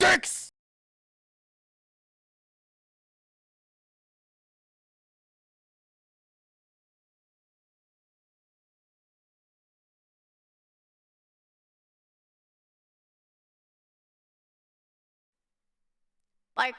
sticks! Like,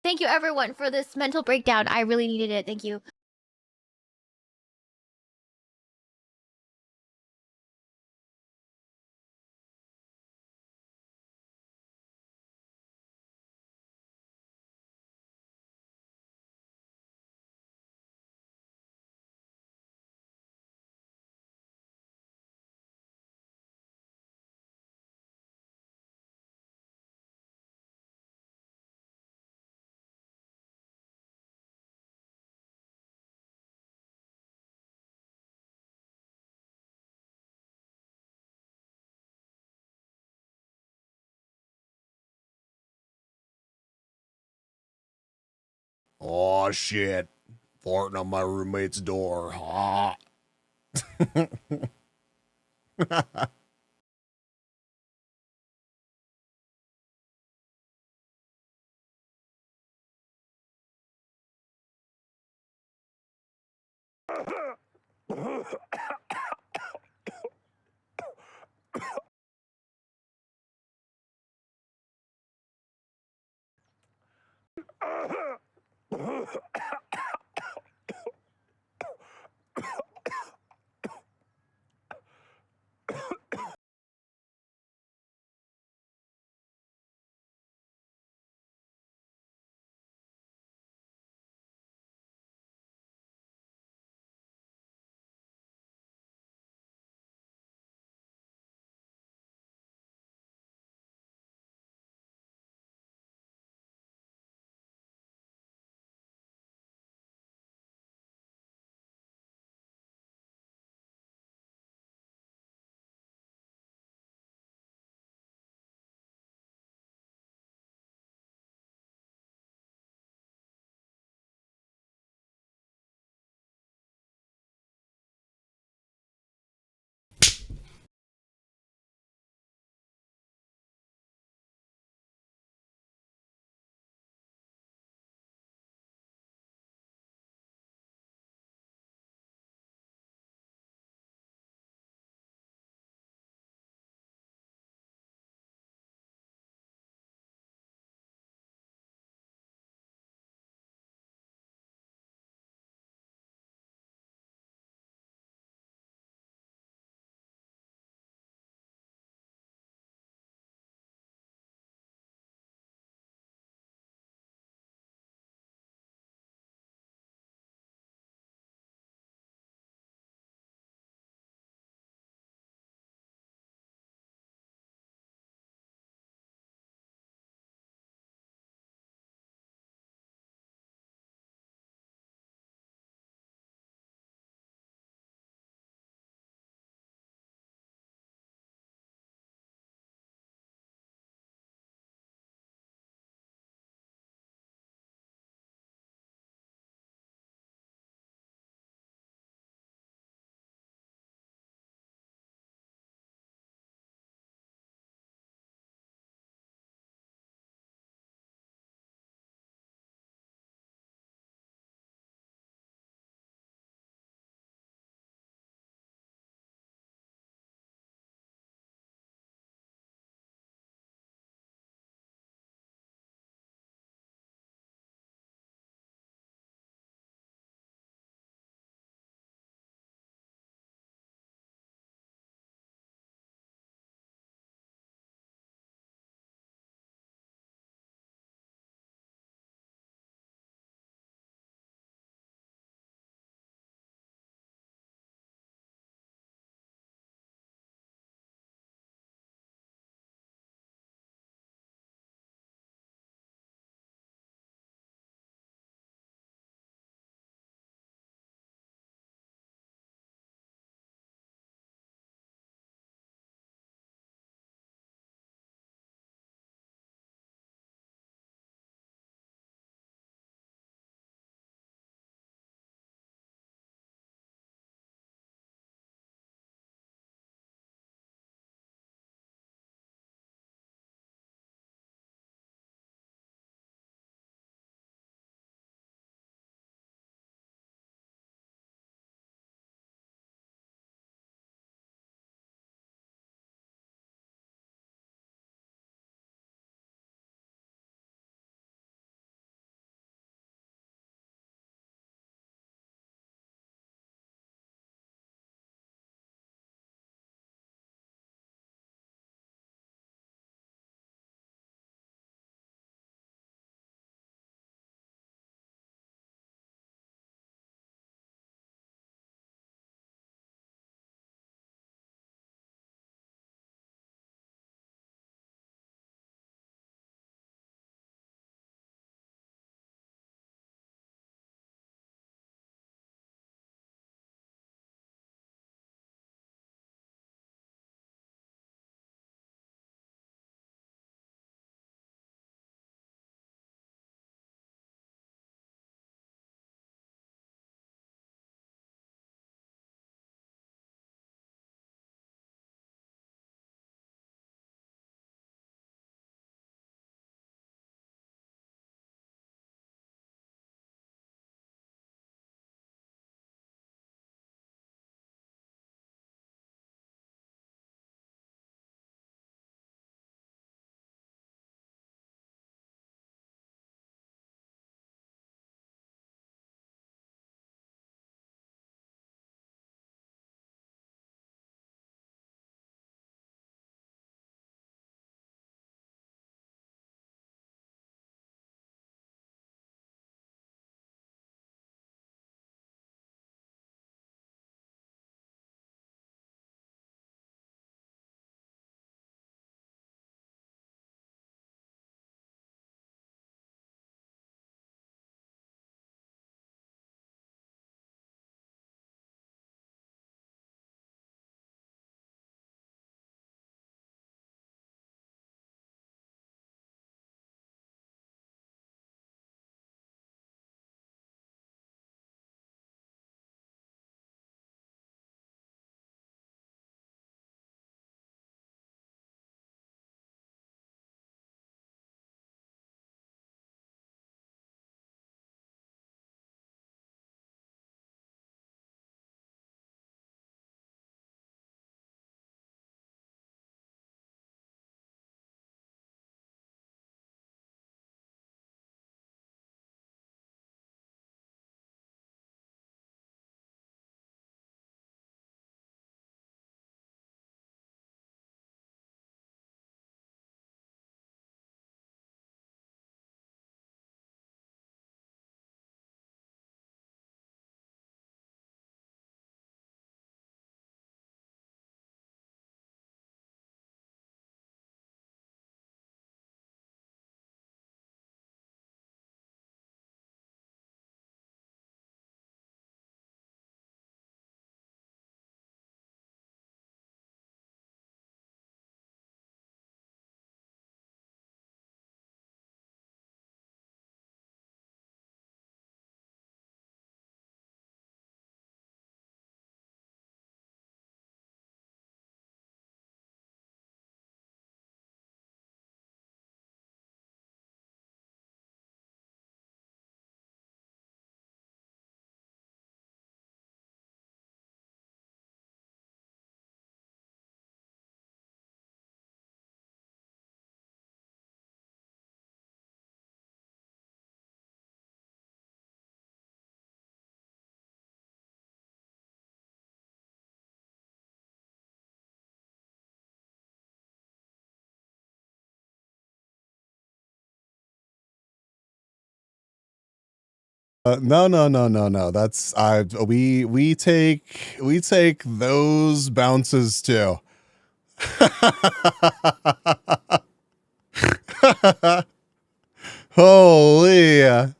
thank you everyone for this mental breakdown. I really needed it. Thank you. Oh shit. Farting on my roommate's door. Ah. No. That's we take those bounces too. Holy.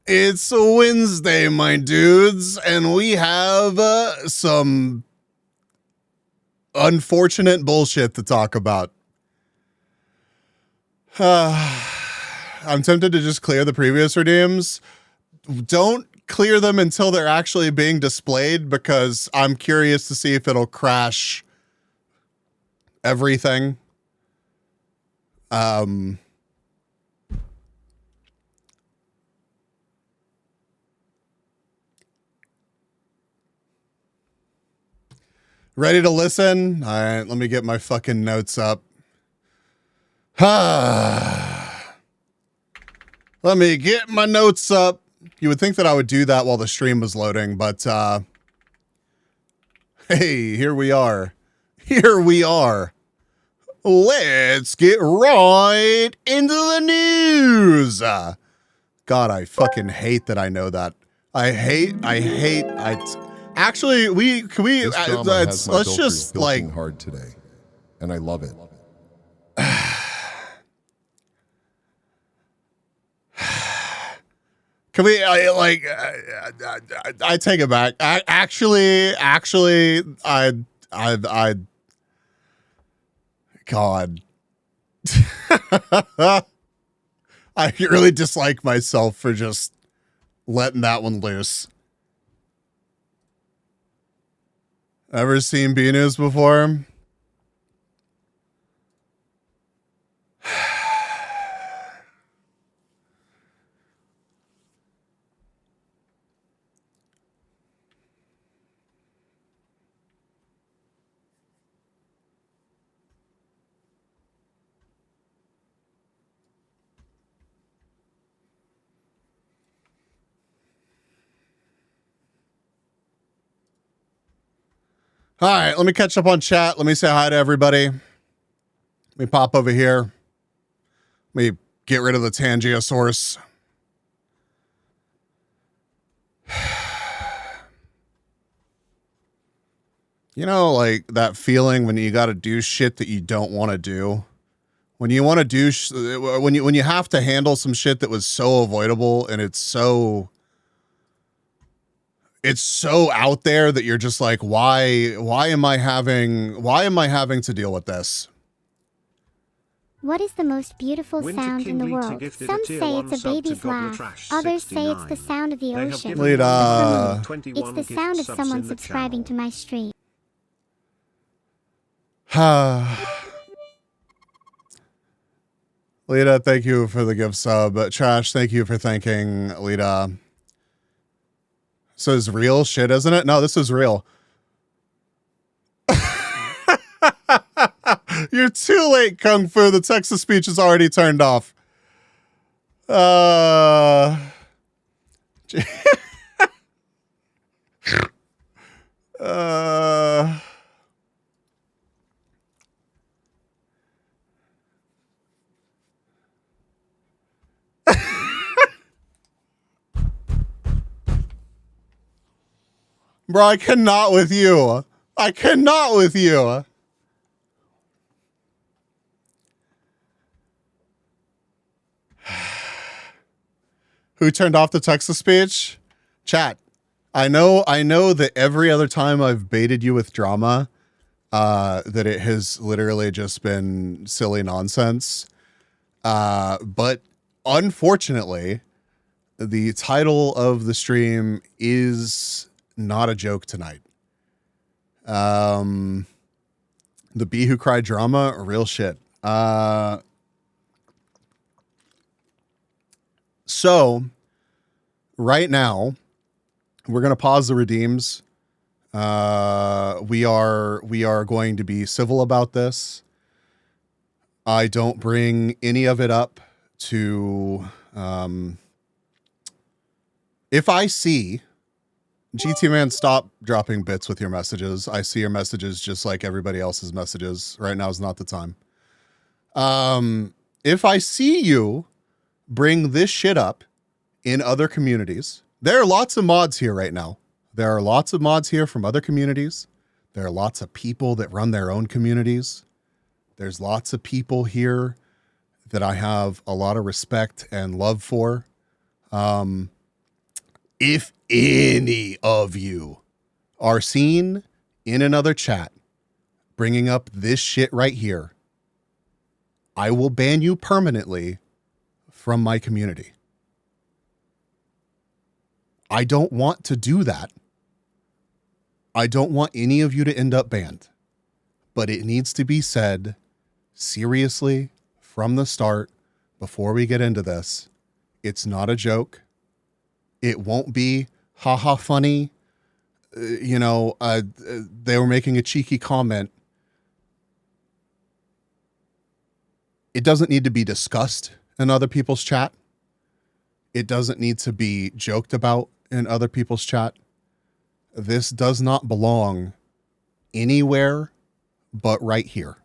It's Wednesday, my dudes, and we have some unfortunate bullshit to talk about. I'm tempted to just clear the previous redeems. Don't clear them until they're actually being displayed, because I'm curious to see if it'll crash everything. Ready to listen? All right, let me get my fucking notes up. Let me get my notes up. You would think that I would do that while the stream was loading, but hey, here we are. Here we are. Let's get right into the news. God, I fucking hate that I know that. Actually, let's just like hard today, and I love it. Can we I take it back. God. I really dislike myself for just letting that one loose. Ever seen B News before? All right, let me catch up on chat. Let me say hi to everybody. Let me pop over here. Let me get rid of the Tangiosaurus. You know, like that feeling when you got to do shit that you don't want to do. When you want to do, when you have to handle some shit that was so avoidable, and it's so out there that you're just like, why am I having to deal with this? What is the most beautiful sound in the world? Some say it's a baby's laugh. Others say it's the sound of the ocean. Lita. It's the sound of someone subscribing to my stream. Lita, thank you for the gift sub. Trash, thank you for thanking Lita. So it's real shit, isn't it? No, this is real. You're too late, Kung Fu. The Texas speech is already turned off. Bro, I cannot with you. I cannot with you. Who turned off the Texas speech? Chat. I know that every other time I've baited you with drama, that it has literally just been silly nonsense. But unfortunately, the title of the stream is not a joke tonight. The Bee Who Cried drama, real shit. So right now, we're gonna pause the redeems. We are going to be civil about this. I don't bring any of it up to if I see GT Man, stop dropping bits with your messages. I see your messages just like everybody else's messages. Right now is not the time. If I see you bring this shit up in other communities. There are lots of mods here right now. There are lots of mods here from other communities. There are lots of people that run their own communities. There's lots of people here that I have a lot of respect and love for. If any of you are seen in another chat bringing up this shit right here, I will ban you permanently from my community. I don't want to do that. I don't want any of you to end up banned, but it needs to be said seriously from the start before we get into this. It's not a joke. It won't be haha funny. They were making a cheeky comment. It doesn't need to be discussed in other people's chat. It doesn't need to be joked about in other people's chat. This does not belong anywhere but right here.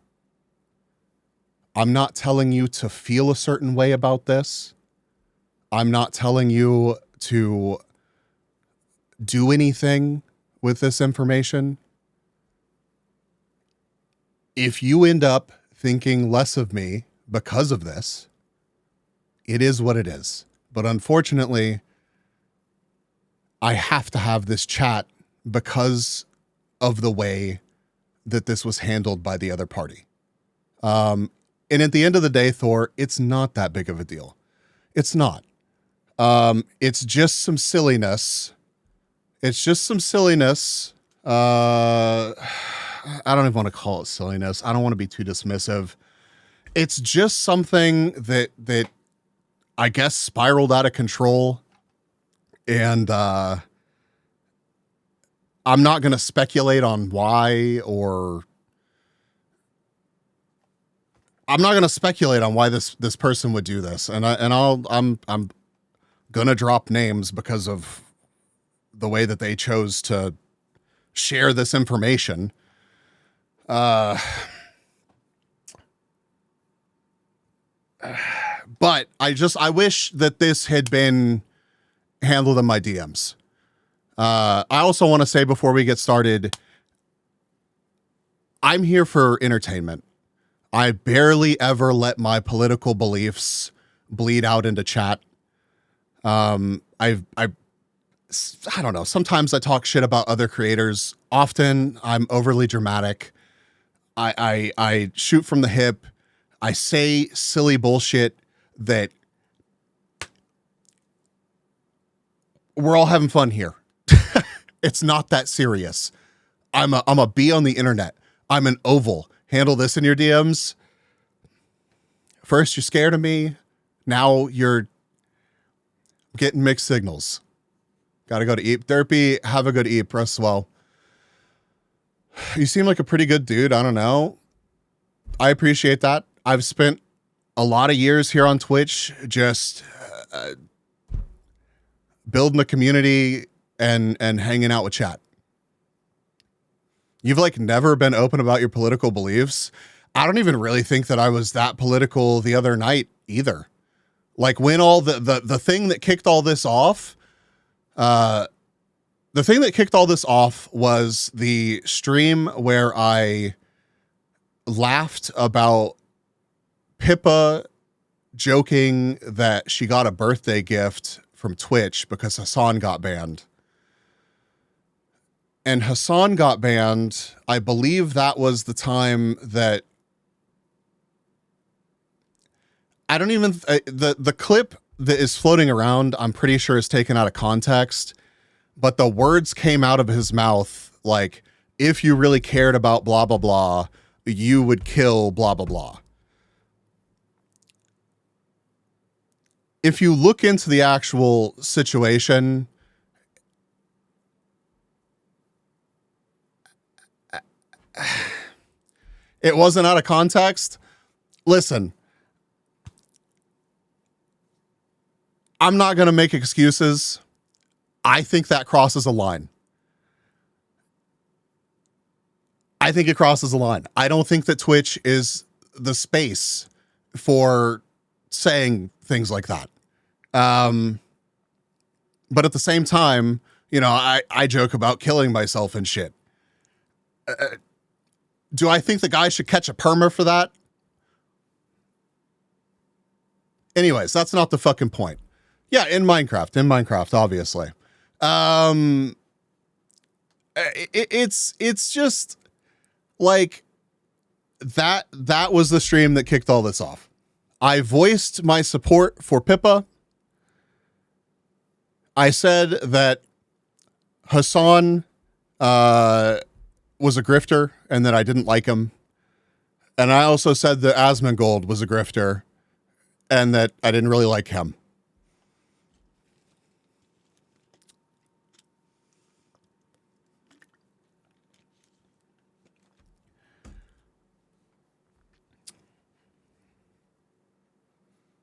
I'm not telling you to feel a certain way about this. I'm not telling you to do anything with this information. If you end up thinking less of me because of this, it is what it is. But unfortunately, I have to have this chat because of the way that this was handled by the other party. And at the end of the day, Thor, it's not that big of a deal. It's not. It's just some silliness. It's just some silliness. I don't even want to call it silliness. I don't want to be too dismissive. It's just something that I guess spiraled out of control. And I'm not going to speculate on why, or I'm not going to speculate on why this person would do this. And I'm going to drop names because of the way that they chose to share this information. But I wish that this had been handled in my DMs. I also want to say before we get started, I'm here for entertainment. I barely ever let my political beliefs bleed out into chat. I don't know. Sometimes I talk shit about other creators. Often I'm overly dramatic. I shoot from the hip. I say silly bullshit that we're all having fun here. It's not that serious. I'm a bee on the internet. I'm an oval. Handle this in your DMs. First, you're scared of me. Now you're getting mixed signals. Got to go to eat. Therapy, have a good eat. Rest well. You seem like a pretty good dude. I don't know. I appreciate that. I've spent a lot of years here on Twitch just building a community and hanging out with chat. You've like never been open about your political beliefs. I don't even really think that I was that political the other night either. Like when all the thing that kicked all this off, the thing that kicked all this off was the stream where I laughed about Pippa joking that she got a birthday gift from Twitch because Hassan got banned. And Hassan got banned. I believe that was the time that I don't even, the clip that is floating around, I'm pretty sure is taken out of context, but the words came out of his mouth like, if you really cared about blah, blah, blah, you would kill blah, blah, blah. If you look into the actual situation, it wasn't out of context. Listen, I'm not going to make excuses. I think that crosses a line. I think it crosses a line. I don't think that Twitch is the space for saying things like that. But at the same time, you know, I joke about killing myself and shit. Do I think the guy should catch a perma for that? Anyways, that's not the fucking point. Yeah, in Minecraft, obviously. It's just like that was the stream that kicked all this off. I voiced my support for Pippa. I said that Hassan was a grifter and that I didn't like him. And I also said that Asmongold was a grifter and that I didn't really like him.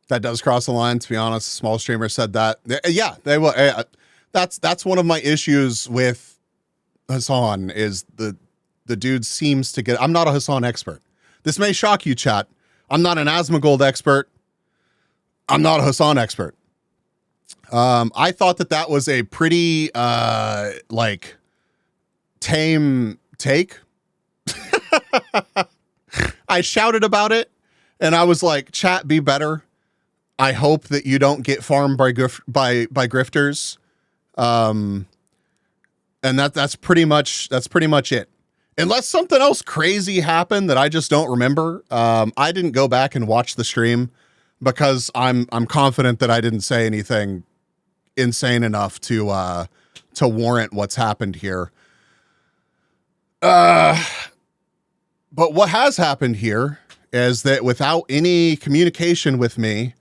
That does cross the line, to be honest. A small streamer said that. Yeah, they will. That's one of my issues with Hassan is the dude seems to get. I'm not a Hassan expert. This may shock you, chat. I'm not an Asmongold expert. I'm not a Hassan expert. I thought that was a pretty like tame take. I shouted about it, and I was like, "Chat, be better." I hope that you don't get farmed by grifters. And that's pretty much it. Unless something else crazy happened that I just don't remember. I didn't go back and watch the stream because I'm confident that I didn't say anything insane enough to warrant what's happened here. But what has happened here is that without any communication with me,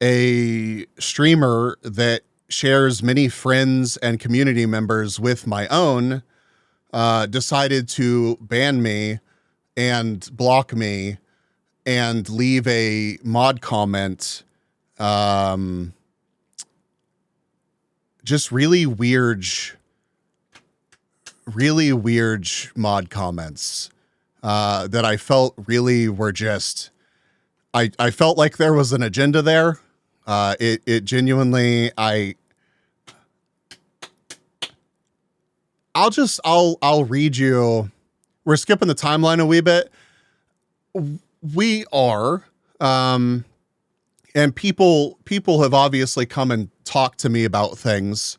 a streamer that shares many friends and community members with my own decided to ban me and block me and leave a mod comment. Just really weird mod comments that I felt really were just, I felt like there was an agenda there. It genuinely, I'll read you. We're skipping the timeline a wee bit. We are, and people have obviously come and talked to me about things,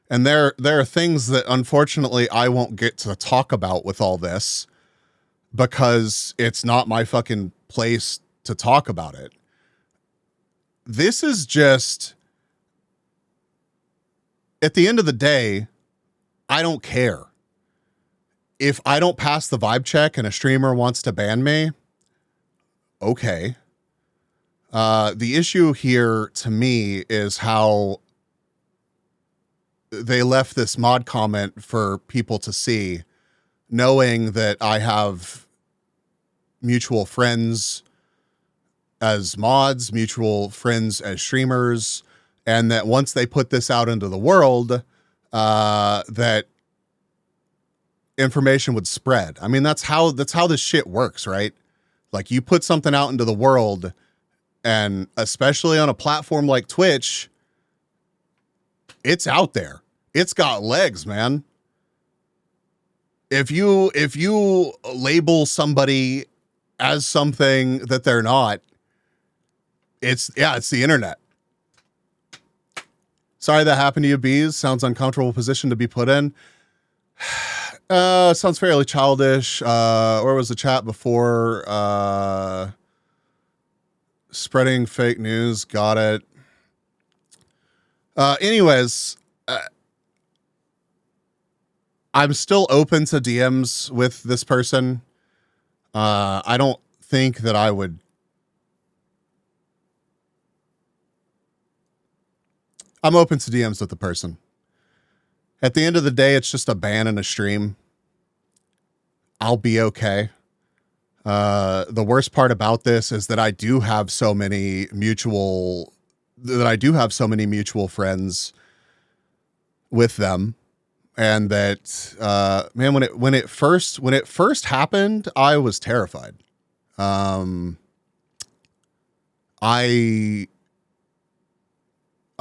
and there are things that unfortunately I won't get to talk about with all this because it's not my fucking place to talk about it. This is just, at the end of the day, I don't care. If I don't pass the vibe check and a streamer wants to ban me, okay. The issue here to me is how they left this mod comment for people to see, knowing that I have mutual friends as mods, mutual friends as streamers, and that once they put this out into the world, that information would spread. I mean, that's how this shit works, right? Like, you put something out into the world, and especially on a platform like Twitch, it's out there. It's got legs, man. If you label somebody as something that they're not, it's the internet. Sorry that happened to you, Bees. Sounds uncomfortable position to be put in. Sounds fairly childish. Where was the chat before? Spreading fake news. Got it. Anyways, I'm still open to DMs with this person. I don't think that I would. I'm open to DMs with the person. At the end of the day, it's just a ban and a stream. I'll be okay. The worst part about this is that I do have so many mutual friends with them. And that, man, when it first happened, I was terrified. I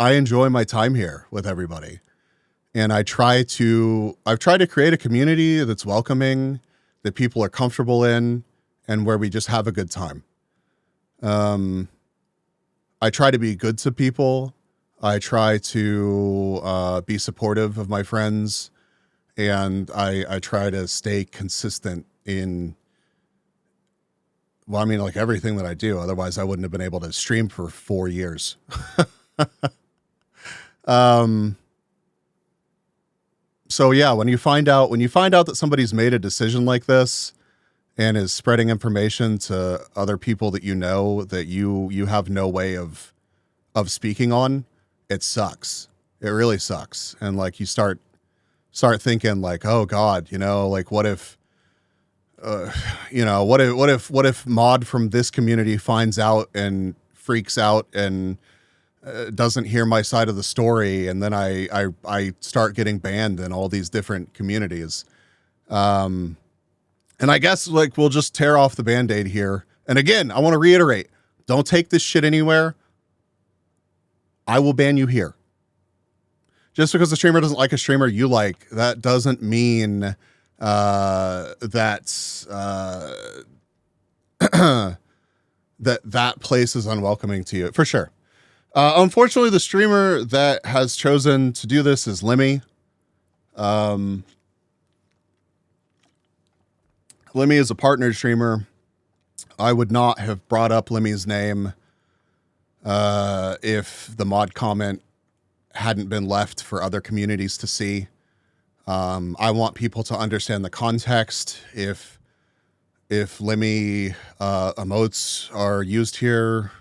enjoy my time here with everybody. And I've tried to create a community that's welcoming, that people are comfortable in, and where we just have a good time. I try to be good to people. I try to be supportive of my friends, and I try to stay consistent in, well, I mean, like everything that I do. Otherwise, I wouldn't have been able to stream for 4 years. So yeah, when you find out that somebody's made a decision like this and is spreading information to other people that you know that you have no way of speaking on, it sucks. It really sucks. And like you start thinking like, oh God, like what if what if Mod from this community finds out and freaks out and doesn't hear my side of the story, and then I start getting banned in all these different communities. And I guess like we'll just tear off the Band-Aid here. And again, I want to reiterate, don't take this shit anywhere. I will ban you here. Just because the streamer doesn't like a streamer you like, that doesn't mean that place is unwelcoming to you, for sure. Unfortunately, the streamer that has chosen to do this is Lemmy. Lemmy is a partnered streamer. I would not have brought up Lemmy's name if the mod comment hadn't been left for other communities to see. I want people to understand the context. If Lemmy emotes are used here,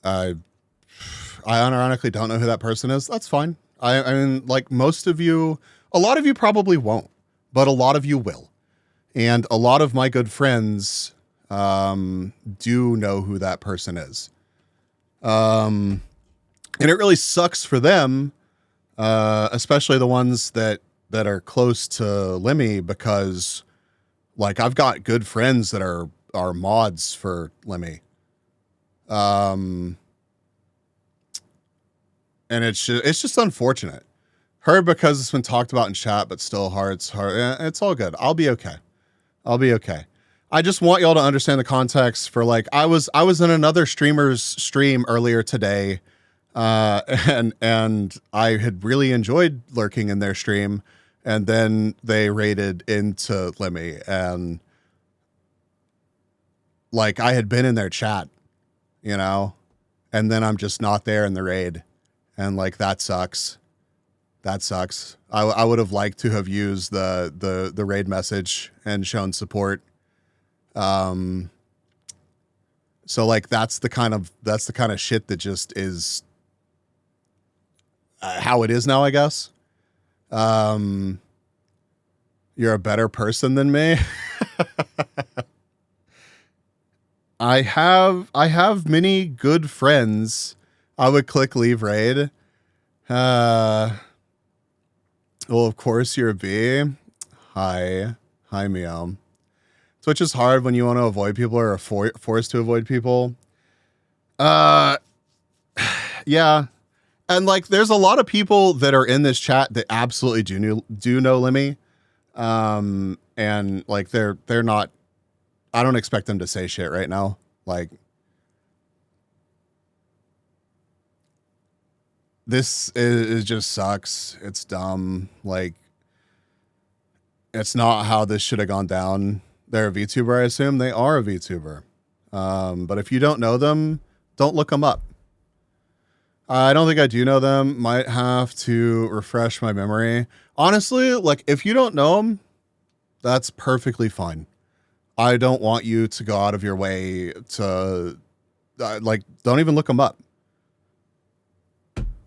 I unironically don't know who that person is. That's fine. I mean, like most of you, a lot of you probably won't, but a lot of you will. And a lot of my good friends do know who that person is. And it really sucks for them, especially the ones that are close to Lemmy, because like I've got good friends that are mods for Lemmy. And it's just unfortunate. Heard because it's been talked about in chat, but still it's hard. It's all good. I'll be okay. I just want y'all to understand the context for like, I was in another streamer's stream earlier today. And I had really enjoyed lurking in their stream, and then they raided into Lemmy, and like I had been in their chat, and then I'm just not there in the raid. And like, that sucks. I would have liked to have used the raid message and shown support. So like, that's the kind of shit that just is how it is now, I guess. You're a better person than me. I have many good friends. I would click leave raid. Well, of course you're a B. Hi, Meow. Twitch is hard when you want to avoid people or are forced to avoid people. Yeah. And like, there's a lot of people that are in this chat that absolutely do know Lemmy. And like, they're not, I don't expect them to say shit right now. Like, this is just sucks. It's dumb. Like, it's not how this should have gone down. They're a VTuber, I assume. They are a VTuber. But if you don't know them, don't look them up. I don't think I do know them. Might have to refresh my memory. Honestly, like, if you don't know them, that's perfectly fine. I don't want you to go out of your way to, like, don't even look them up.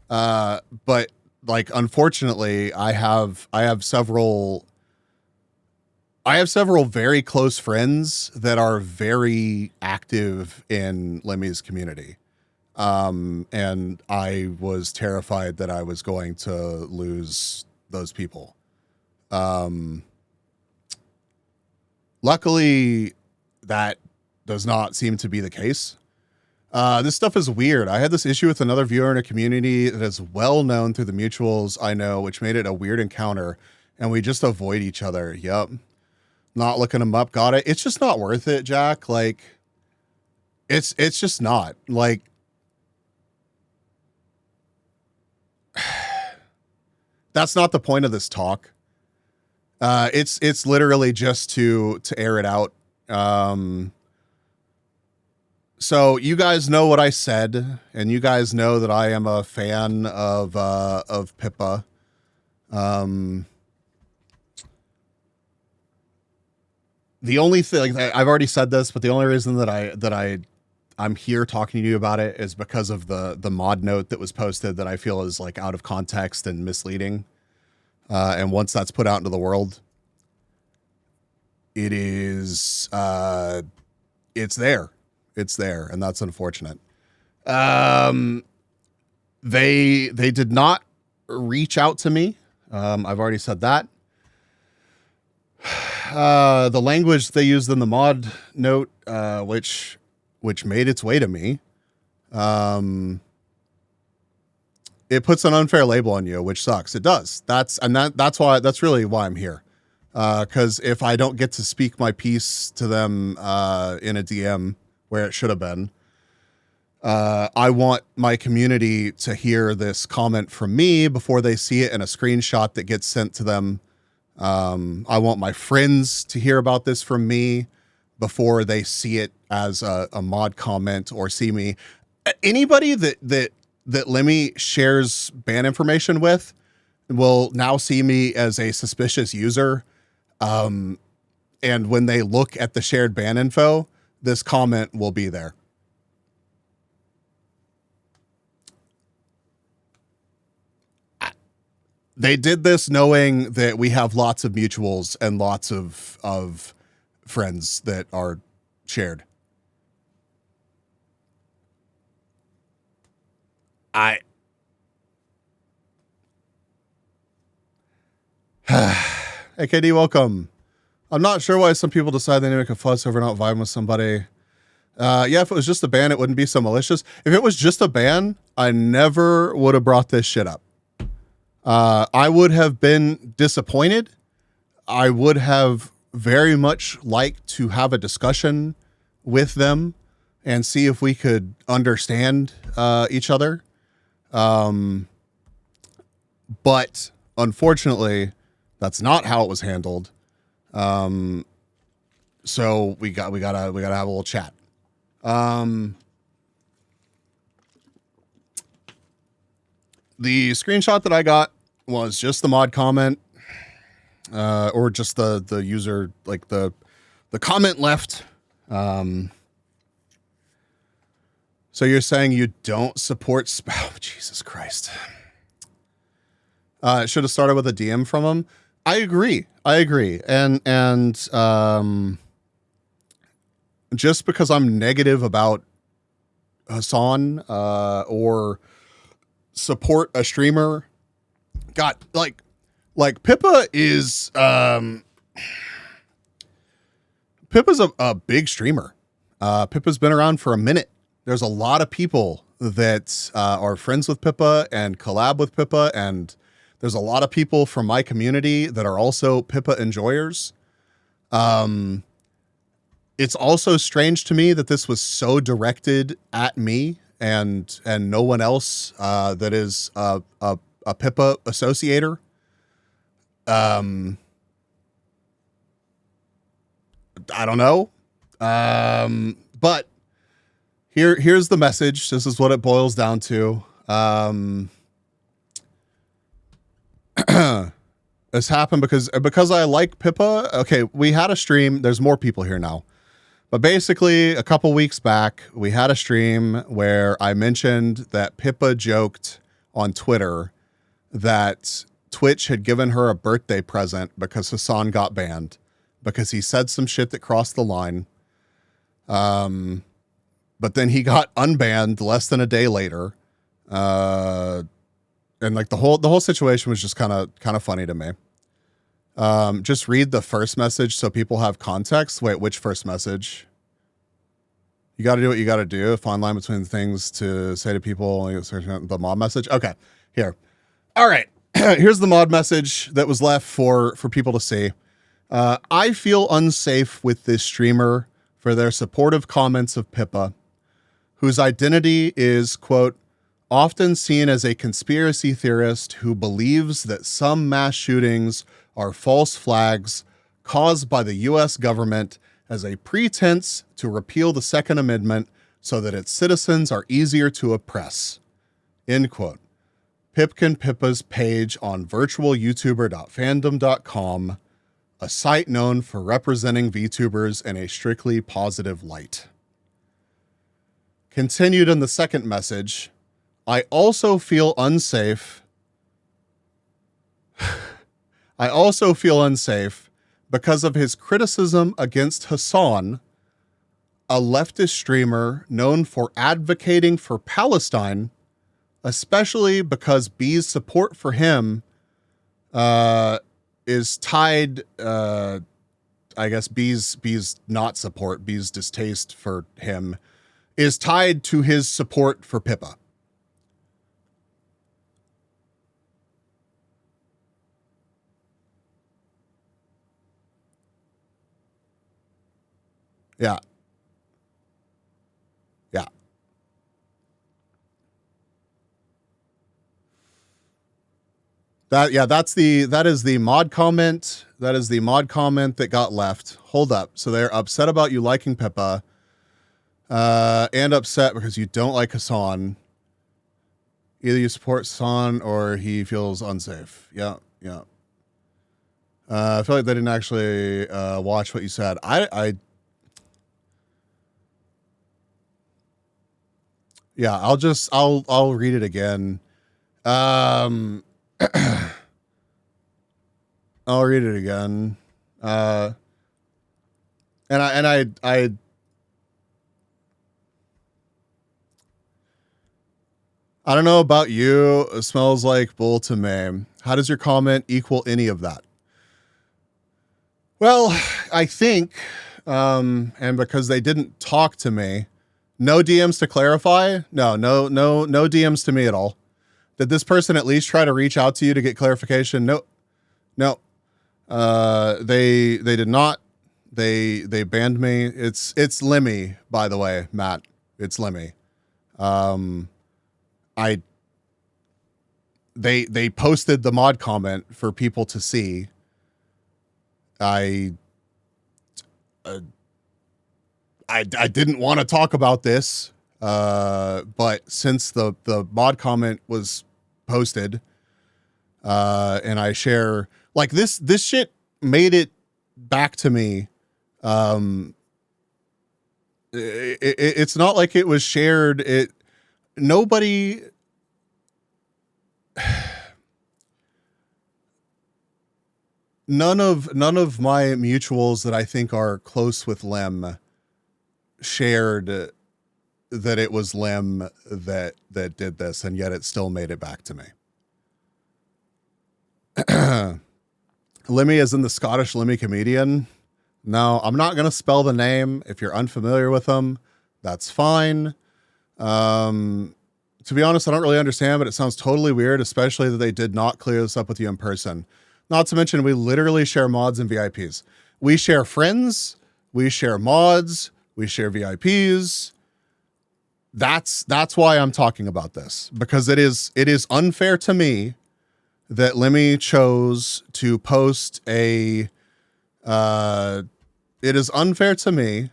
But like, unfortunately, I have several very close friends that are very active in Lemmy's community. And I was terrified that I was going to lose those people. Luckily, that does not seem to be the case. This stuff is weird. I had this issue with another viewer in a community that is well known through the mutuals I know, which made it a weird encounter, and we just avoid each other. Yep. Not looking them up. Got it. It's just not worth it, Jack. Like, it's just not. Like, that's not the point of this talk. It's literally just to air it out. So you guys know what I said, and you guys know that I am a fan of Pippa. The only thing, like, I've already said this, but the only reason that I'm here talking to you about it is because of the mod note that was posted that I feel is like out of context and misleading. And once that's put out into the world, it is it's there. It's there, and that's unfortunate. They did not reach out to me. I've already said that. The language they used in the mod note, which made its way to me, it puts an unfair label on you, which sucks. It does. That's really why I'm here. Because if I don't get to speak my piece to them in a DM where it should have been, I want my community to hear this comment from me before they see it in a screenshot that gets sent to them. I want my friends to hear about this from me before they see it as a mod comment or see me. Anybody that Lemmy shares ban information with will now see me as a suspicious user. And when they look at the shared ban info, this comment will be there. They did this knowing that we have lots of mutuals and lots of friends that are shared. Hey, KD, welcome. I'm not sure why some people decide they need to make a fuss over not vibing with somebody. Yeah, if it was just a ban, it wouldn't be so malicious. If it was just a ban, I never would have brought this shit up. I would have been disappointed. I would have very much liked to have a discussion with them and see if we could understand each other. But unfortunately, that's not how it was handled. So we gotta have a little chat. The screenshot that I got was just the mod comment, or just the user, like the comment left. So you're saying you don't support Jesus Christ. It should have started with a DM from him. I agree. And just because I'm negative about Hassan, or support a streamer, God, like Pippa is, Pippa's a big streamer. Pippa's been around for a minute. There's a lot of people that are friends with Pippa and collab with Pippa, and there's a lot of people from my community that are also Pippa enjoyers. It's also strange to me that this was so directed at me and no one else that is a Pippa associator. I don't know. But here's the message. This is what it boils down to. This happened because I like Pippa. Okay, we had a stream. There's more people here now. But basically, a couple weeks back, we had a stream where I mentioned that Pippa joked on Twitter that Twitch had given her a birthday present because Hassan got banned because he said some shit that crossed the line. But then he got unbanned less than a day later. And like the whole situation was just kind of funny to me. Just read the first message so people have context. Wait, which first message? You got to do what you got to do. Fine line between things to say to people. The mod message. Okay, here. All right. Here's the mod message that was left for people to see. I feel unsafe with this streamer for their supportive comments of Pippa, whose identity is, quote, often seen as a conspiracy theorist who believes that some mass shootings are false flags caused by the U.S. government as a pretense to repeal the Second Amendment so that its citizens are easier to oppress, end quote. Pipkin Pippa's page on virtualyoutuber.fandom.com, a site known for representing VTubers in a strictly positive light. Continued in the second message, I also feel unsafe. I also feel unsafe because of his criticism against Hassan, a leftist streamer known for advocating for Palestine, especially because B's support for him is tied, I guess B's not support, B's distaste for him is tied to his support for Pippa. Yeah. Yeah. That is the mod comment. That is the mod comment that got left. Hold up. So they're upset about you liking Pippa, and upset because you don't like Hassan. Either you support Hassan or he feels unsafe. Yeah. Yeah. I feel like they didn't actually watch what you said. Yeah, I'll read it again. I'll read it again. And I don't know about you. It smells like bull to me. How does your comment equal any of that? Well, I think, and because they didn't talk to me, no DMs to clarify. No DMs to me at all. Did this person at least try to reach out to you to get clarification? No. They did not. They banned me. It's Lemmy, by the way, Matt. It's Lemmy. They posted the mod comment for people to see. I didn't want to talk about this, but since the mod comment was posted, and I share like this shit made it back to me. It's not like it was shared. Nobody. None of my mutuals that I think are close with Lem shared that it was Lem that did this, and yet it still made it back to me. Lemmy is in the Scottish Lemmy comedian. No, I'm not going to spell the name. If you're unfamiliar with him, that's fine. To be honest, I don't really understand, but it sounds totally weird, especially that they did not clear this up with you in person. Not to mention, we literally share mods and VIPs. We share friends, we share mods, we share VIPs. That's why I'm talking about this, because it is unfair to me that Lemmy chose to post it is unfair to me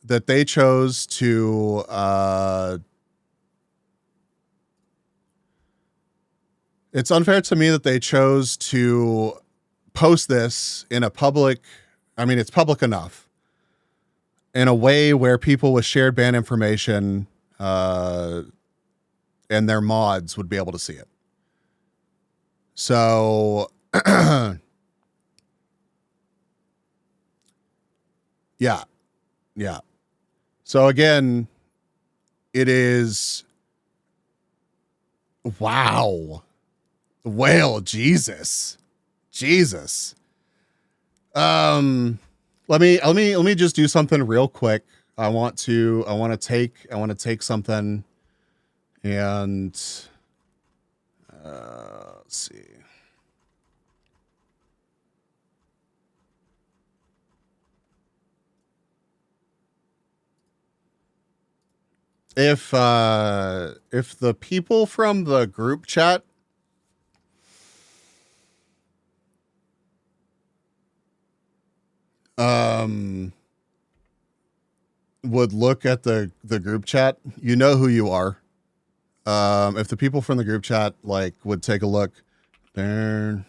that they chose to it's unfair to me that they chose to post this in a public, I mean, it's public enough, in a way where people with shared ban information and their mods would be able to see it. So, yeah. So again, it is, wow. Well, Jesus. Let me just do something real quick. I want to take something and let's see. If the people from the group chat would look at the group chat, you know who you are. If the people from the group chat like would take a look there.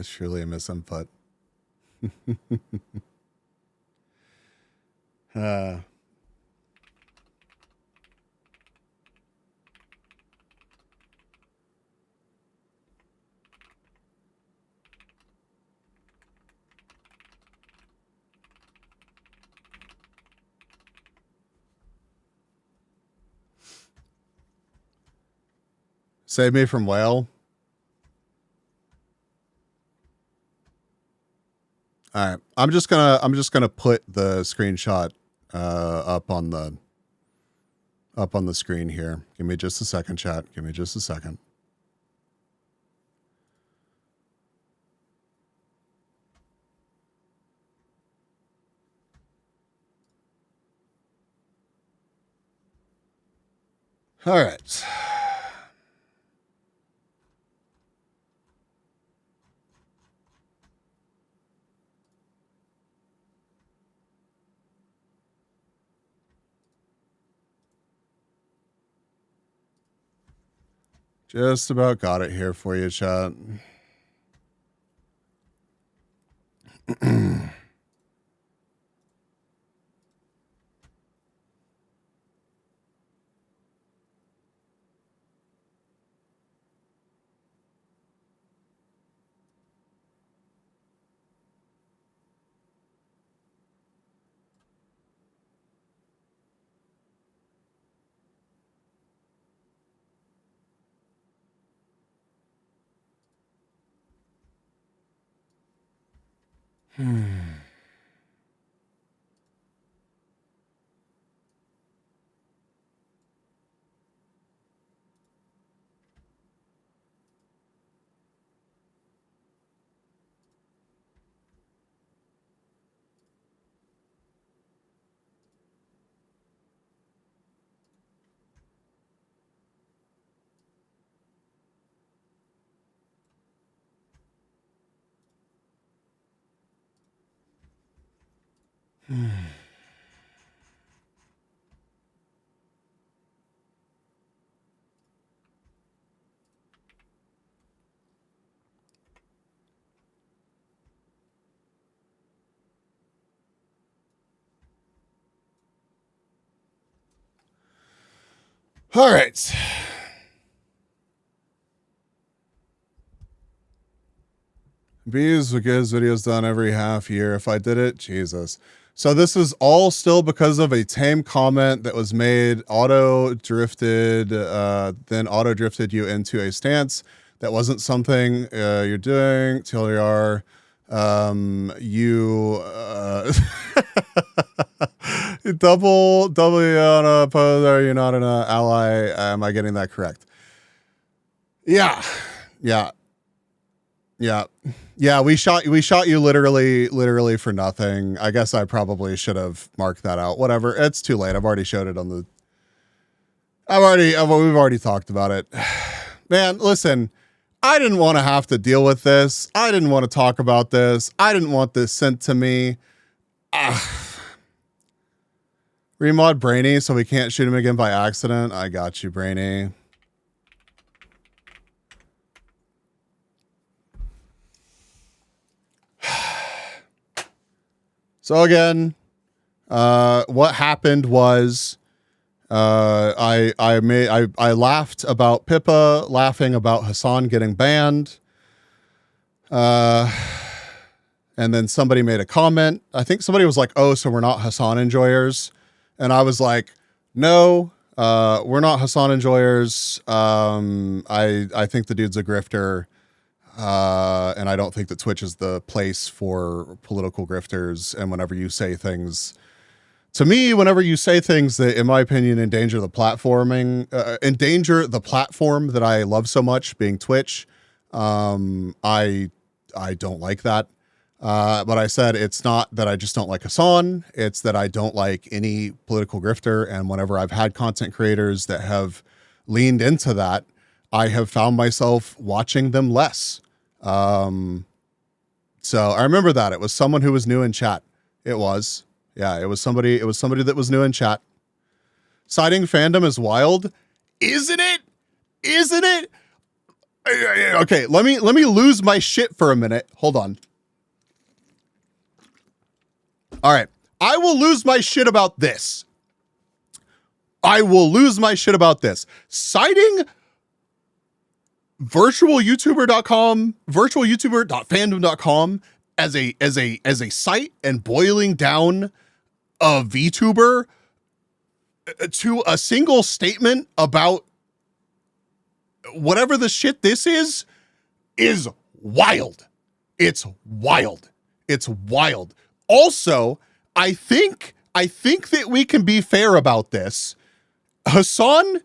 Surely a misinput. Save me from whale. All right. I'm just gonna put the screenshot up on the screen here. Give me just a second, chat. Give me just a second. All right. Just about got it here for you, chat. All right. Bees would get his videos done every half year. If I did it, Jesus. So this is all still because of a tame comment that was made, then auto drifted you into a stance that wasn't something you're doing. TLDR, you double W on a pose. Are you not an ally? Am I getting that correct? Yeah. We shot you literally for nothing. I guess I probably should have marked that out. Whatever. It's too late. I've already showed it on the. We've already talked about it. Man, listen. I didn't want to have to deal with this. I didn't want to talk about this. I didn't want this sent to me. Remod Brainy so we can't shoot him again by accident. I got you, Brainy. So again, what happened was I laughed about Pippa laughing about Hassan getting banned. And And then somebody made a comment. I think somebody was like, oh, so we're not Hassan enjoyers. And I was like, no, we're not Hassan enjoyers. I think the dude's a grifter. And I don't think that Twitch is the place for political grifters. And whenever you say things that, in my opinion, endanger the platform that I love so much, being Twitch, I don't like that. But I said it's not that I just don't like Hassan. It's that I don't like any political grifter. And whenever I've had content creators that have leaned into that, I have found myself watching them less. So I remember that it was someone who was new in chat. It was somebody that was new in chat. Citing fandom is wild. Isn't it? Okay, let me lose my shit for a minute. Hold on. All right. I will lose my shit about this. Citing virtualYouTuber.fandom.com as a site and boiling down a VTuber to a single statement about whatever the shit this is wild. It's wild. Also, I think that we can be fair about this. Hassan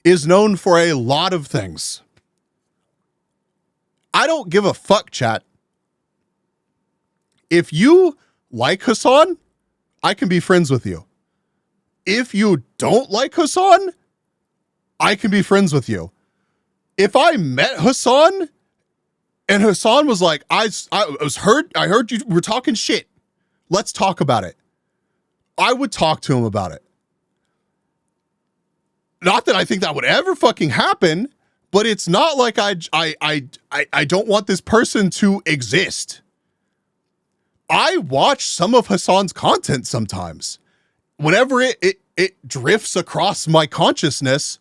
is known for a lot of things. I don't give a fuck, chat. If you like Hassan, I can be friends with you. If you don't like Hassan, I can be friends with you. If I met Hassan and Hassan was like, I heard you were talking shit. Let's talk about it. I would talk to him about it. Not that I think that would ever fucking happen, but it's not like I don't want this person to exist. I watch some of Hassan's content sometimes. Whenever it drifts across my consciousness,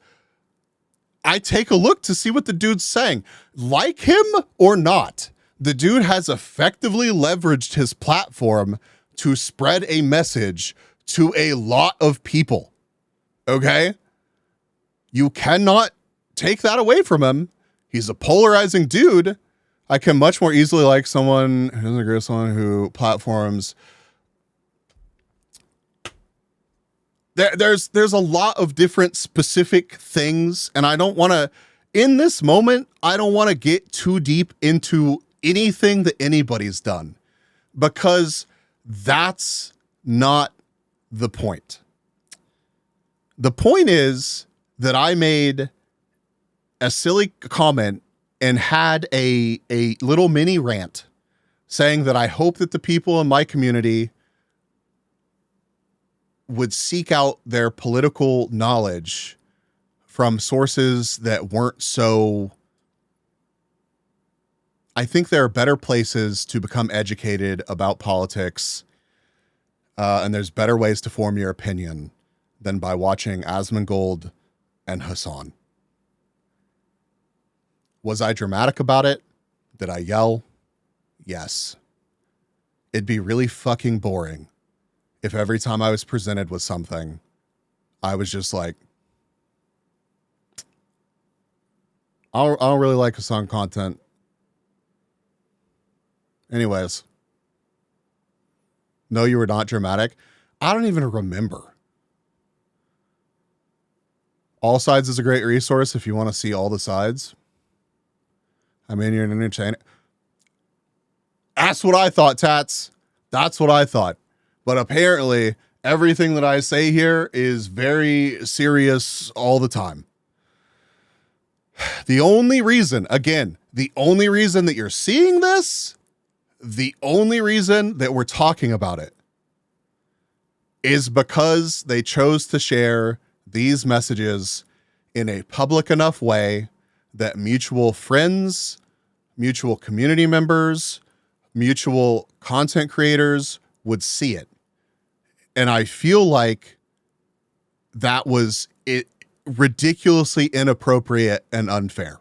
I take a look to see what the dude's saying. Like him or not, the dude has effectively leveraged his platform to spread a message to a lot of people. Okay? You cannot take that away from him. He's a polarizing dude. I can much more easily like someone who doesn't agree with someone who platforms. There's a lot of different specific things, and I don't want to, in this moment, I don't want to get too deep into anything that anybody's done, because that's not the point. The point is that I made a silly comment and had a little mini rant saying that I hope that the people in my community would seek out their political knowledge from sources that weren't so. I think there are better places to become educated about politics, and there's better ways to form your opinion than by watching Asmongold and Hassan. Was I dramatic about it? Did I yell? Yes. It'd be really fucking boring if every time I was presented with something, I was just like, I don't really like Hassan content. Anyways. No, you were not dramatic. I don't even remember. All Sides is a great resource if you want to see all the sides. I mean, you're an entertainer. That's what I thought, Tats. That's what I thought. But apparently, everything that I say here is very serious all the time. The only reason that you're seeing this, the only reason that we're talking about it is because they chose to share these messages in a public enough way that mutual friends, mutual community members, mutual content creators would see it. And I feel like that was ridiculously inappropriate and unfair.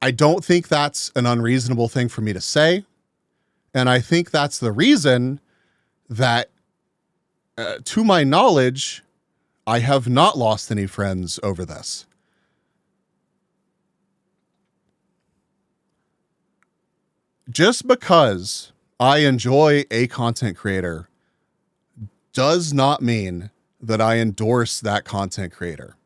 I don't think that's an unreasonable thing for me to say. And I think that's the reason that, to my knowledge, I have not lost any friends over this. Just because I enjoy a content creator does not mean that I endorse that content creator.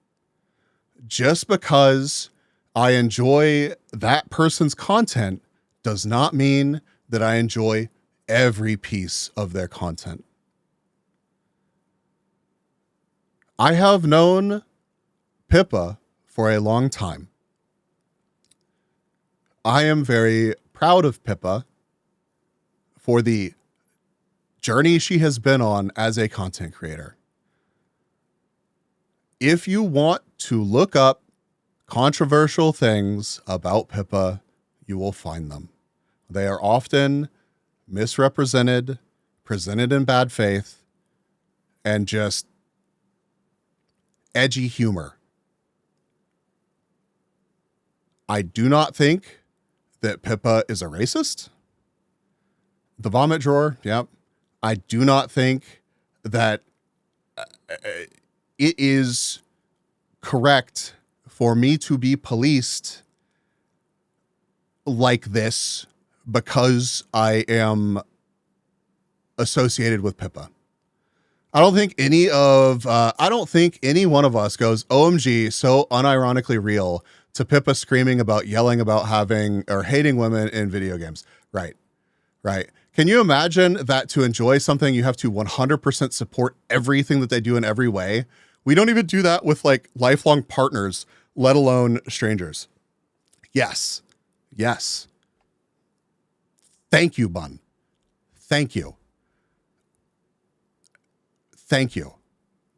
Just because I enjoy that person's content does not mean that I enjoy every piece of their content. I have known Pippa for a long time. I am very proud of Pippa for the journey she has been on as a content creator. If you want to look up controversial things about Pippa, you will find them. They are often misrepresented, presented in bad faith, and just edgy humor. I do not think that Pippa is a racist. The vomit drawer, yep. I do not think that it is correct for me to be policed like this because I am associated with Pippa. I don't think any one of us goes, OMG, so unironically real, to Pippa screaming about, yelling about having or hating women in video games. Right. Can you imagine that to enjoy something, you have to 100% support everything that they do in every way? We don't even do that with like lifelong partners, let alone strangers. Yes. Thank you, Bun. Thank you.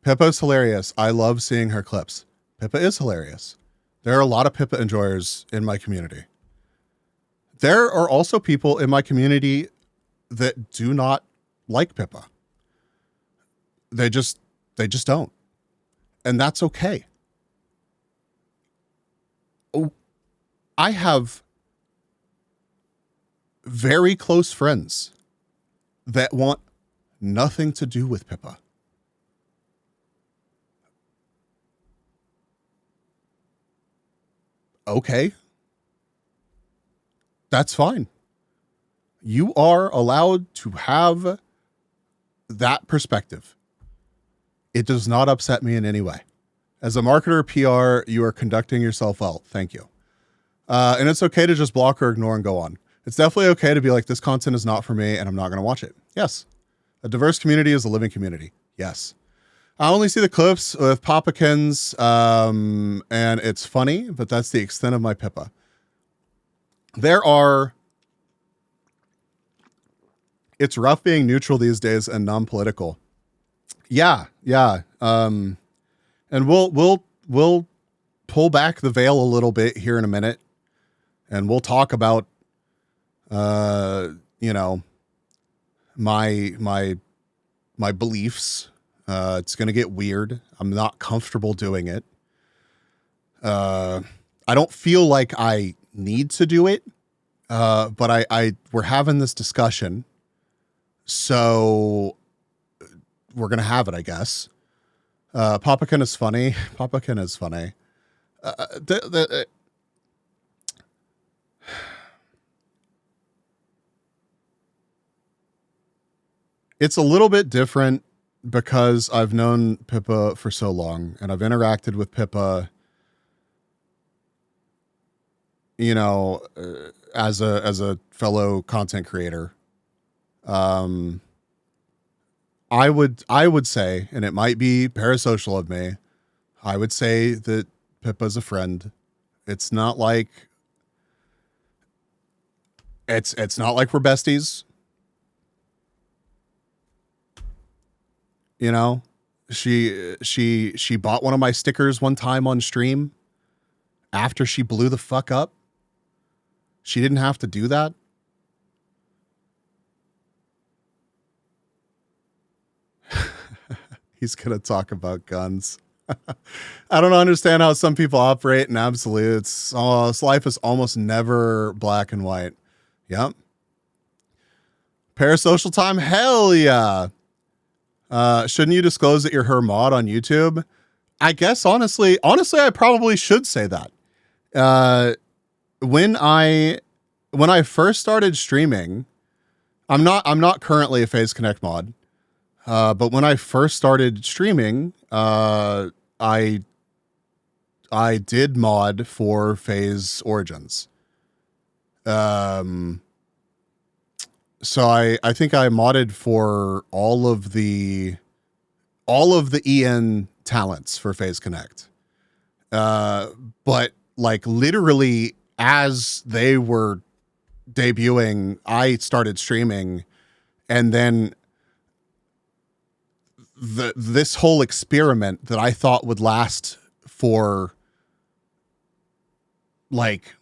Pippa's hilarious. I love seeing her clips. Pippa is hilarious. There are a lot of Pippa enjoyers in my community. There are also people in my community that do not like Pippa. They just don't. And that's okay. Oh, I have very close friends that want nothing to do with Pippa. Okay. That's fine. You are allowed to have that perspective. It does not upset me in any way. As a marketer, PR, you are conducting yourself well. Thank you. And it's okay to just block or ignore and go on. It's definitely okay to be like, this content is not for me and I'm not going to watch it. Yes. A diverse community is a living community. Yes. I only see the clips with Popikins, and it's funny, but that's the extent of my Pippa. It's rough being neutral these days and non-political. Yeah. And we'll pull back the veil a little bit here in a minute, and we'll talk about, my beliefs. It's going to get weird. I'm not comfortable doing it. I don't feel like I need to do it. But we're having this discussion, so we're going to have it, I guess. Papakin is funny. It's a little bit different because I've known Pippa for so long and I've interacted with Pippa, as a fellow content creator. I would say, and it might be parasocial of me, I would say that Pippa's a friend. It's not like we're besties. She bought one of my stickers one time on stream after she blew the fuck up. She didn't have to do that. He's going to talk about guns. I don't understand how some people operate in absolutes. Oh, this life is almost never black and white. Yep. Parasocial time? Hell yeah. Shouldn't you disclose that you're her mod on YouTube? I guess honestly, I probably should say that. When I first started streaming, I'm not currently a FaZe Connect mod. But when I first started streaming, I did mod for FaZe Origins. So I think I modded for all of the EN talents for FaZe Connect. But like literally as they were debuting, I started streaming, and then this whole experiment that I thought would last for like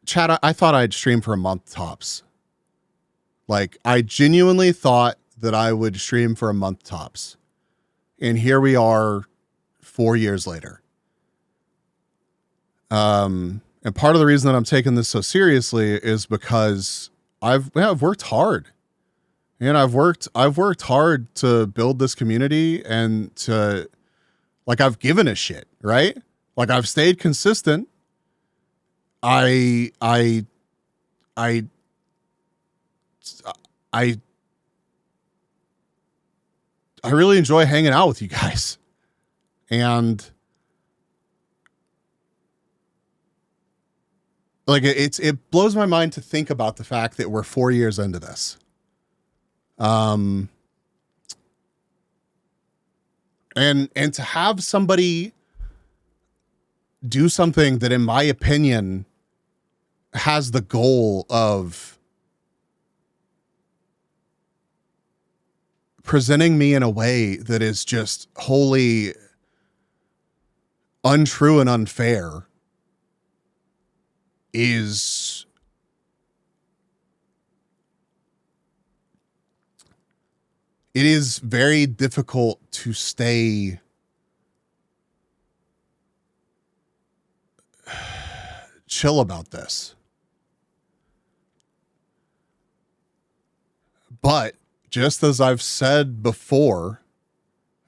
Chad, I thought I'd stream for a month tops. Like, I genuinely thought that I would stream for a month tops. And here we are 4 years later. And part of the reason that I'm taking this so seriously is because I've worked hard. And I've worked hard to build this community, and to, like, I've given a shit, right? Like, I've stayed consistent. I really enjoy hanging out with you guys. And like, it blows my mind to think about the fact that we're 4 years into this. And to have somebody do something that, in my opinion, has the goal of presenting me in a way that is just wholly untrue and unfair is it is very difficult to stay chill about this. But just as I've said before,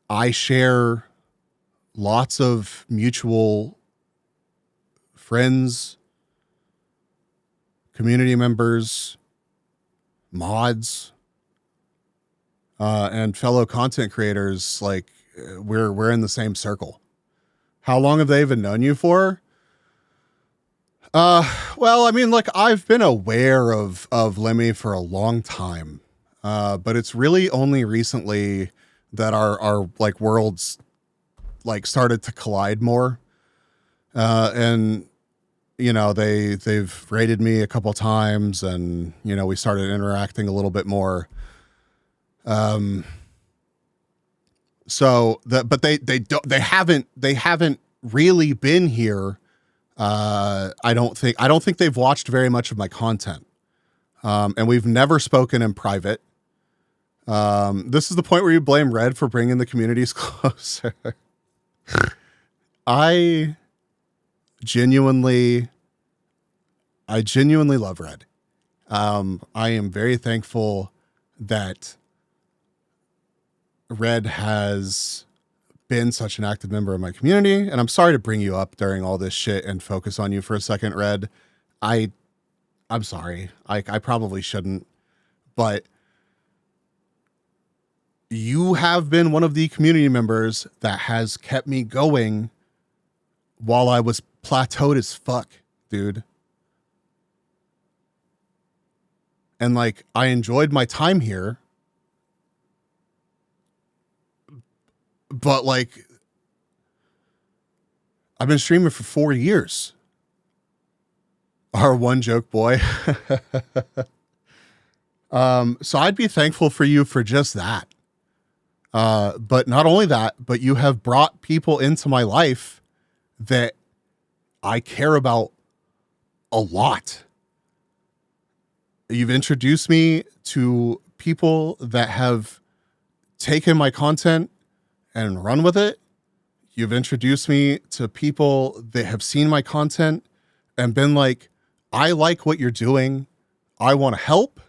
I share lots of mutual friends, community members, mods, and fellow content creators. Like, we're in the same circle. How long have they even known you for? Well, I mean, like, I've been aware of Lemmy for a long time. But it's really only recently that our like worlds like started to collide more. And you know, they've raided me a couple times, and you know, we started interacting a little bit more. So but they haven't really been here. I don't think they've watched very much of my content. And we've never spoken in private. This is the point where you blame Red for bringing the communities closer. I genuinely love Red. I am very thankful that Red has been such an active member of my community. And I'm sorry to bring you up during all this shit and focus on you for a second, Red. I'm sorry. I probably shouldn't, but you have been one of the community members that has kept me going while I was plateaued as fuck, dude. And like, I enjoyed my time here, but like, I've been streaming for 4 years. Our one joke boy. So I'd be thankful for you for just that. But not only that, but you have brought people into my life that I care about a lot. You've introduced me to people that have taken my content and run with it. You've introduced me to people that have seen my content and been like, I like what you're doing. I want to help.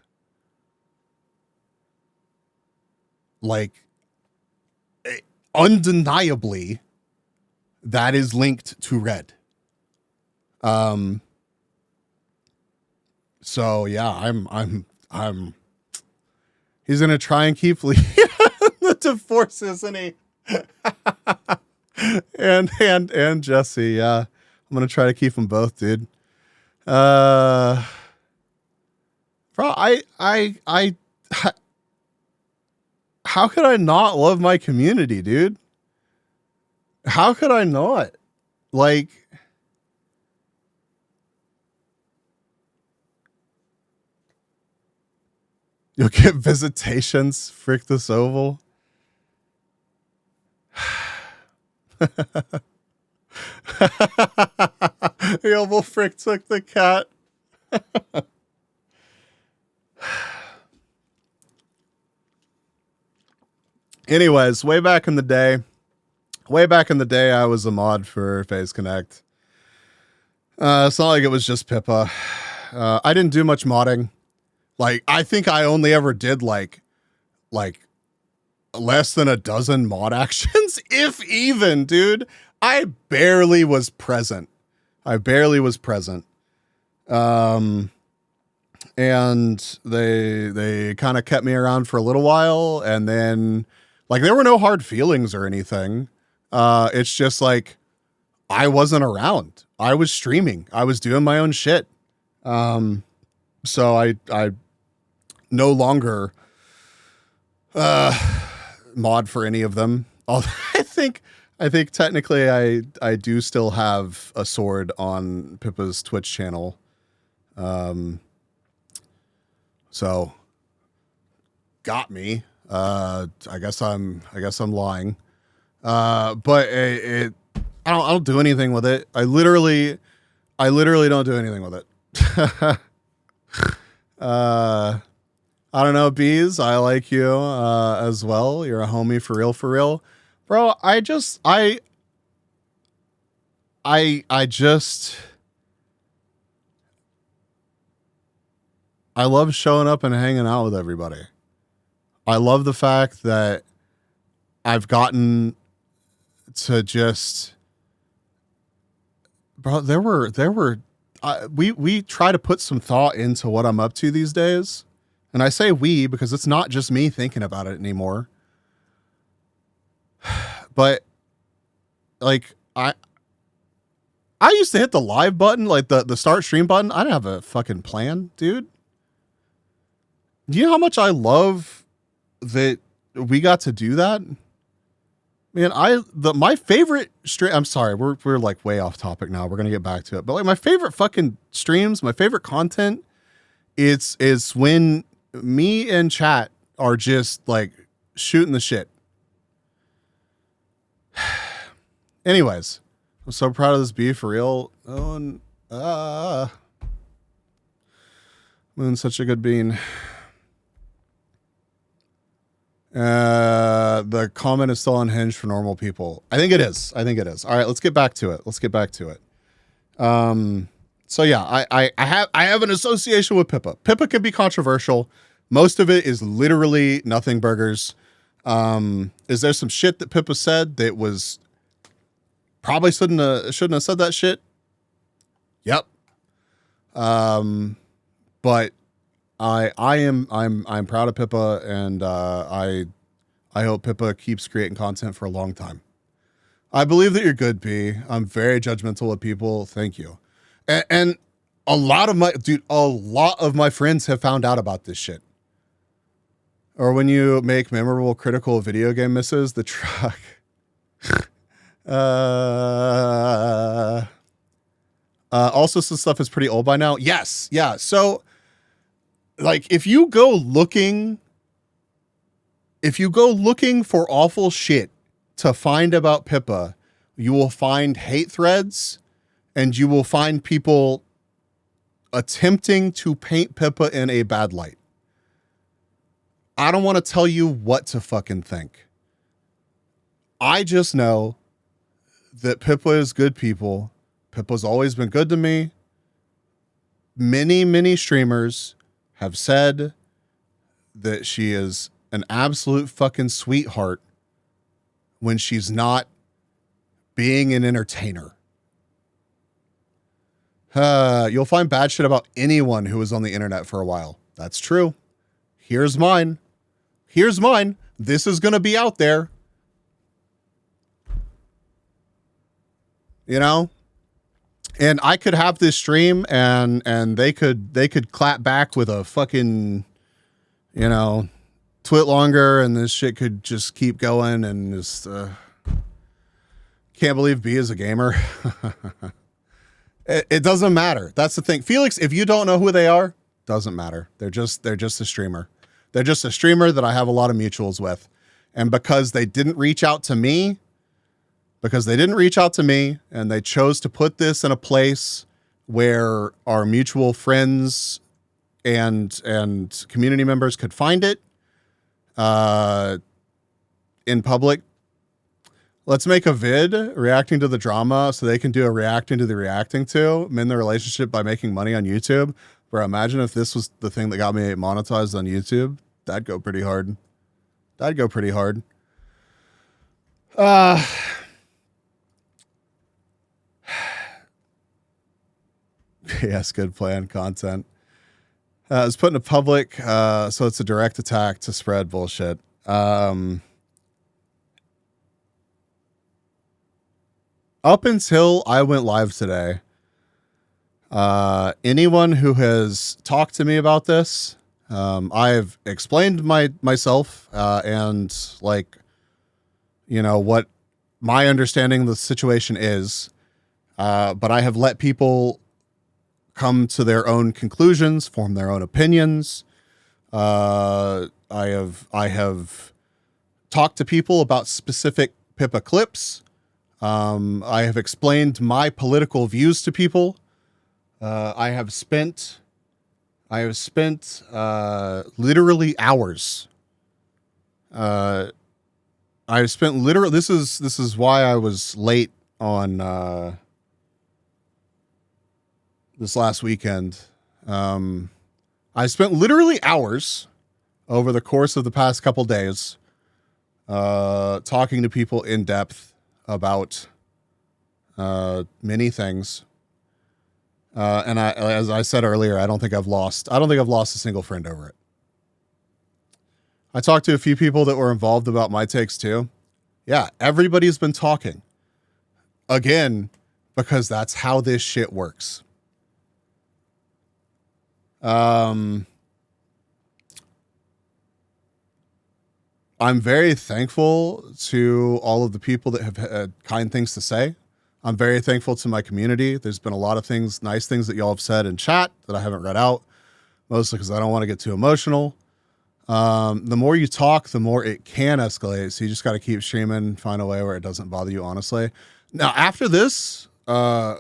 Like, undeniably, that is linked to Red. So yeah, I'm he's gonna try and keep the divorce, isn't he? and Jesse, yeah. I'm gonna try to keep them both, dude. Bro, how could I not love my community, dude? How could I not? Like, you'll get visitations, frick this oval. The oval frick took the cat. Anyways, way back in the day, I was a mod for Phase Connect. It's not like it was just Pippa. I didn't do much modding. Like, I think I only ever did like less than a dozen mod actions, if even, dude. I barely was present. And they kind of kept me around for a little while, and then like there were no hard feelings or anything. It's just like I wasn't around. I was streaming. I was doing my own shit. So I no longer mod for any of them. Although I think technically I do still have a sword on Pippa's Twitch channel. So got me. I guess I'm lying. But I don't do anything with it. I literally don't do anything with it. I don't know, Bees. I like you as well. You're a homie for real. Bro, I love showing up and hanging out with everybody. I love the fact that I've gotten to just, bro, we try to put some thought into what I'm up to these days. And I say we because it's not just me thinking about it anymore. But like I used to hit the live button, like the start stream button. I didn't have a fucking plan, dude. Do you know how much I love that we got to do that? Man, my favorite stream, I'm sorry, we're like way off topic now. We're gonna get back to it. But like my favorite fucking streams, my favorite content, is when me and chat are just like shooting the shit. Anyways, I'm so proud of this bee for real. Moon's such a good bean. The comment is still unhinged for normal people. I think it is. All right, let's get back to it. So yeah, I have an association with Pippa. Pippa can be controversial. Most of it is literally nothing burgers. Is there some shit that Pippa said that was probably shouldn't have said that shit? Yep. But I'm proud of Pippa, and I hope Pippa keeps creating content for a long time. I believe that you're good, P. I'm very judgmental of people. Thank you. And a lot of my friends have found out about this shit. Or when you make memorable critical video game misses, the truck. Also, some stuff is pretty old by now. Yes. Yeah. So like if you go looking for awful shit to find about Pippa, you will find hate threads and you will find people attempting to paint Pippa in a bad light. I don't want to tell you what to fucking think. I just know that Pippa is good people. Pippa's always been good to me. Many streamers have said that she is an absolute fucking sweetheart when she's not being an entertainer. You'll find bad shit about anyone who was on the internet for a while. That's true. Here's mine. This is going to be out there. You know? And I could have this stream and they could clap back with a fucking, you know, twit longer, and this shit could just keep going, and just can't believe B is a gamer. It doesn't matter. That's the thing. Felix, if you don't know who they are, doesn't matter. They're just a streamer. They're just a streamer that I have a lot of mutuals with. And because they didn't reach out to me, and they chose to put this in a place where our mutual friends and community members could find it in public, let's make a vid reacting to the drama so they can do a reacting to the reacting to, mend the relationship by making money on YouTube. Bro, imagine if this was the thing that got me monetized on YouTube. That'd go pretty hard. Yes, good plan. Content. It's put in a public, so it's a direct attack to spread bullshit. Up until I went live today, anyone who has talked to me about this, I've explained myself and like, you know, what my understanding of the situation is, but I have let people come to their own conclusions, form their own opinions. I have talked to people about specific Pippa clips. I have explained my political views to people. I have spent literally hours. I've spent literally, this is why I was late on, this last weekend. I spent literally hours over the course of the past couple days, talking to people in depth about, many things. And as I said earlier, I don't think I've lost a single friend over it. I talked to a few people that were involved about my takes too. Yeah, everybody's been talking. Again, because that's how this shit works. I'm very thankful to all of the people that have had kind things to say. I'm very thankful to my community. There's been a lot of things, nice things that y'all have said in chat that I haven't read out, mostly because I don't want to get too emotional. The more you talk, the more it can escalate. So you just got to keep streaming, find a way where it doesn't bother you, honestly. Now, after this, I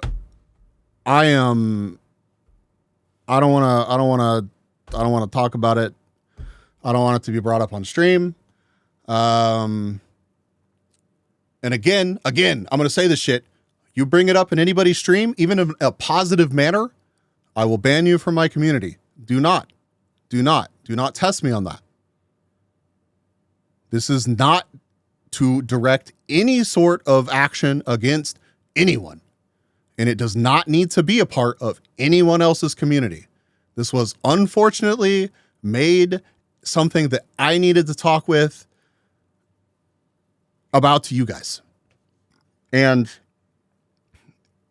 don't want to talk about it. I don't want it to be brought up on stream. And again, I'm going to say this shit. You bring it up in anybody's stream, even in a positive manner, I will ban you from my community. Do not test me on that. This is not to direct any sort of action against anyone. And it does not need to be a part of anyone else's community. This was unfortunately made something that I needed to talk about to you guys. And,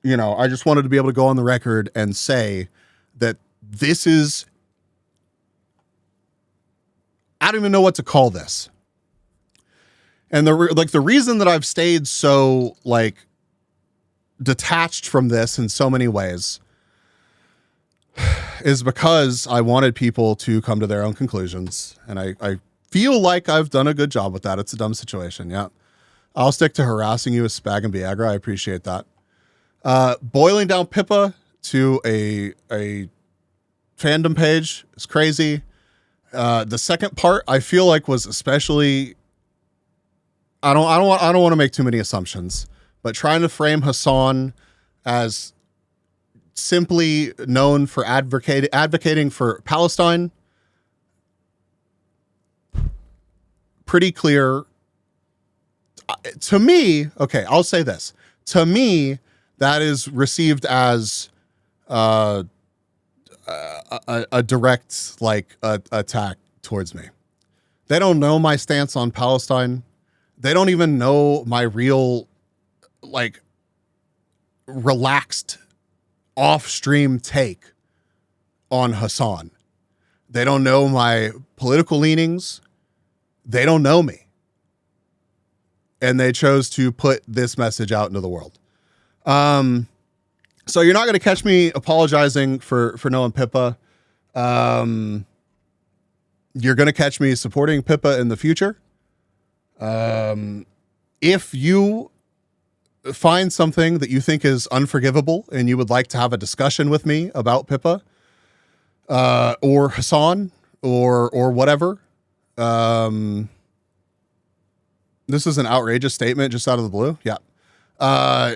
you know, I just wanted to be able to go on the record and say that this is, I don't even know what to call this. And the reason that I've stayed so like detached from this in so many ways is because I wanted people to come to their own conclusions. And I feel like I've done a good job with that. It's a dumb situation. Yeah. I'll stick to harassing you with Spag and Viagra. I appreciate that. Boiling down Pippa to a fandom page is crazy. The second part I feel like was especially, I don't want to make too many assumptions, but trying to frame Hassan as simply known for advocating for Palestine, pretty clear to me. Okay, I'll say this. To me, that is received as a direct attack towards me. They don't know my stance on Palestine. They don't even know my real relaxed off-stream take on Hassan. They don't know my political leanings. They don't know me. And they chose to put this message out into the world. So you're not going to catch me apologizing for knowing Pippa. You're going to catch me supporting Pippa in the future. If you find something that you think is unforgivable and you would like to have a discussion with me about Pippa, or Hassan or whatever, this is an outrageous statement just out of the blue. Yeah. My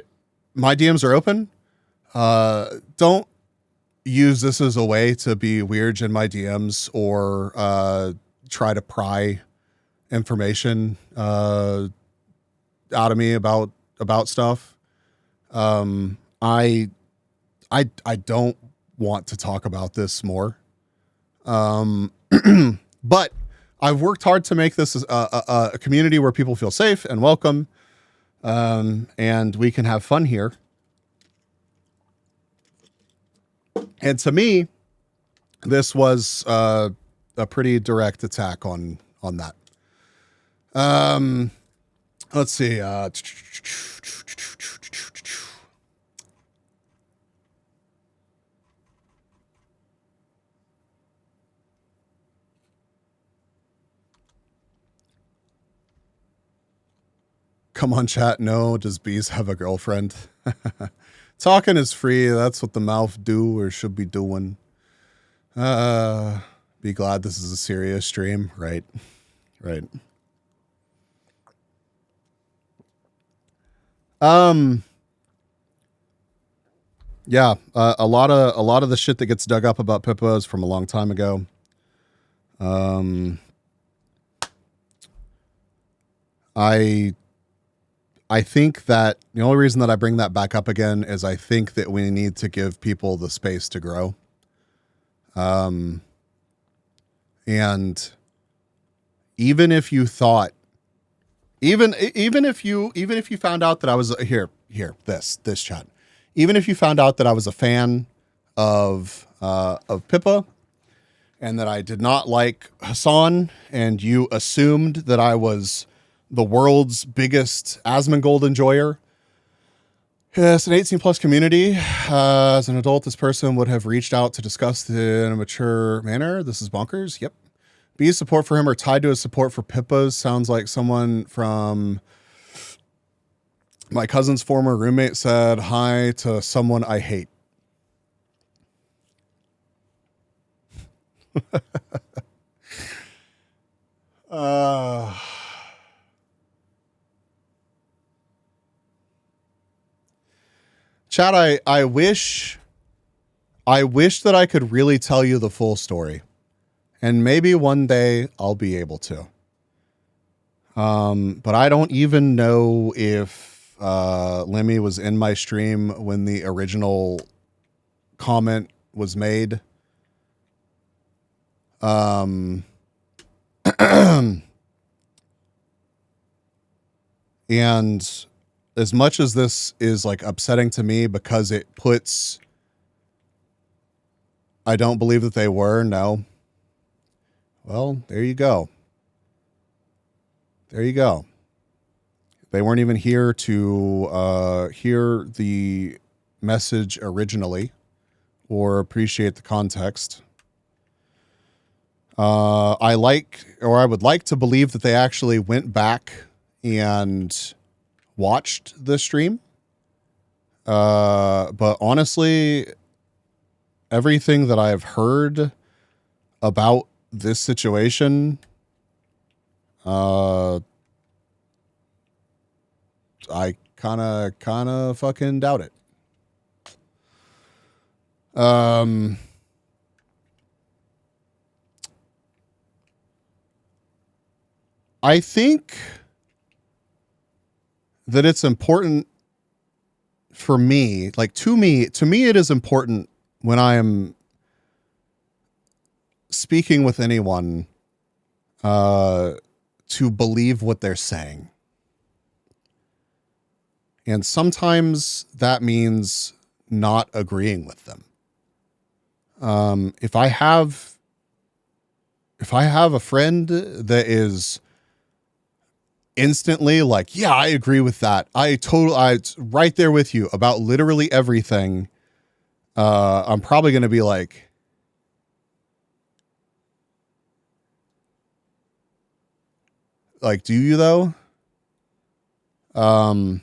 DMs are open. Don't use this as a way to be weird in my DMs or try to pry information out of me about stuff. I don't want to talk about this more. But I've worked hard to make this a community where people feel safe and welcome, and we can have fun here. And to me, this was a pretty direct attack on that. Let's see. Come on, chat. No, does Bees have a girlfriend? Talking is free. That's what the mouth do or should be doing. Be glad this is a serious stream. Right. Yeah, a lot of the shit that gets dug up about Pippa is from a long time ago. I think that the only reason that I bring that back up again is I think that we need to give people the space to grow. And even if you thought, even if you found out that I was this chat, even if you found out that I was a fan of Pippa and that I did not like Hassan, and you assumed that I was the world's biggest Asmongold enjoyer. Yes, an 18 plus community. As an adult, this person would have reached out to discuss in a mature manner. This is bonkers. Yep. B's support for him or tied to his support for Pippa's sounds like someone from my cousin's former roommate said hi to someone I hate. Chat, I wish that I could really tell you the full story. And maybe one day I'll be able to. But I don't even know if Lemmy was in my stream when the original comment was made. And as much as this is like upsetting to me because it puts, I don't believe that they were. No. Well, there you go. There you go. They weren't even here to hear the message originally or appreciate the context. I would like to believe that they actually went back and watched the stream. But honestly, everything that I've heard about this situation I kind of fucking doubt it. I think that it's important for me, like to me, it is important when I am speaking with anyone, to believe what they're saying. And sometimes that means not agreeing with them. If I have a friend that is instantly like, yeah, I agree with that. I'm right there with you about literally everything. I'm probably going to be like, do you though? And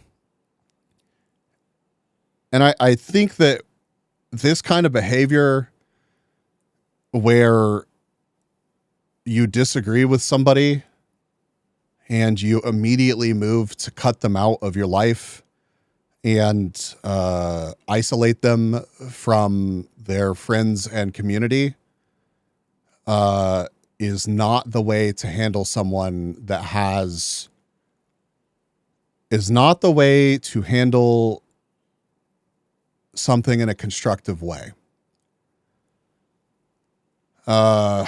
I think that this kind of behavior where you disagree with somebody and you immediately move to cut them out of your life and isolate them from their friends and community is not the way to handle someone that is not the way to handle something in a constructive way. I'm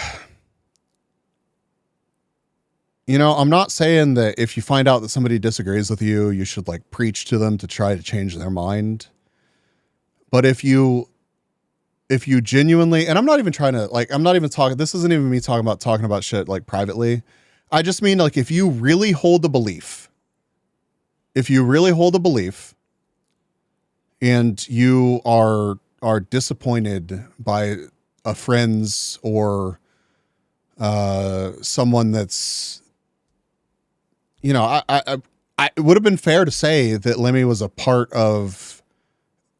not saying that if you find out that somebody disagrees with you, you should like preach to them to try to change their mind. But if you genuinely, and I'm not even trying to I'm not even talking, this isn't even me talking about shit like privately. I just mean like, if you really hold the belief, and you are disappointed by a friend's or someone that's, I it would have been fair to say that Lemmy was a part of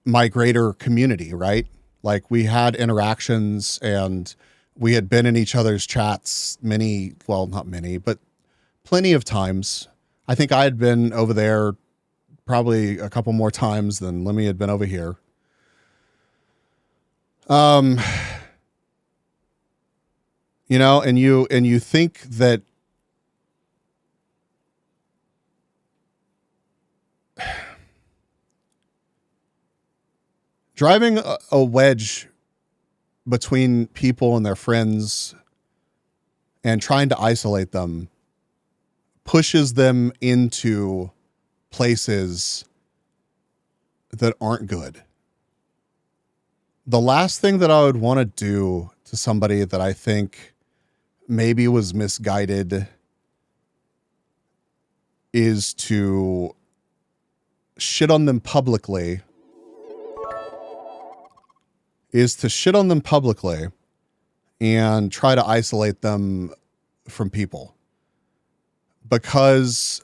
my greater community, right? Like we had interactions and we had been in each other's chats not many, but plenty of times. I think I had been over there probably a couple more times than Lemmy had been over here. And you think that driving a wedge between people and their friends and trying to isolate them pushes them into places that aren't good. The last thing that I would want to do to somebody that I think maybe was misguided is to shit on them publicly. And try to isolate them from people. Because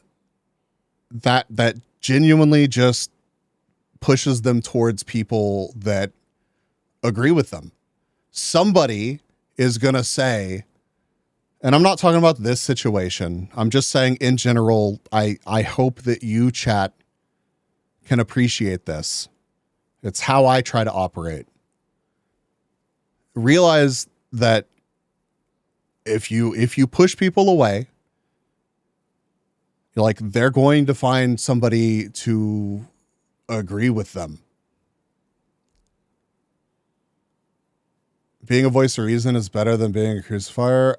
that genuinely just pushes them towards people that agree with them. Somebody is going to say, and I'm not talking about this situation, I'm just saying in general, I hope that you, chat, can appreciate this. It's how I try to operate. Realize that if you push people away, they're going to find somebody to agree with them. Being a voice of reason is better than being a crucifier.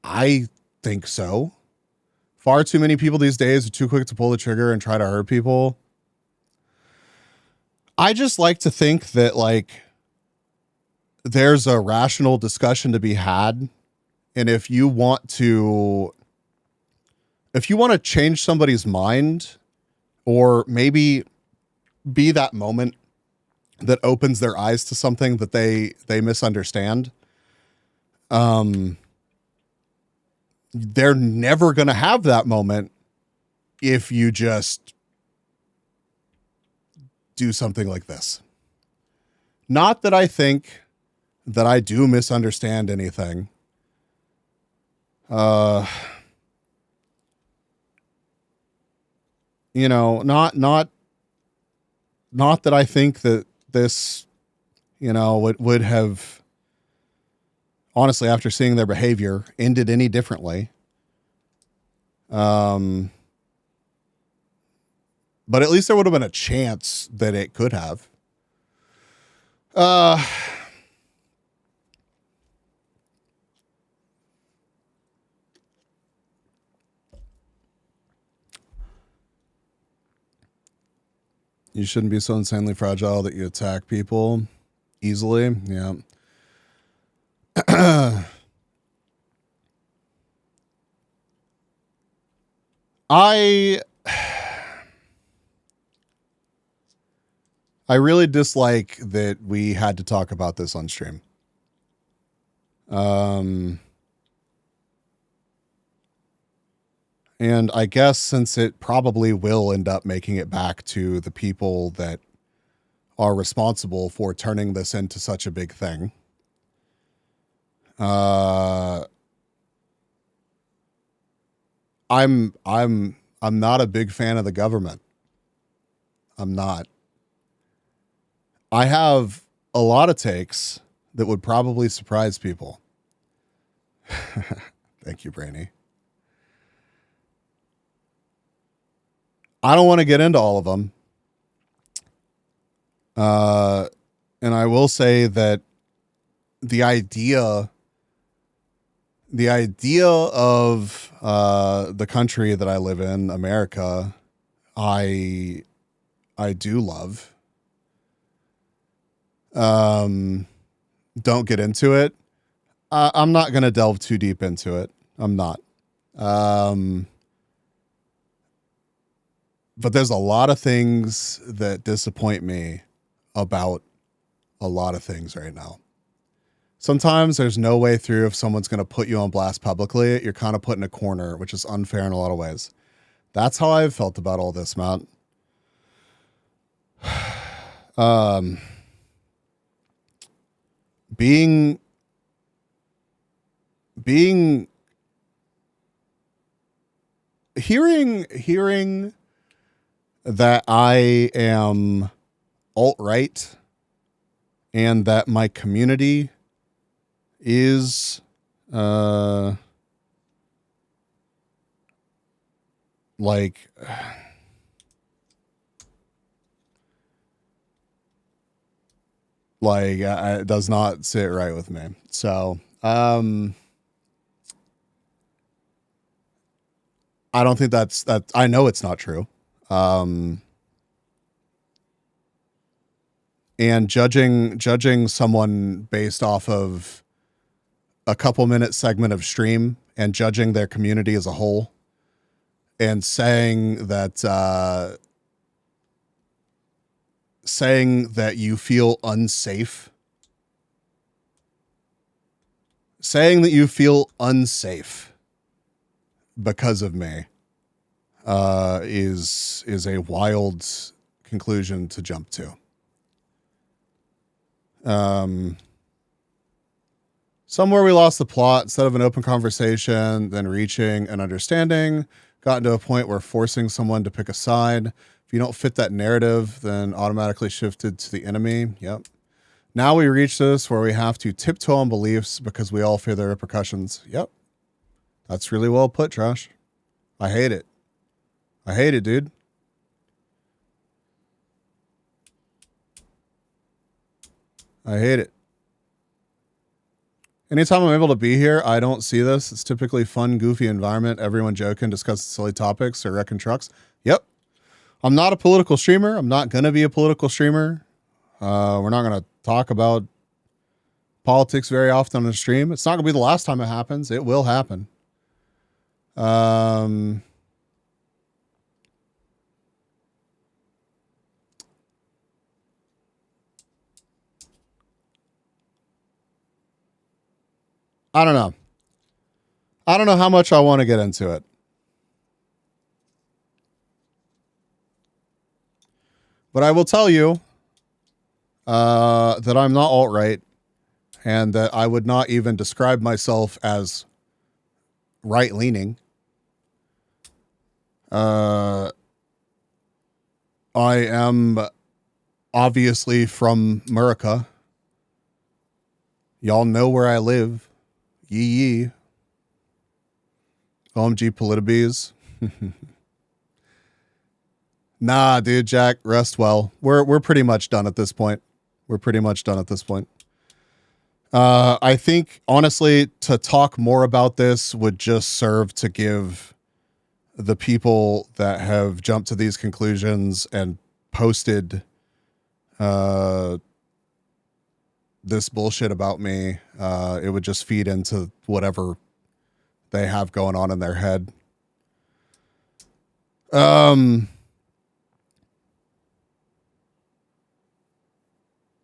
I think so. Far too many people these days are too quick to pull the trigger and try to hurt people. I just like to think that there's a rational discussion to be had. And if you want to change somebody's mind, or maybe be that moment that opens their eyes to something that they misunderstand, they're never going to have that moment if you just do something like this. Not that I think that I do misunderstand anything. you know, not that I think that this, you know, would have, honestly, after seeing their behavior, ended any differently. But at least there would have been a chance that it could have. You shouldn't be so insanely fragile that you attack people easily. Yeah. I really dislike that we had to talk about this on stream. And I guess since it probably will end up making it back to the people that are responsible for turning this into such a big thing, I'm not a big fan of the government. I'm not. I have a lot of takes that would probably surprise people. Thank you, Brainy. I don't want to get into all of them. And I will say that the idea of the country that I live in, America, I do love. Don't get into it. I'm not going to delve too deep into it. I'm not. But there's a lot of things that disappoint me about a lot of things right now. Sometimes there's no way through if someone's going to put you on blast publicly. You're kind of put in a corner, which is unfair in a lot of ways. That's how I've felt about all this, Matt. Being hearing that I am alt-right and that my community is like it does not sit right with me. So I don't think that's I know it's not true. And judging someone based off of a couple minute segment of stream and judging their community as a whole and saying that you feel unsafe, because of me is a wild conclusion to jump to. Somewhere we lost the plot. Instead of an open conversation, then reaching an understanding, gotten to a point where forcing someone to pick a side. If you don't fit that narrative, then automatically shifted to the enemy. Yep. Now we reach this where we have to tiptoe on beliefs because we all fear the repercussions. Yep. That's really well put, Trash. I hate it. I hate it, dude. I hate it. Anytime I'm able to be here, I don't see this. It's typically fun, goofy environment. Everyone joking, discussing silly topics or wrecking trucks. Yep. I'm not a political streamer. I'm not going to be a political streamer. We're not going to talk about politics very often on the stream. It's not going to be the last time it happens. It will happen. I don't know. I don't know how much I want to get into it. But I will tell you that I'm not alt-right and that I would not even describe myself as right-leaning. I am obviously from America. Y'all know where I live. Yee yee. OMG Politibees. Nah, dude, Jack, rest well. We're pretty much done at this point. I think, honestly, to talk more about this would just serve to give the people that have jumped to these conclusions and posted this bullshit about me, it would just feed into whatever they have going on in their head.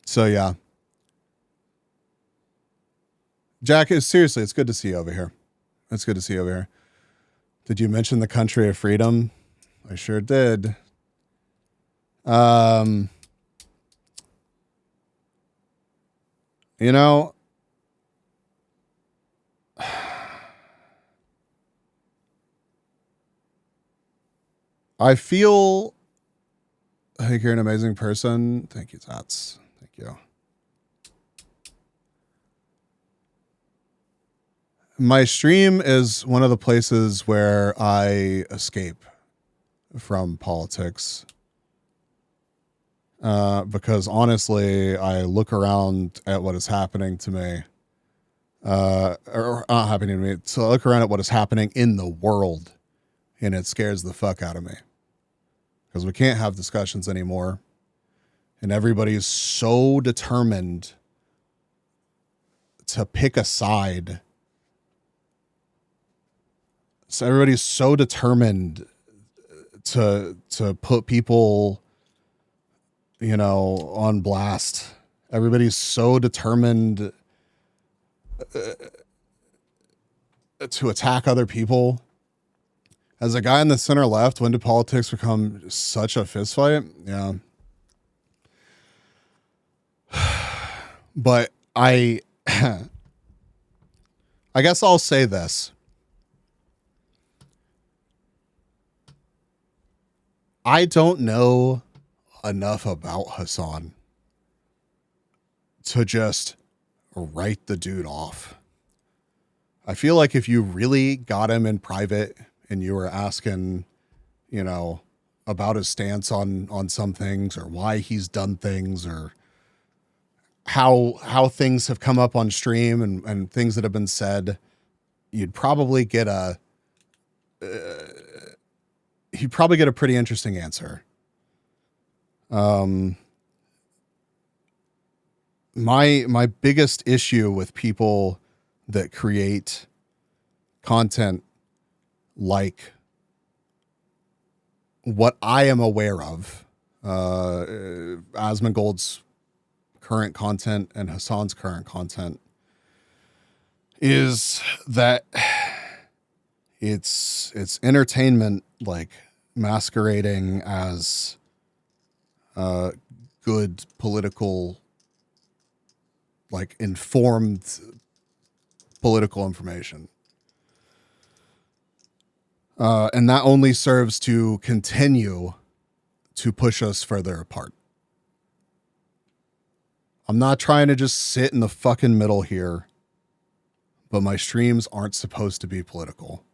So yeah. Jack, seriously, it's good to see you over here. Did you mention the country of freedom? I sure did. You know, I feel like you're an amazing person. Thank you, Tats. Thank you. My stream is one of the places where I escape from politics. Because honestly, I look around at what is happening to me. Or not happening to me. So I look around at what is happening in the world, and it scares the fuck out of me. Because we can't have discussions anymore. And everybody is so determined to pick a side. So everybody's so determined to put people, you know, on blast. Everybody's so determined to attack other people. As a guy in the center left, when did politics become such a fistfight? Yeah. But I guess I'll say this. I don't know enough about Hassan to just write the dude off. I feel like if you really got him in private and you were asking, you know, about his stance on some things or why he's done things or how things have come up on stream and things that have been said, you'd probably get a pretty interesting answer. My biggest issue with people that create content like what I am aware of, Asmongold's current content and Hassan's current content, is that it's entertainment, like masquerading as good political, like informed political information. And that only serves to continue to push us further apart. I'm not trying to just sit in the fucking middle here, but my streams aren't supposed to be political.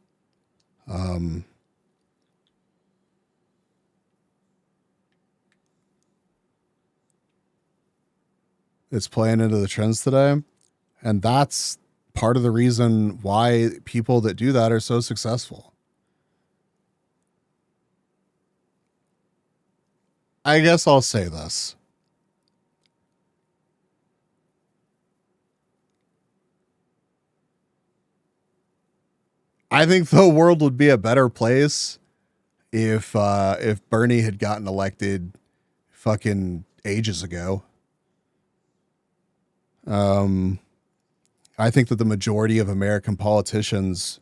It's playing into the trends today. And that's part of the reason why people that do that are so successful. I guess I'll say this. I think the world would be a better place if Bernie had gotten elected fucking ages ago. I think that the majority of American politicians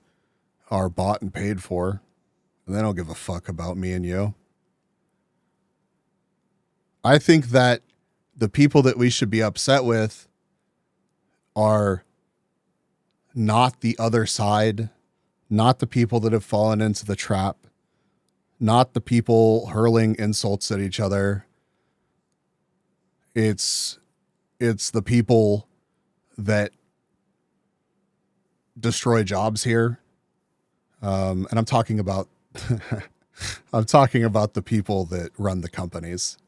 are bought and paid for, and they don't give a fuck about me and you. I think that the people that we should be upset with are not the other side, not the people that have fallen into the trap, not the people hurling insults at each other. It's the people that destroy jobs here. And I'm talking about I'm talking about the people that run the companies.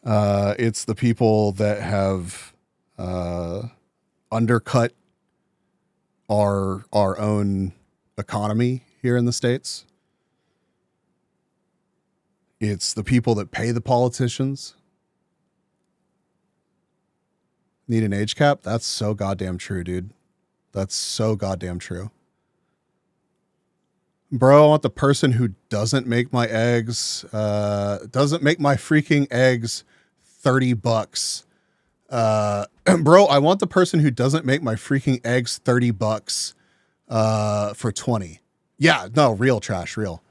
It's the people that have undercut our own economy here in the States. It's the people that pay the politicians. Need an age cap? That's so goddamn true, dude. That's so goddamn true. Bro, I want the person who doesn't make my eggs, doesn't make my freaking eggs $30. Bro, I want the person who doesn't make my freaking eggs $30 for 20. Yeah, no, real trash, real.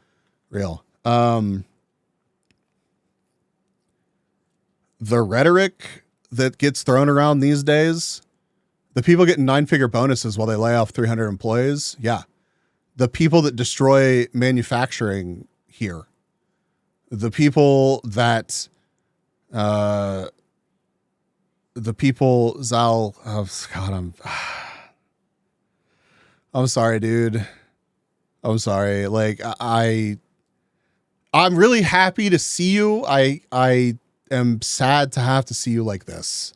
The rhetoric that gets thrown around these days, the people getting 9-figure bonuses while they lay off 300 employees. Yeah. The people that destroy manufacturing here, the people that, Zal, oh God, I'm sorry, dude. I'm sorry. Like I'm really happy to see you. I am sad to have to see you like this.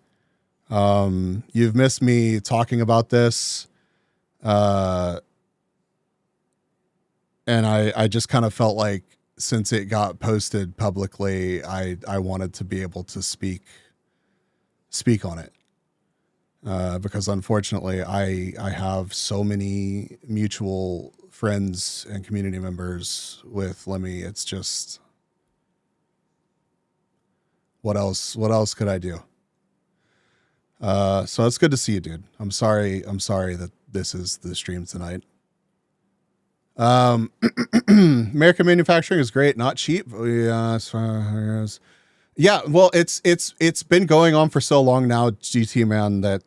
You've missed me talking about this. And I just kind of felt like since it got posted publicly, I wanted to be able to speak on it. Because unfortunately I have so many mutual friends and community members with Lemmy. It's just, what else could I do? So it's good to see you, dude. I'm sorry that this is the stream tonight. American manufacturing is great, not cheap. Yeah, yeah. Well, it's been going on for so long now, GT man, that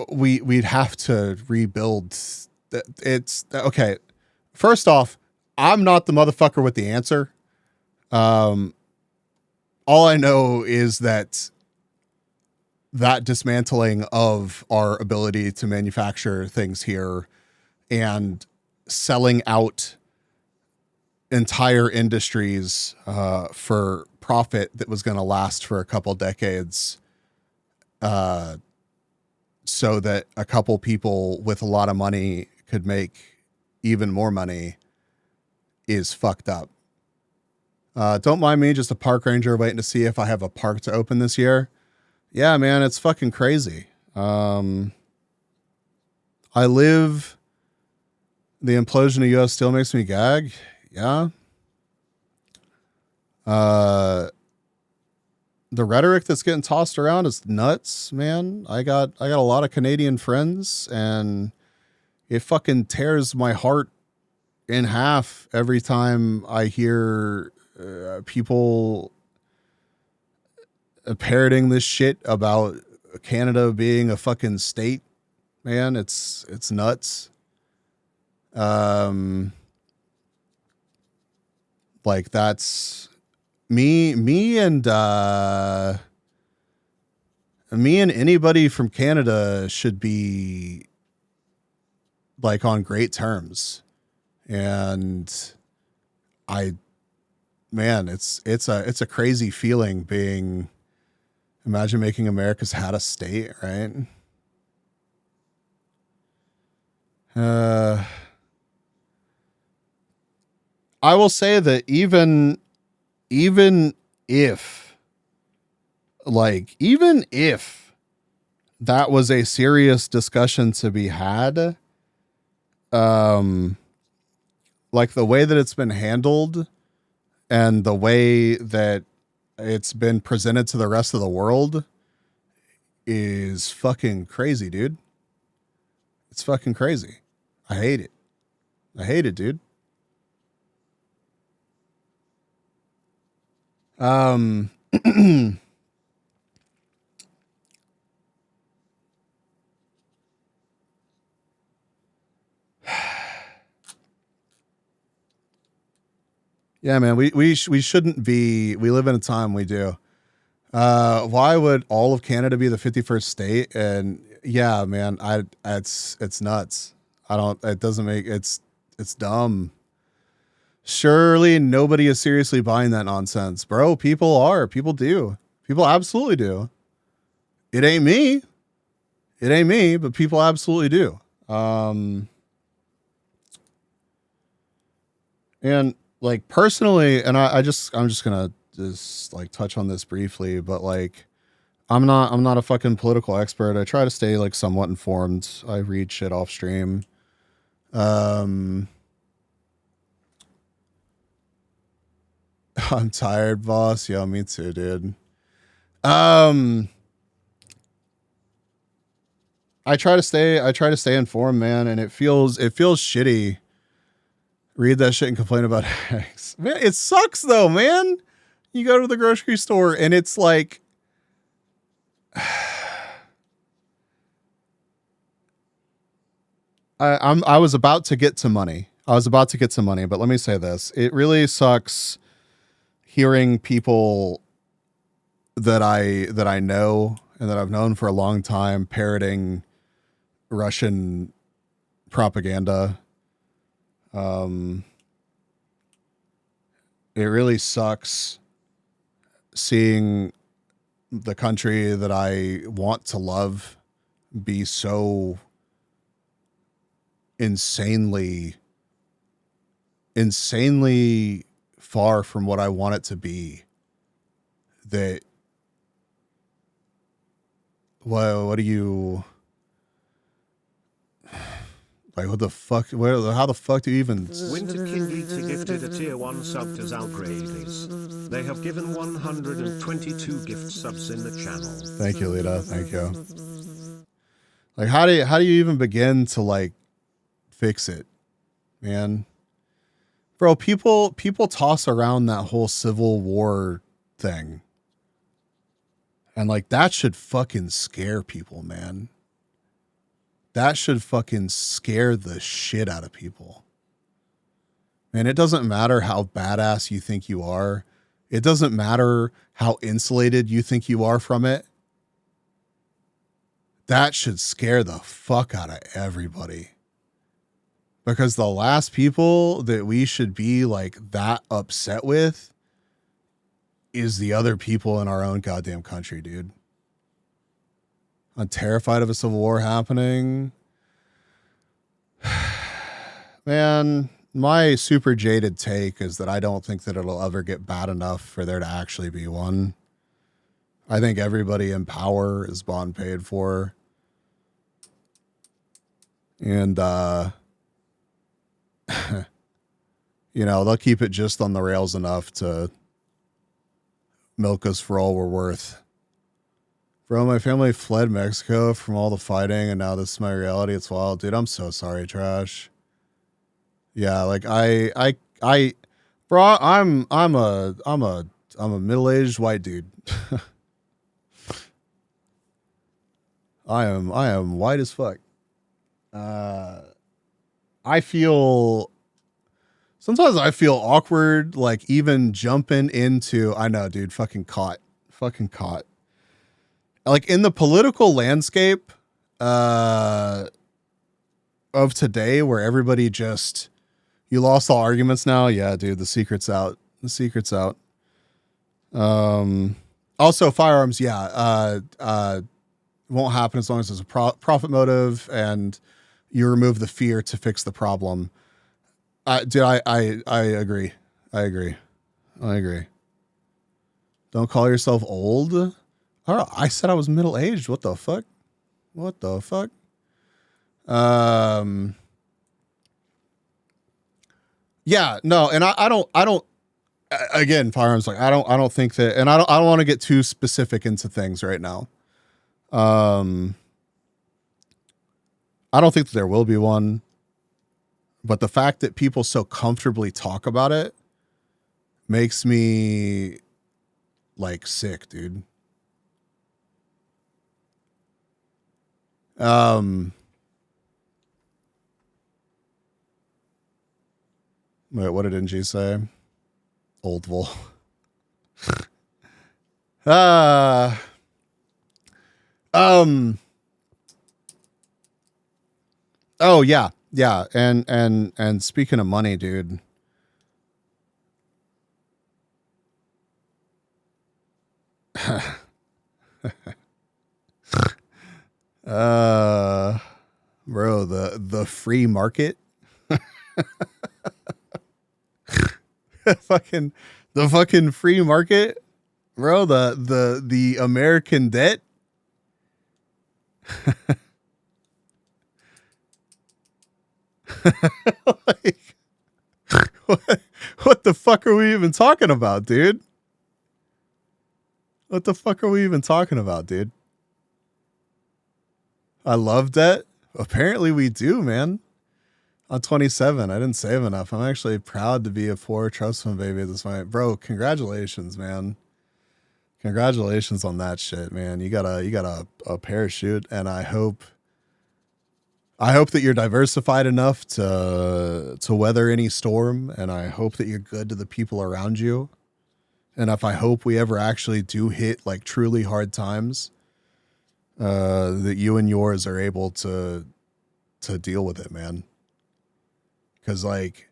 we'd have to rebuild. It's okay. First off, I'm not the motherfucker with the answer. All I know is that dismantling of our ability to manufacture things here and selling out entire industries for profit that was going to last for a couple decades, so that a couple people with a lot of money could make even more money, is fucked up. Don't mind me, just a park ranger waiting to see if I have a park to open this year. Yeah, man, it's fucking crazy. I live... The implosion of U.S. Steel makes me gag. Yeah. The rhetoric that's getting tossed around is nuts, man. I got a lot of Canadian friends, and it fucking tears my heart in half every time I hear people parroting this shit about Canada being a fucking state. Man, it's nuts. Like that's me and anybody from Canada should be like on great terms. And it's a crazy feeling being, imagine making America's had a state, right? I will say that even if that was a serious discussion to be had, like the way that it's been handled and the way that it's been presented to the rest of the world is fucking crazy, dude. It's fucking crazy. I hate it. I hate it, dude. Yeah, man, we shouldn't be. We live in a time we do. Why would all of Canada be the 51st state? And yeah, man, it's nuts. I don't. It doesn't make it's dumb. Surely nobody is seriously buying that nonsense, bro. People are. People do. People absolutely do. It ain't me. It ain't me, but people absolutely do. And like personally, and I'm just gonna just like touch on this briefly, but like I'm not a fucking political expert. I try to stay like somewhat informed. I read shit off stream. I'm tired, boss. Yo, me too, dude. I try to stay informed, man, and it feels shitty. Read that shit and complain about eggs. Man, it sucks though, man. You go to the grocery store and it's like I was about to get to money. But let me say this. It really sucks hearing people that I know and that I've known for a long time parroting Russian propaganda. It really sucks seeing the country that I want to love be so insanely far from what I want it to be. That what do you like? What the fuck? How the fuck do you even? Winter Kingley gifted a tier 1 sub to Zalgrades. They have given 122 gift subs in the channel. Thank you, Lita. Thank you. Like, how do you even begin to like fix it, man? Bro, people toss around that whole Civil War thing. And like that should fucking scare people, man. That should fucking scare the shit out of people. Man, it doesn't matter how badass you think you are. It doesn't matter how insulated you think you are from it. That should scare the fuck out of everybody. Because the last people that we should be like that upset with is the other people in our own goddamn country, dude. I'm terrified of a civil war happening. Man, my super jaded take is that I don't think that it'll ever get bad enough for there to actually be one. I think everybody in power is bought and paid for. And, you know, they'll keep it just on the rails enough to milk us for all we're worth. Bro, my family fled Mexico from all the fighting, and now this is my reality. It's wild, dude. I'm so sorry, Trash. Yeah, like bro, I'm a middle-aged white dude. I am white as fuck. Sometimes I feel awkward, like even jumping into, I know, dude, fucking caught. Like in the political landscape of today where everybody just, you lost all arguments now. Yeah, dude, the secret's out. Also firearms. Yeah. Won't happen as long as there's a profit motive and you remove the fear to fix the problem. Dude, I agree. I agree. Don't call yourself old. I don't know. I said I was middle-aged. What the fuck? Yeah, no, and I don't again, firearms, like I don't think that, and I don't want to get too specific into things right now. I don't think that there will be one, but the fact that people so comfortably talk about it makes me like sick, dude. Wait, what did NG say? Oldville. uh oh yeah. Yeah. And speaking of money, dude. Bro, the free market. fucking the fucking free market, bro. The American debt. Like, what the fuck are we even talking about, dude? What the fuck are we even talking about, dude? I love debt. Apparently we do, man. I'm 27. I didn't save enough. I'm actually proud to be a poor trust fund baby at this point. Bro, congratulations, man. Congratulations on that shit, man. You got a parachute, and I hope that you're diversified enough to weather any storm, and I hope that you're good to the people around you. And if I hope we ever actually do hit like truly hard times, that you and yours are able to deal with it, man. Because, like,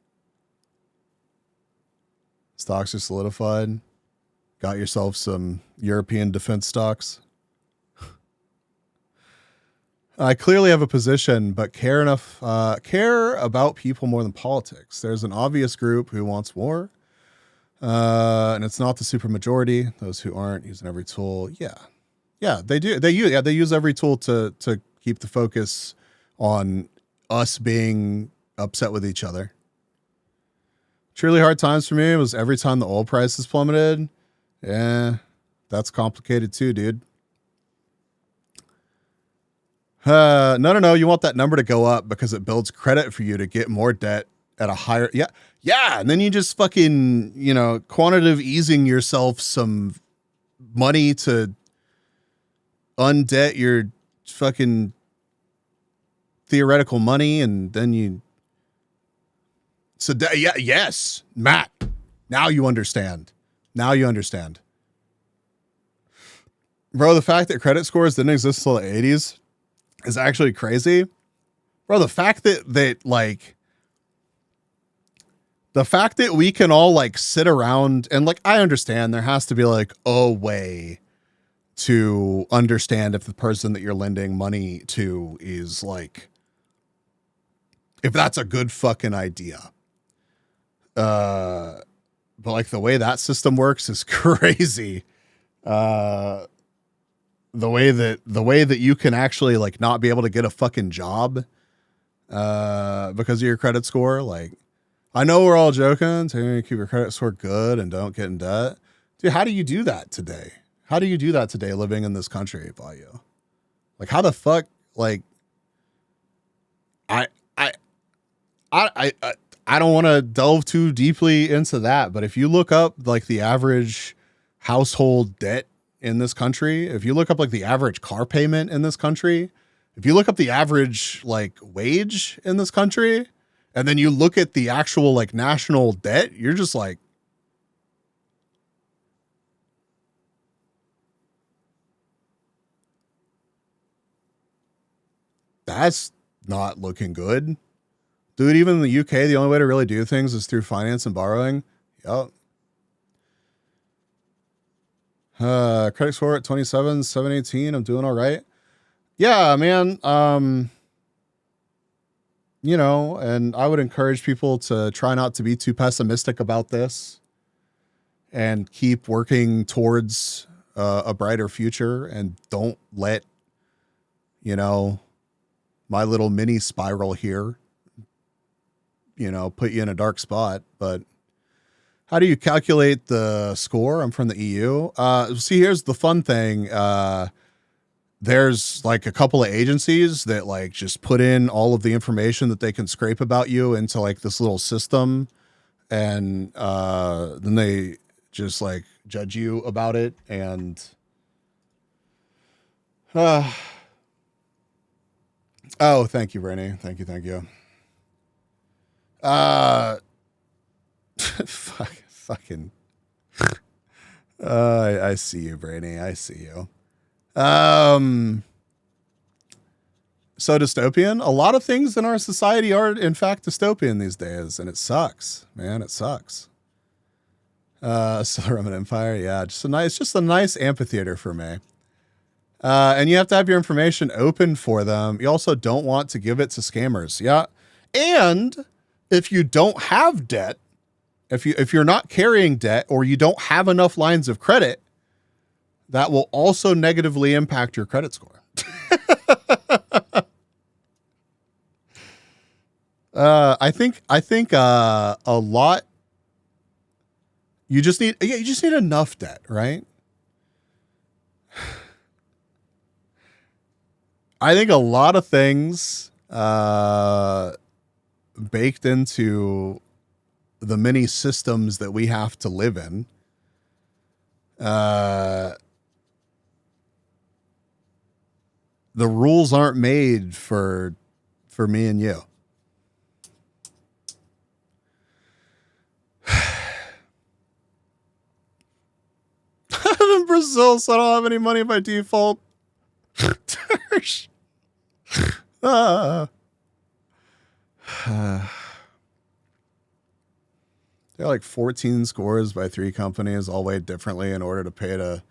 stocks are solidified. Got yourself some European defense stocks. I clearly have a position, but care about people more than politics. There's an obvious group who wants war, and it's not the supermajority. Those who aren't using every tool. Yeah, they do. They use every tool to keep the focus on us being upset with each other. Truly hard times for me was every time the oil prices plummeted. Yeah, that's complicated too, dude. No. You want that number to go up because it builds credit for you to get more debt at a higher. Yeah. And then you just fucking, quantitative easing yourself some money to undebt your fucking theoretical money. And then you. So yes, Matt, now you understand. Bro, the fact that credit scores didn't exist until the 80s is actually crazy. Bro, the fact that we can all like sit around and like, I understand there has to be like a way to understand if the person that you're lending money to is like, if that's a good fucking idea. But like the way that system works is crazy. The way that you can actually like not be able to get a fucking job because of your credit score. Like, I know we're all joking, to keep your credit score good and don't get in debt. Dude, how do you do that today? Living in this country, Bayou? Like, how the fuck, like, I don't want to delve too deeply into that, but if you look up like the average household debt in this country, if you look up like the average car payment in this country, if you look up the average like wage in this country, and then you look at the actual like national debt, you're just like, that's not looking good. Dude, even in the UK, the only way to really do things is through finance and borrowing. Yep. Credit score at 27, 718. I'm doing all right. Yeah, man. And I would encourage people to try not to be too pessimistic about this and keep working towards a brighter future, and don't let, my little mini spiral here, put you in a dark spot. But how do you calculate the score? I'm from the EU. See, here's the fun thing. There's like a couple of agencies that like just put in all of the information that they can scrape about you into like this little system. And then they just like judge you about it. And oh, thank you, Brittany. Thank you. Fucking I see you, Brainy. I see you. So dystopian. A lot of things in our society are, in fact, dystopian these days, and it sucks, man. It sucks. So Roman Empire, yeah, just a nice amphitheater for me. And you have to have your information open for them. You also don't want to give it to scammers. Yeah. And if you don't have debt, if you're not carrying debt or you don't have enough lines of credit, that will also negatively impact your credit score. I think a lot. You just need enough debt, right? I think a lot of things baked into the many systems that we have to live in. The rules aren't made for me and you. I'm in Brazil, so I don't have any money by default. There are like 14 scores by 3 companies, all weighed differently in order to paint a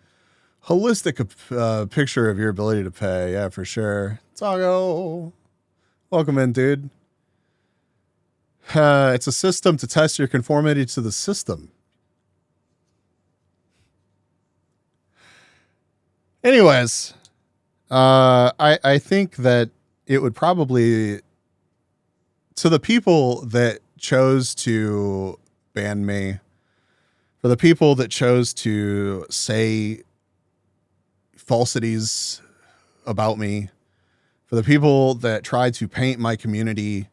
holistic picture of your ability to pay. Yeah, for sure. Tago, welcome in, dude. It's a system to test your conformity to the system. Anyways, I think that it would probably, to the people that chose to ban me, for the people that chose to say falsities about me, for the people that tried to paint my community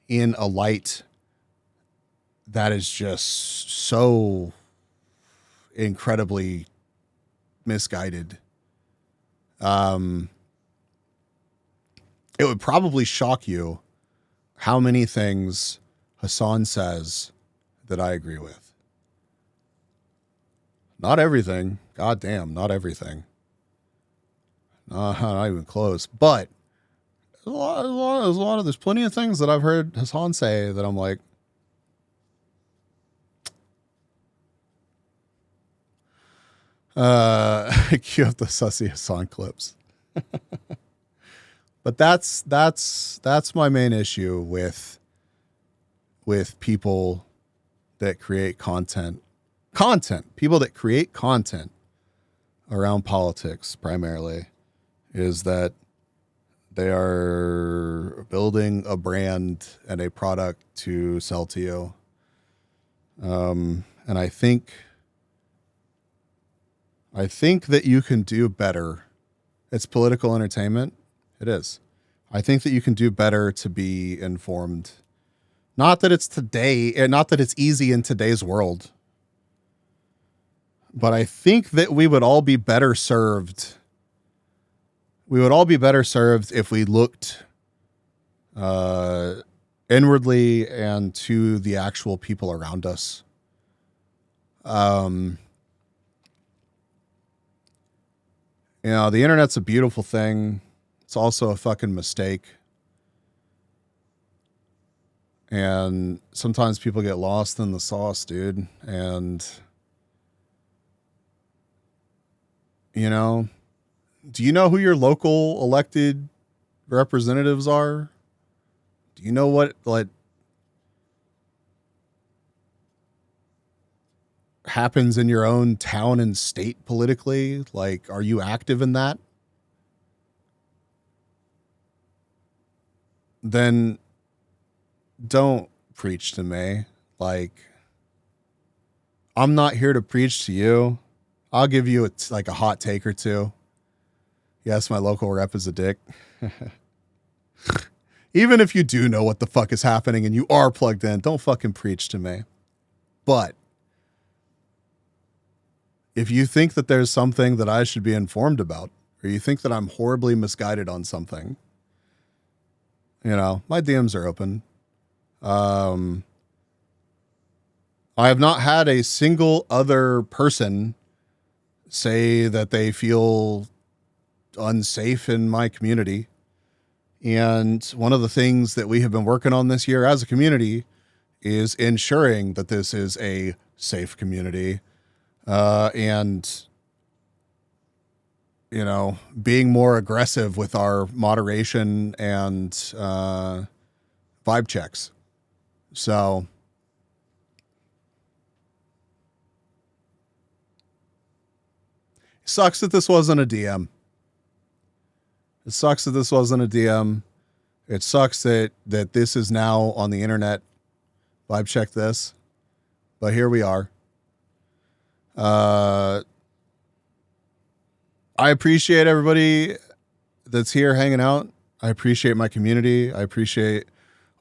in a light that is just so incredibly misguided. It would probably shock you how many things Hassan says that I agree with. Not everything. Goddamn, not everything. Not even close. But there's plenty of things that I've heard Hassan say that I'm like, cue up the sussy Hassan clips. But that's my main issue with people that create content, people that create content around politics primarily, is that they are building a brand and a product to sell to you. And I think that you can do better. It's political entertainment. It is. I think that you can do better to be informed. Not that it's easy in today's world, but I think that we would all be better served. We would all be better served if we looked inwardly and to the actual people around us. The internet's a beautiful thing. It's also a fucking mistake. And sometimes people get lost in the sauce, dude. And, do you know who your local elected representatives are? Do you know what, happens in your own town and state politically? Like, are you active in that? Then don't preach to me. Like, I'm not here to preach to you. I'll give you a hot take or two. Yes, my local rep is a dick. Even if you do know what the fuck is happening and you are plugged in, don't fucking preach to me. But if you think that there's something that I should be informed about, or you think that I'm horribly misguided on something, my DMs are open. I have not had a single other person say that they feel unsafe in my community. And one of the things that we have been working on this year as a community is ensuring that this is a safe community. And, you know, being more aggressive with our moderation and vibe checks. So it sucks that this wasn't a DM. It sucks that this wasn't a DM. It sucks that this is now on the internet. Vibe check this. But here we are. I appreciate everybody that's here hanging out. I appreciate my community. I appreciate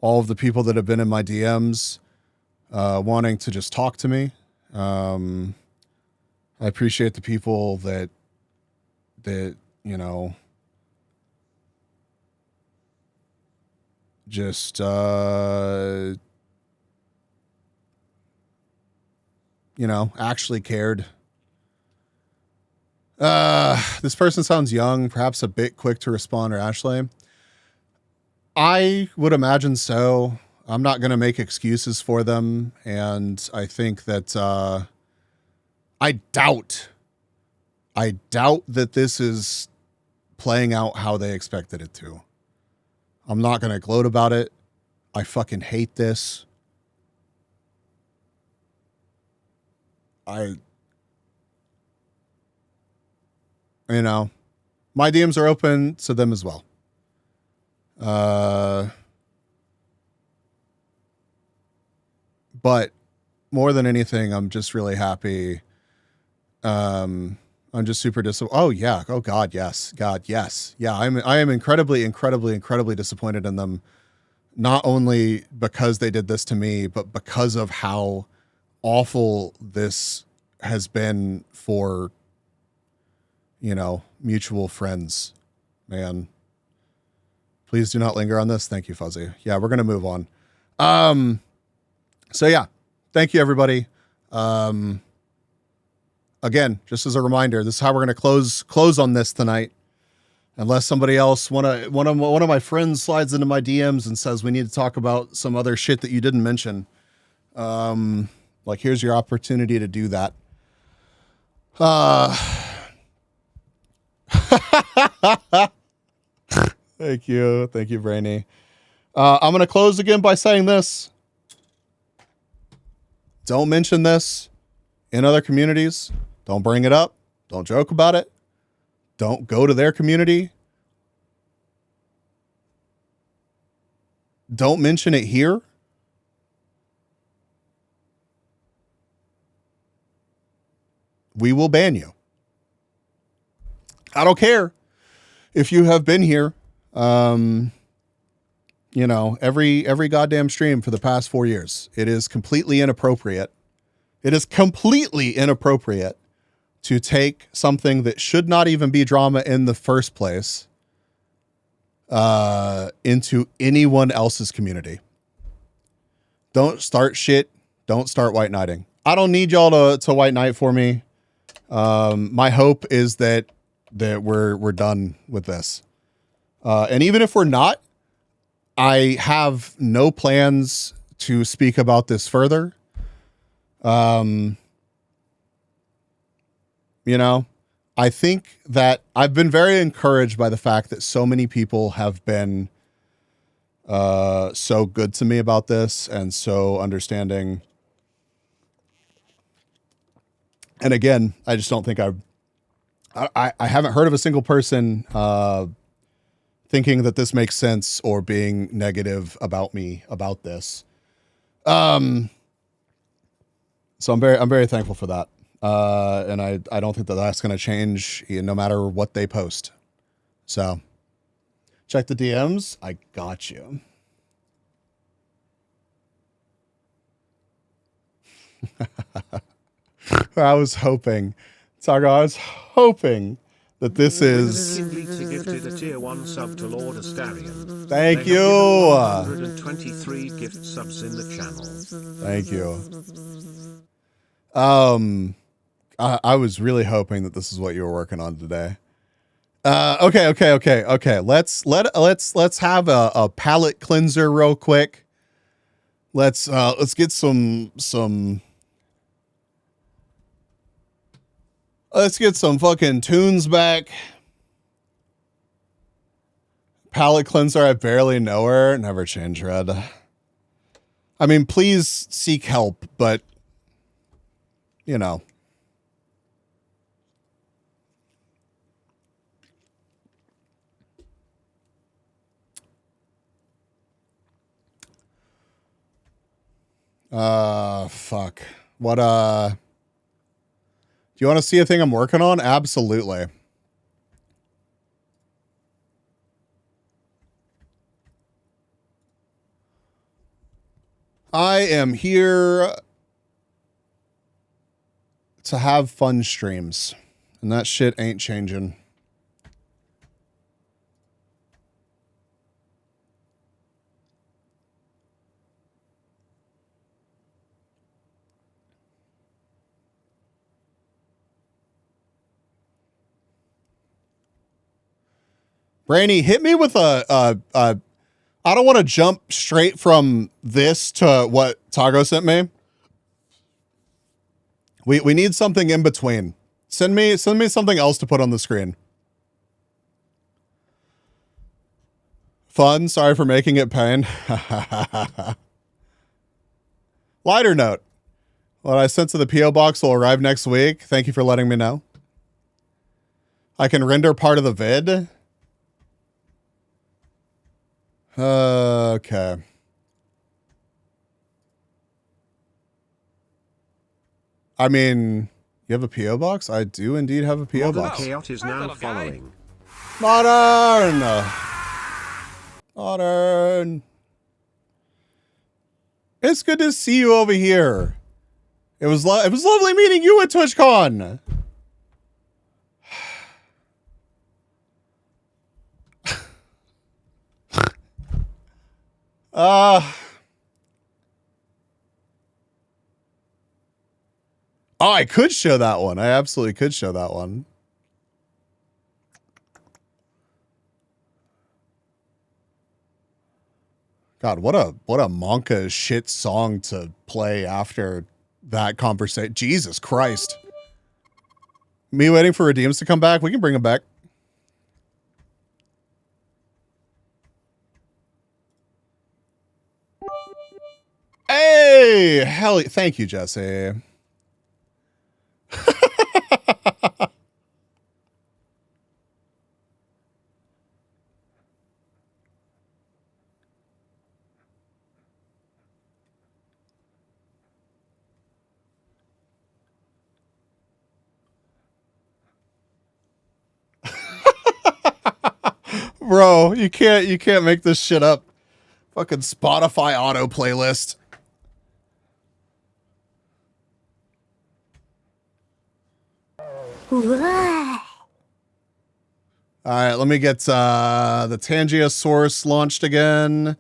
all of the people that have been in my DMs wanting to just talk to me. I appreciate the people that you know, just you know, actually cared. This person sounds young, perhaps a bit quick to respond, or Ashley. I would imagine so. I'm not going to make excuses for them. And I think that I doubt that this is playing out how they expected it to. I'm not going to gloat about it. I fucking hate this. You know, my DMs are open to them as well. But more than anything, I'm just really happy. I'm just super disappointed. Oh yeah. Oh God. Yes. God. Yes. Yeah. I am incredibly disappointed in them. Not only because they did this to me, but because of how awful this has been for, you know, mutual friends, man. Please do not linger on this. Thank you, Fuzzy. Yeah, we're going to move on. So yeah, thank you everybody. Again, just as a reminder, this is how we're going to close on this tonight. Unless somebody else, one of my friends slides into my DMs and says, we need to talk about some other shit that you didn't mention. Like, here's your opportunity to do that. Thank you. Thank you, Brainy. I'm going to close again by saying this. Don't mention this in other communities. Don't bring it up. Don't joke about it. Don't go to their community. Don't mention it here. We will ban you. I don't care if you have been here, you know, every goddamn stream for the past 4 years. It is completely inappropriate. It is completely inappropriate to take something that should not even be drama in the first place into anyone else's community. Don't start shit. Don't start white knighting. I don't need y'all to white knight for me. My hope is that we're done with this. And even if we're not, I have no plans to speak about this further. You know, I think that I've been very encouraged by the fact that so many people have been so good to me about this and so understanding. And again, I just don't think I haven't heard of a single person thinking that this makes sense or being negative about me about this. So I'm very thankful for that. And I don't think that that's going to change no matter what they post. So check the DMs. I got you. I was hoping that this is. Kindly gifted a tier 1 sub to Lord Astarion. Thank They have you. given 123 gift subs in the channel. Thank you. I was really hoping that this is what you were working on today. Okay. Let's have a palate cleanser real quick. Let's get some let's get some fucking tunes back. Palate cleanser, I barely know her. Never change red. I mean, please seek help, but you know. Fuck. What, do you want to see a thing I'm working on? Absolutely. I am here to have fun streams, and that shit ain't changing. Brainy, hit me with I don't want to jump straight from this to what Tago sent me. We need something in between. Send me something else to put on the screen. Fun. Sorry for making it pain. Lighter note. What I sent to the P.O. box will arrive next week. Thank you for letting me know. I can render part of the vid. Okay. I mean, you have a P.O. box? I do indeed have a P.O. box. Chaos is now following. Modern! It's good to see you over here. It was lovely meeting you at TwitchCon. Oh, I could show that one. I absolutely could show that one. God, what a Monka shit song to play after that conversation. Jesus Christ. Me waiting for Redeems to come back. We can bring him back. Hey, hell, thank you, Jesse. Bro, you can't make this shit up. Fucking Spotify auto playlist. All right, let me get the Tangiosaurus launched again.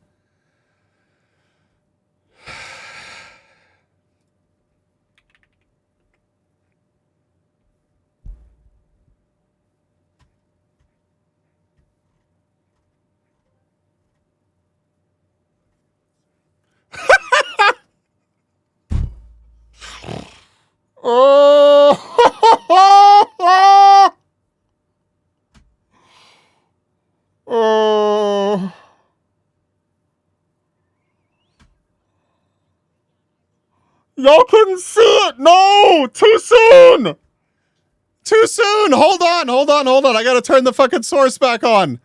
Y'all couldn't see it. No, too soon. Too soon. Hold on. I gotta turn the fucking source back on.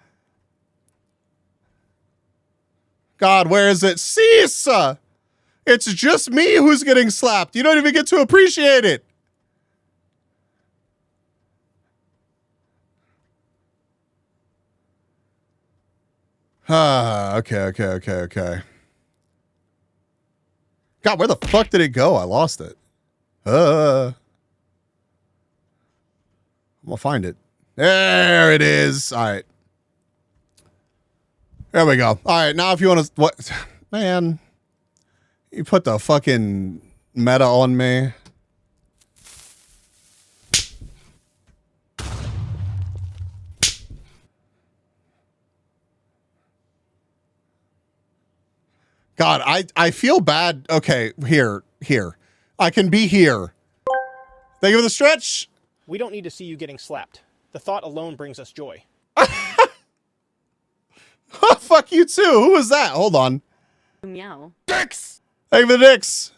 God, where is it? Cease. It's just me who's getting slapped. You don't even get to appreciate it. Okay. God, where the fuck did it go? I lost it. I'm gonna find it. There it is. All right. There we go. All right. Now if you want to, what, man, you put the fucking meta on me. God, I feel bad. Okay, here. I can be here. Thank you for the stretch. We don't need to see you getting slapped. The thought alone brings us joy. Fuck you too. Who was that? Hold on. Meow. Dicks. Thank you for the dicks.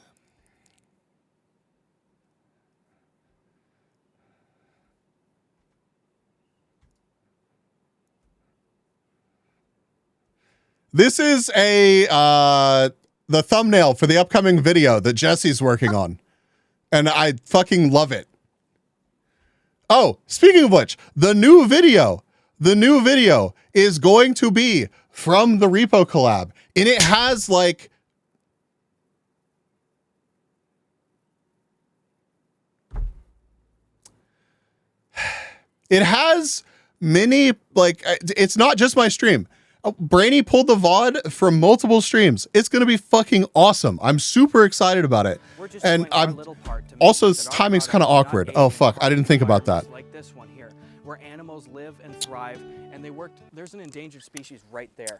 This is the thumbnail for the upcoming video that Jesse's working on. And I fucking love it. Oh, speaking of which, the new video is going to be from the repo collab. And it has like many, like, it's not just my stream. Brainy pulled the VOD from multiple streams. It's going to be fucking awesome. I'm super excited about it. And I'm also, timing's kind of awkward. Oh, fuck. I didn't think about that. Like this one here, where animals live and thrive, and they worked. There's an endangered species right there.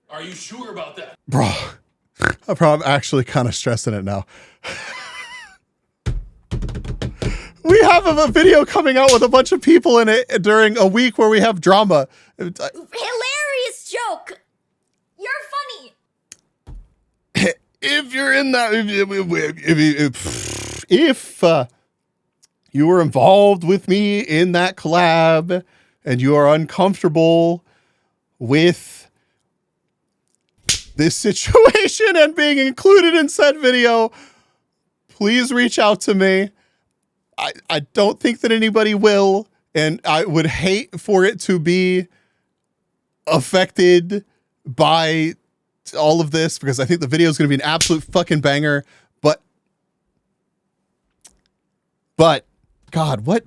Are you sure about that? Bro, I'm actually kind of stressing it now. We have a video coming out with a bunch of people in it during a week where we have drama. Hilarious joke. You're funny. If you're in that, if you were involved with me in that collab and you are uncomfortable with this situation and being included in said video, please reach out to me. I don't think that anybody will, and I would hate for it to be affected by all of this because I think the video is going to be an absolute fucking banger. But God, what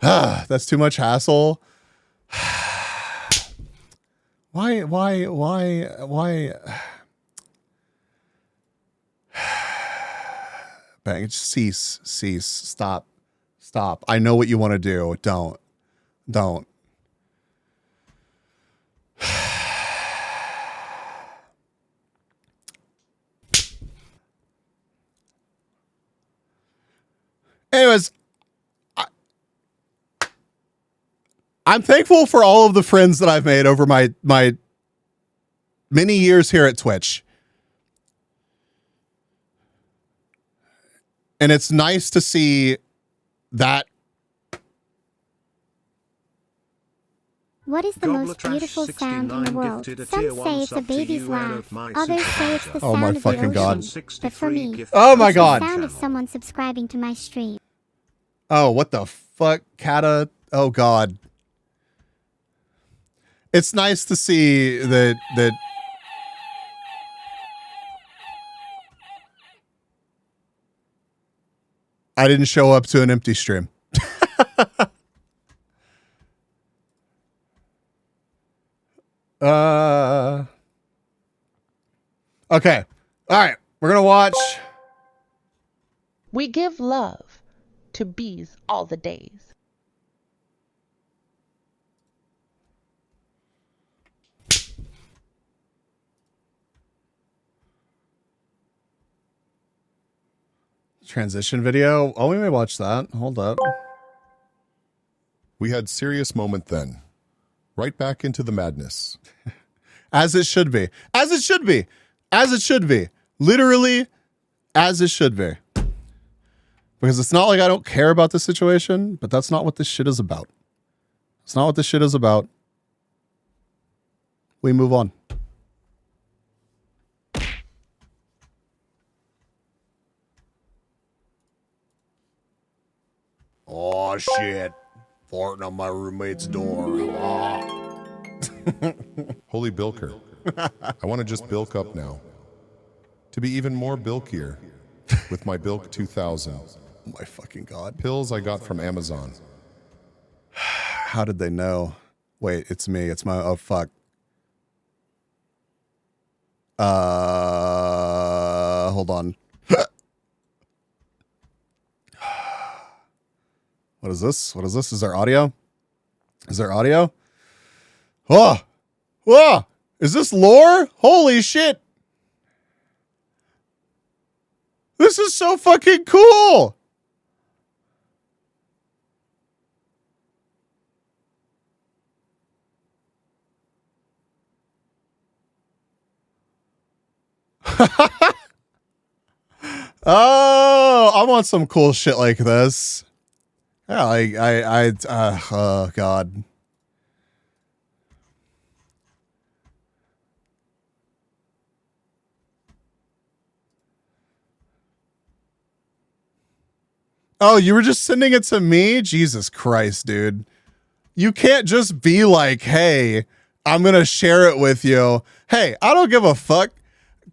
that's too much hassle. Why? Bang, cease, stop. I know what you want to do. Don't. Anyways, I'm thankful for all of the friends that I've made over my many years here at Twitch. And it's nice to see that. What is the most beautiful sound in the world? Some say it's a baby's laugh. Others say it's the sound of the ocean. But for me, oh my God, it's the sound of someone subscribing to my stream. Oh, what the fuck, Kata? Oh God. It's nice to see that I didn't show up to an empty stream. Okay. All right. We're going to watch. We give love to bees all the days. Transition video. Oh, we may watch that. Hold up. We had serious moment then. Right back into the madness. As it should be. As it should be. As it should be. Literally, as it should be. Because it's not like I don't care about the situation, but that's not what this shit is about. It's not what this shit is about. We move on. Oh shit. Farting on my roommate's door. Oh. Holy Bilker. I want to just bilk up now. To be even more bilkier with my Bilk 2000. Oh my fucking god. Pills I got from Amazon. How did they know? Wait, it's me. It's my, oh fuck. Hold on. What is this? What is this? Is there audio? Is there audio? Oh! Whoa! Is this lore? Holy shit! This is so fucking cool! Oh, I want some cool shit like this. Yeah, oh god. Oh, you were just sending it to me? Jesus Christ, dude. You can't just be like, hey, I'm going to share it with you. Hey, I don't give a fuck.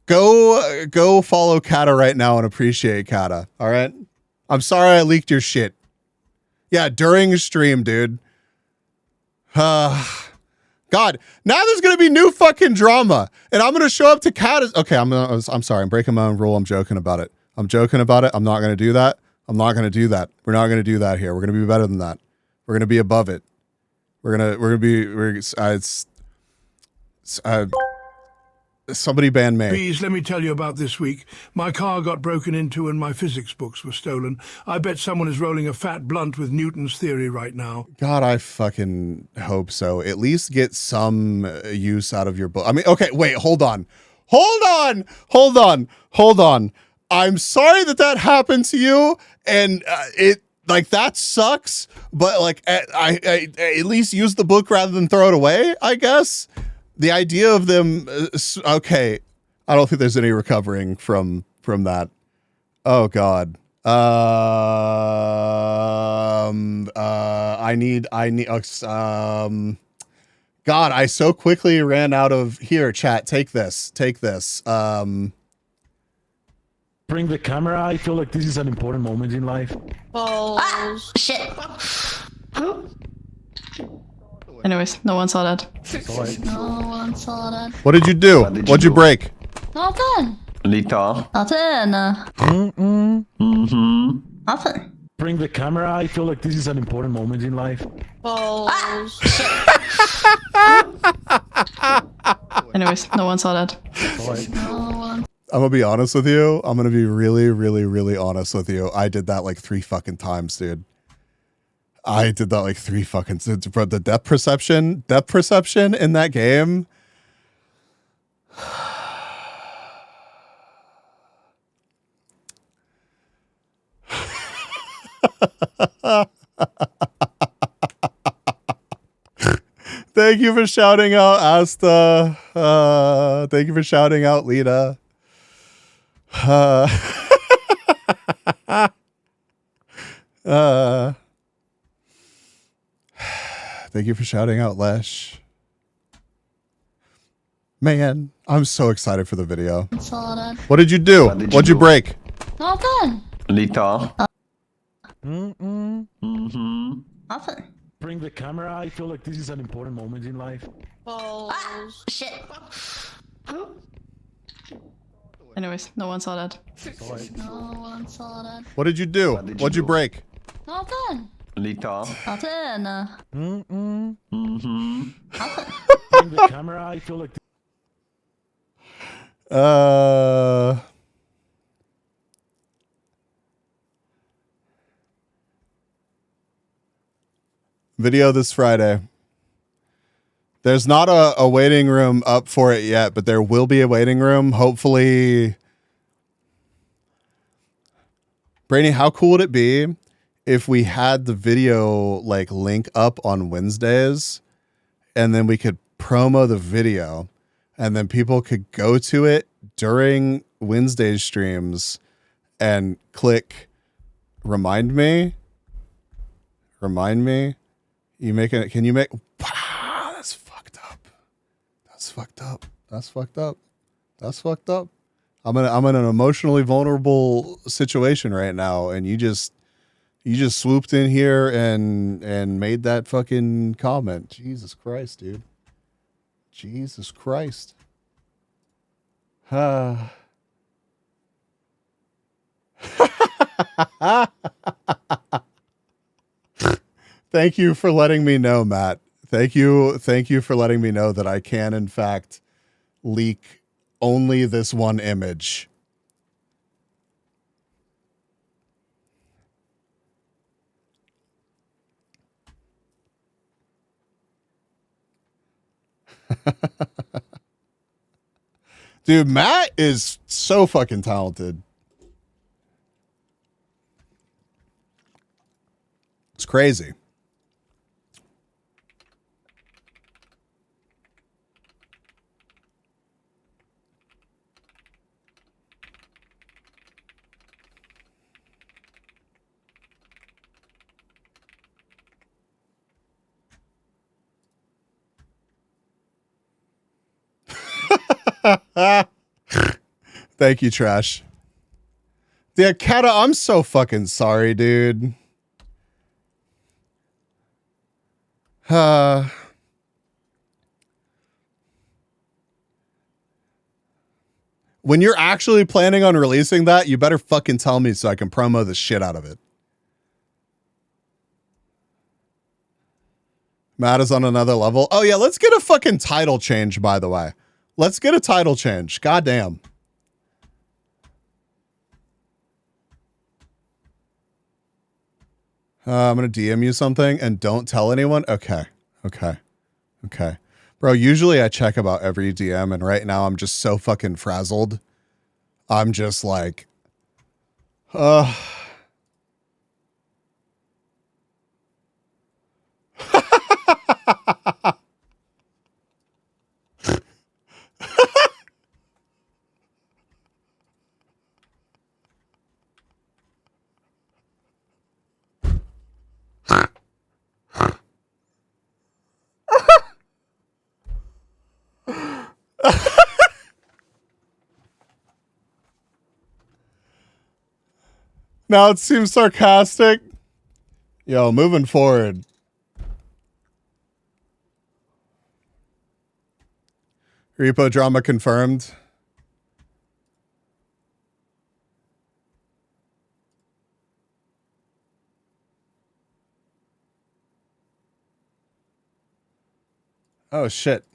Go follow Kata right now and appreciate Kata. All right. I'm sorry I leaked your shit. Yeah, during stream, dude. God, now there's gonna be new fucking drama, and I'm gonna show up to Kata's. Okay, I'm sorry. I'm breaking my own rule. I'm joking about it. I'm joking about it. I'm not gonna do that. I'm not gonna do that. We're not gonna do that here. We're gonna be better than that. We're gonna be above it. Somebody ban me. Please, let me tell you about this week. My car got broken into and my physics books were stolen. I bet someone is rolling a fat blunt with Newton's theory right now. God, I fucking hope so. At least get some use out of your book. I mean, okay, wait, hold on. I'm sorry that happened to you, and that sucks, but like I at least use the book rather than throw it away, I guess. The idea of them, okay, I don't think there's any recovering from that. Oh God. God, I so quickly ran out of here. Chat, take this. Bring the camera. I feel like this is an important moment in life. Oh, shit. Anyways, no one saw that. No one saw that. What did you do? What'd you break? Nothing. Lita. Nothing. Nothing. Bring the camera. I feel like this is an important moment in life. Oh, shit. Anyways, no one saw that. No one. I'm gonna be honest with you. I'm gonna be really, really, really honest with you. I did that like 3 fucking times, dude. I did that like 3 fucking times. Bro, the depth perception in that game. Thank you for shouting out, Asta. Thank you for shouting out, Lita. Thank you for shouting out, Lesh. Man, I'm so excited for the video. What did you do? What'd you break? Nothing. Lita. Nothing. Bring the camera. I feel like this is an important moment in life. Oh, shit. Anyways, no one saw that. No one saw that. What did you do? What'd you break? Nothing. Lita. Nothing. Bring the camera. I feel like. Video this Friday. There's not a waiting room up for it yet, but there will be a waiting room. Hopefully. Brainy, how cool would it be if we had the video like link up on Wednesdays and then we could promo the video and then people could go to it during Wednesday streams and click remind me Remind me. You make it. Can you make? Wow, that's fucked up. That's fucked up. That's fucked up. That's fucked up. I'm in an emotionally vulnerable situation right now, and you just swooped in here and made that fucking comment. Jesus Christ, dude. Jesus Christ. Thank you for letting me know, Matt. Thank you for letting me know that I can, in fact, leak only this one image. Dude, Matt is so fucking talented. It's crazy. Thank you, Trash. Yeah, Kata, I'm so fucking sorry, dude. When you're actually planning on releasing that, you better fucking tell me so I can promo the shit out of it. Matt is on another level. Oh yeah, let's get a fucking title change, by the way. Let's get a title change. Goddamn. I'm going to DM you something and don't tell anyone. Okay. Okay. Okay. Bro, usually I check about every DM and right now I'm just so fucking frazzled. I'm just like, now it seems sarcastic. Yo, moving forward. Repo drama confirmed. Oh shit.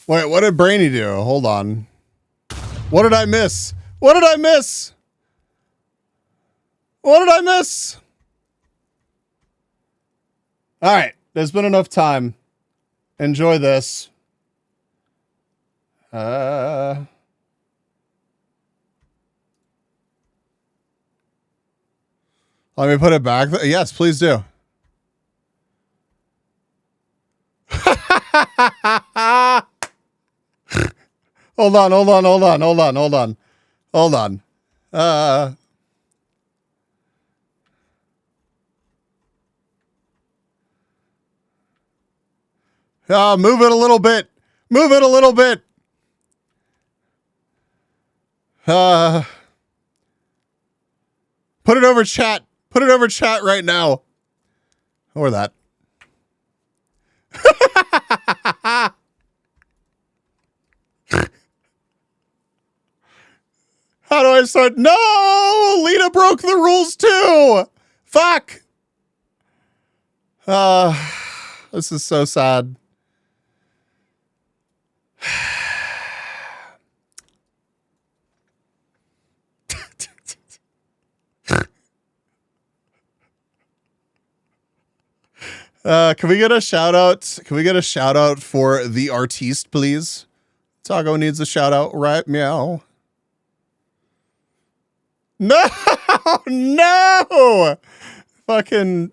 Wait, what did Brainy do? Hold on. What did I miss? What did I miss? What did I miss? All right, there's been enough time. Enjoy this. Let me put it back. Yes, please do. Hold on. Move it a little bit. Move it a little bit. Put it over chat. Put it over chat right now. Or that. I start? No! Lita broke the rules too! Fuck! This is so sad. Can we get a shout out? Can we get a shout out for the artiste, please? Taco needs a shout out, right? Meow. No, no. Fucking.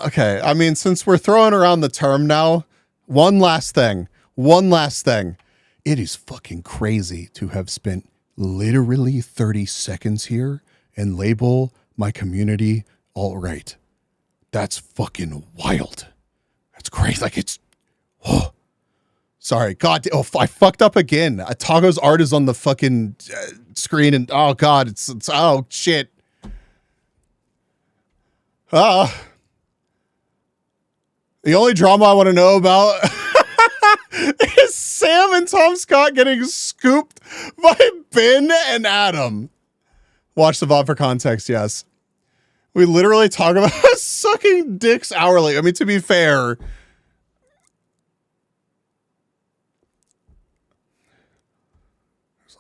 Okay. I mean, since we're throwing around the term now, one last thing. One last thing. It is fucking crazy to have spent literally 30 seconds here and label my community alt-right. That's fucking wild. That's crazy. Like it's, oh, sorry. God, oh, I fucked up again. Tago's art is on the fucking screen and oh God, it's oh shit. The only drama I want to know about is Sam and Tom Scott getting scooped by Ben and Adam. Watch the VOD for context, yes. We literally talk about sucking dicks hourly. I mean, to be fair,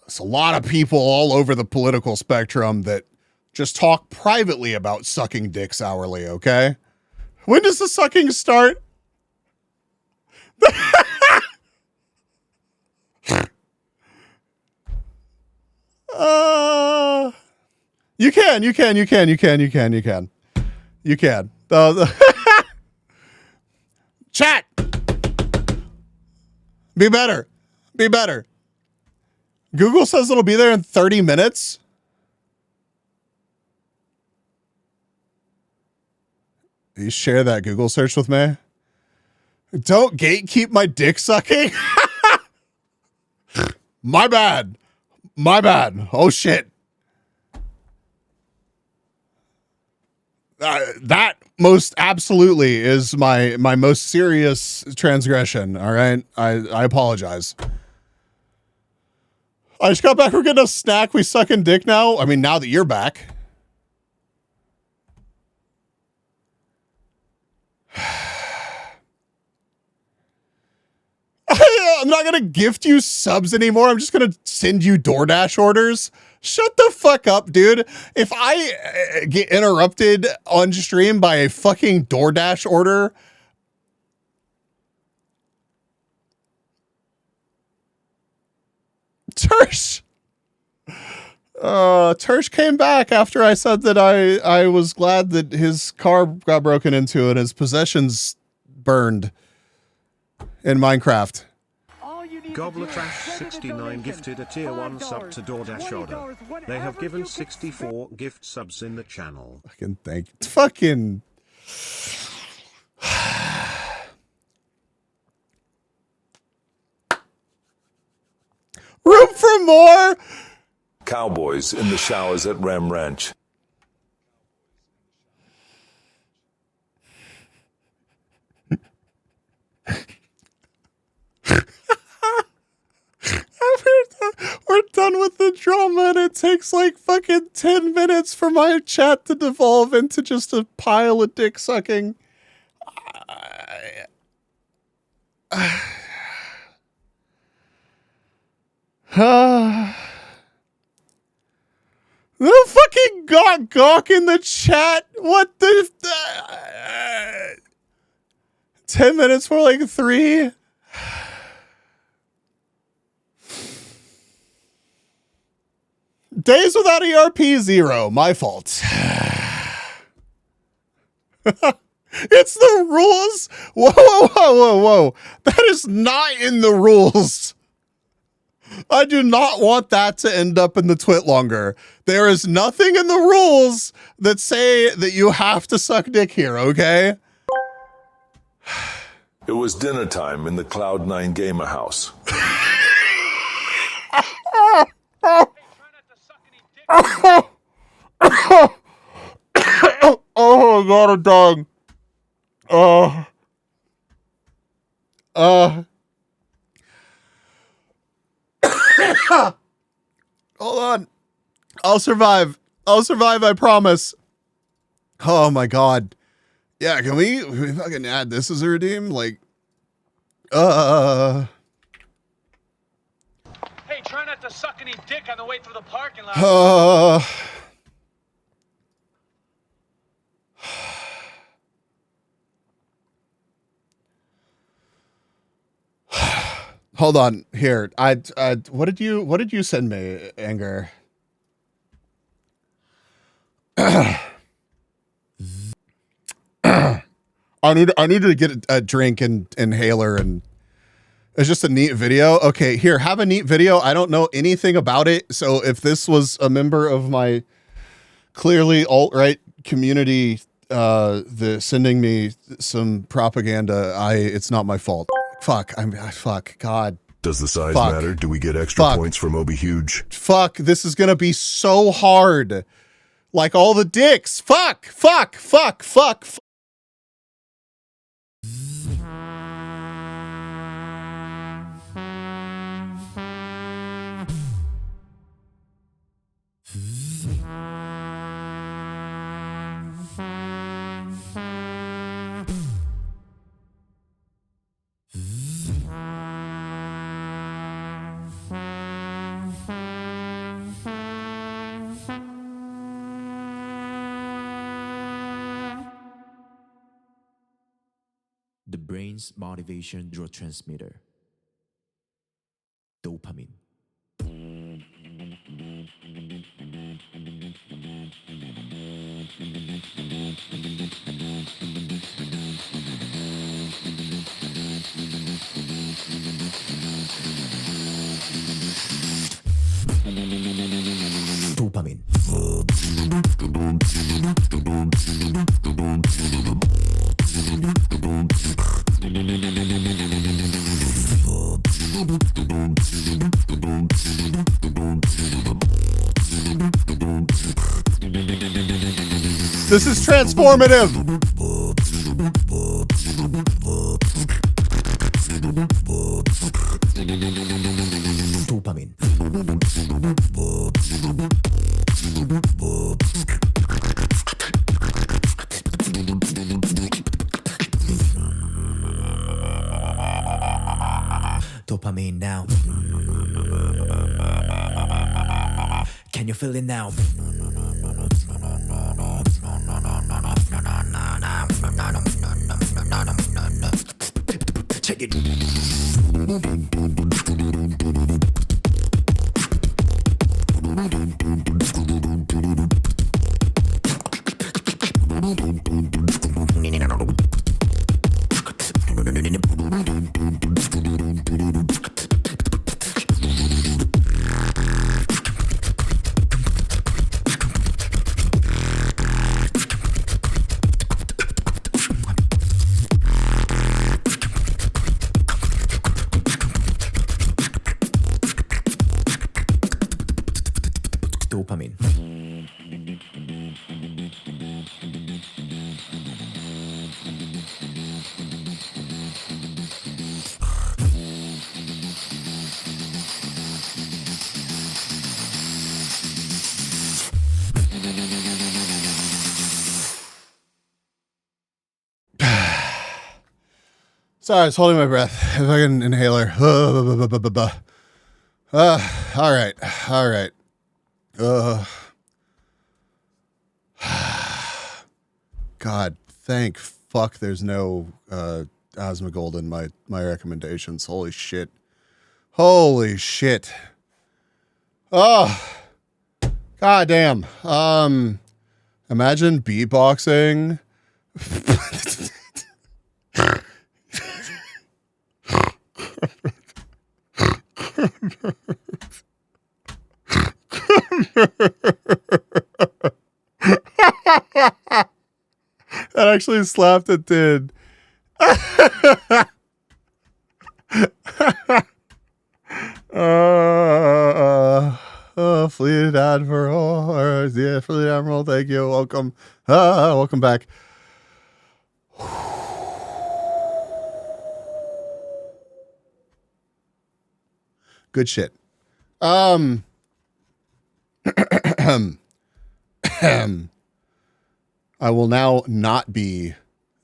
there's a lot of people all over the political spectrum that just talk privately about sucking dicks hourly, okay? When does the sucking start? You can. Chat. Be better. Google says it'll be there in 30 minutes. You share that Google search with me. Don't gatekeep my dick sucking. My bad. Oh shit. That most absolutely is my most serious transgression. All right. I apologize. I just got back. We're getting a snack. We sucking dick now. I mean, now that you're back. I'm not going to gift you subs anymore. I'm just going to send you DoorDash orders. Shut the fuck up, dude. If I get interrupted on stream by a fucking DoorDash order, Tersh came back after I said that I was glad that his car got broken into and his possessions burned in Minecraft. Gobbler-Trash69 gifted a tier 1 sub to DoorDash order. They have given 64 gift subs in the channel. Fucking thank you. Fucking... Room for more? Cowboys in the showers at Ram Ranch. We're done with the drama and it takes like fucking 10 minutes for my chat to devolve into just a pile of dick sucking. The fucking gawk in the chat. What the 10 minutes for like 3. Days without ERP 0. My fault. It's the rules. Whoa. That is not in the rules. I do not want that to end up in the twit longer. There is nothing in the rules that say that you have to suck dick here, okay? It was dinner time in the Cloud9 Gamer house. Oh my god, I'm dying. Hold on. I'll survive. I'll survive, I promise. Oh my god. Yeah, can we fucking add this as a redeem? Like, Hey, try not to suck any dick on the way through the parking lot. Hold on here. What did you send me, Anger? I need to get a drink and inhaler, and it's just a neat video. Okay, here, have a neat video. I don't know anything about it, so if this was a member of my clearly alt-right community sending me some propaganda, it's not my fault. Fuck, fuck, God. Does the size matter? Do we get extra points from Obi Huge? Fuck, this is gonna be so hard. Like all the dicks. Fuck. The brain's motivation neurotransmitter, dopamine. Dopamine. This is transformative. Dopamine. Dopamine now. Can you feel it now? Check it. Dopamine. Sorry, I was holding my breath. If I can inhaler. All right. God, thank fuck there's no Asmongold in my recommendations. Holy shit. Oh, god damn. Imagine beatboxing. That actually slapped, it did. Fleet Admiral, Fleet Admiral, thank you, welcome. Welcome back. Good shit. I will now not be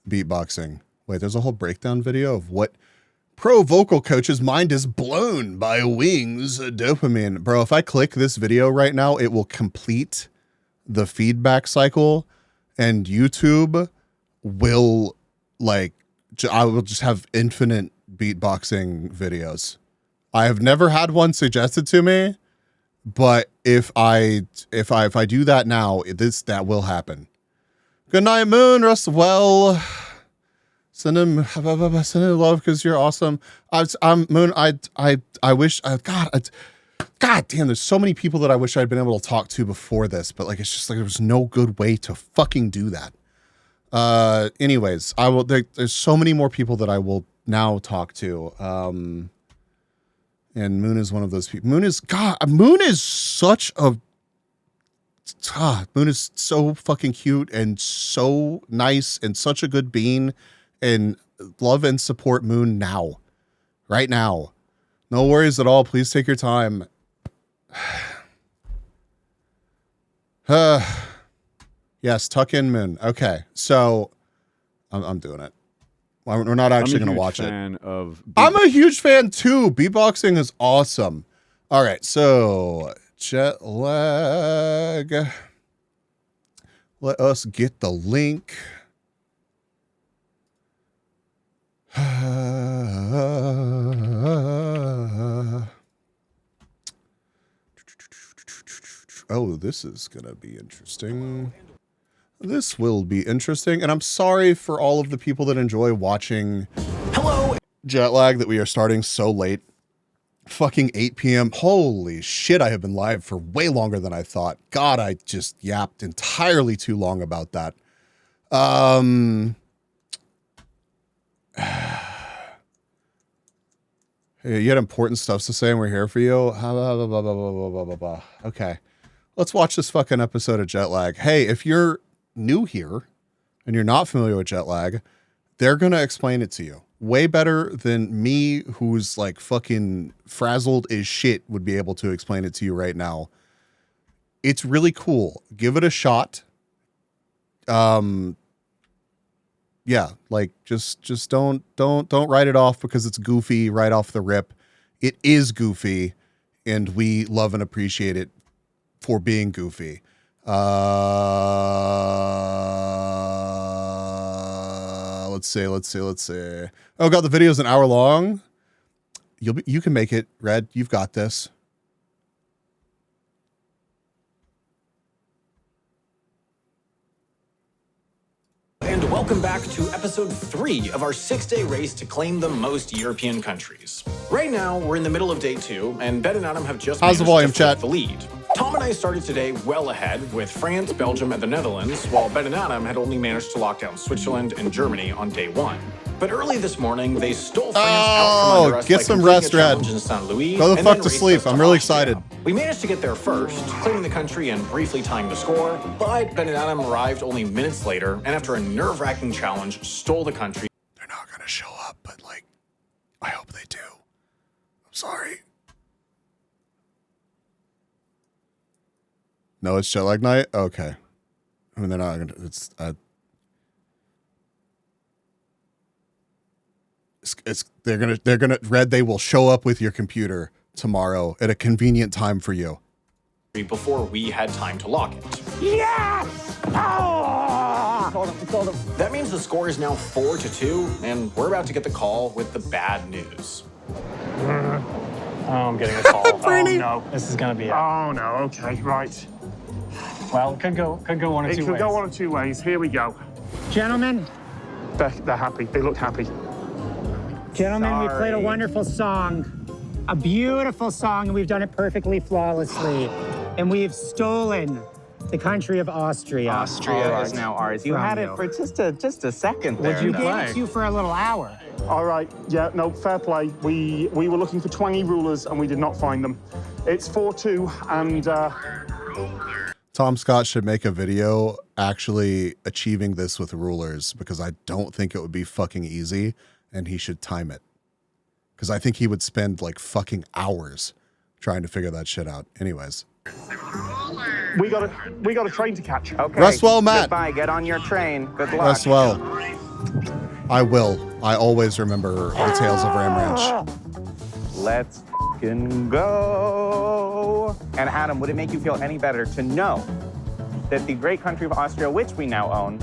beatboxing. Wait, there's a whole breakdown video of what pro vocal coach's mind is blown by Wings dopamine. Bro, if I click this video right now, it will complete the feedback cycle and YouTube will I will just have infinite beatboxing videos. I have never had one suggested to me, but if I do that now, that will happen. Good night, Moon. Rest well. Send him love because you're awesome. I'm Moon. I wish. God damn. There's so many people that I wish I'd been able to talk to before this, but like it's just like there was no good way to fucking do that. Anyways, I will. There's so many more people that I will now talk to. And Moon is one of those people. Moon is such a. Moon is so fucking cute and so nice and such a good being, and love and support Moon now, right now. No worries at all. Please take your time. Yes, tuck in Moon. Okay, so I'm doing it. We're not actually going to watch it. I'm a huge fan too. Beatboxing is awesome. All right, so jet lag. Let us get the link. Oh, this is going to be interesting. This will be interesting. And I'm sorry for all of the people that enjoy watching jet lag that we are starting so late. Fucking 8 p.m. Holy shit, I have been live for way longer than I thought. God, I just yapped entirely too long about that. Hey, you had important stuff to say and we're here for you. Okay. Let's watch this fucking episode of Jet Lag. Hey, if you're new here and you're not familiar with jet lag, they're going to explain it to you. Way better than me, who's like fucking frazzled as shit, would be able to explain it to you right now. It's really cool. Give it a shot. Yeah, like just don't write it off because it's goofy right off the rip. It is goofy, and we love and appreciate it for being goofy. Let's see. Oh god, the video's an hour long. You can make it, Red. You've got this. And welcome back to episode 3 of our 6-day race to claim the most European countries. Right now, we're in the middle of day 2, and Ben and Adam have just How's the volume, chat? The lead. Tom and I started today well ahead with France, Belgium, and the Netherlands, while Ben and Adam had only managed to lock down Switzerland and Germany on day 1. But early this morning, they stole France out from under us. Get some rest, Red. Go the fuck to sleep. I'm really excited. We managed to get there first, claiming the country and briefly tying the score, but Ben and Adam arrived only minutes later, and after a nerve-wracking challenge, stole the country. They're not going to show up, but like, I hope they do. I'm sorry. No, it's jet lag night? Okay. I mean, they're not going to, they're gonna Red, they will show up with your computer tomorrow at a convenient time for you. Before we had time to lock it. Yes! Oh! That means the score is now 4-2, and we're about to get the call with the bad news. Oh, I'm getting a call. Oh no, this is gonna be it. Oh no, okay, right. Well, it could go one of two ways. It could go one of two ways. Here we go. Gentlemen. They're happy. They look happy. Gentlemen, we played a wonderful song. A beautiful song, and we've done it perfectly flawlessly. And we've stolen the country of Austria. Austria is now ours. You had it for just a second there. Would you gave it to you for a little hour. All right, yeah, no, fair play. We were looking for twangy rulers, and we did not find them. It's 4-2, and... Tom Scott should make a video actually achieving this with rulers, because I don't think it would be fucking easy, and he should time it. Because I think he would spend like fucking hours trying to figure that shit out. Anyways. Ruler. We got a train to catch. Okay. Rest well, Matt. Goodbye. Get on your train. Good luck. Rest well. I will. I always remember the tales of Ram Ranch. Let's f***ing go. And Adam, would it make you feel any better to know that the great country of Austria, which we now own,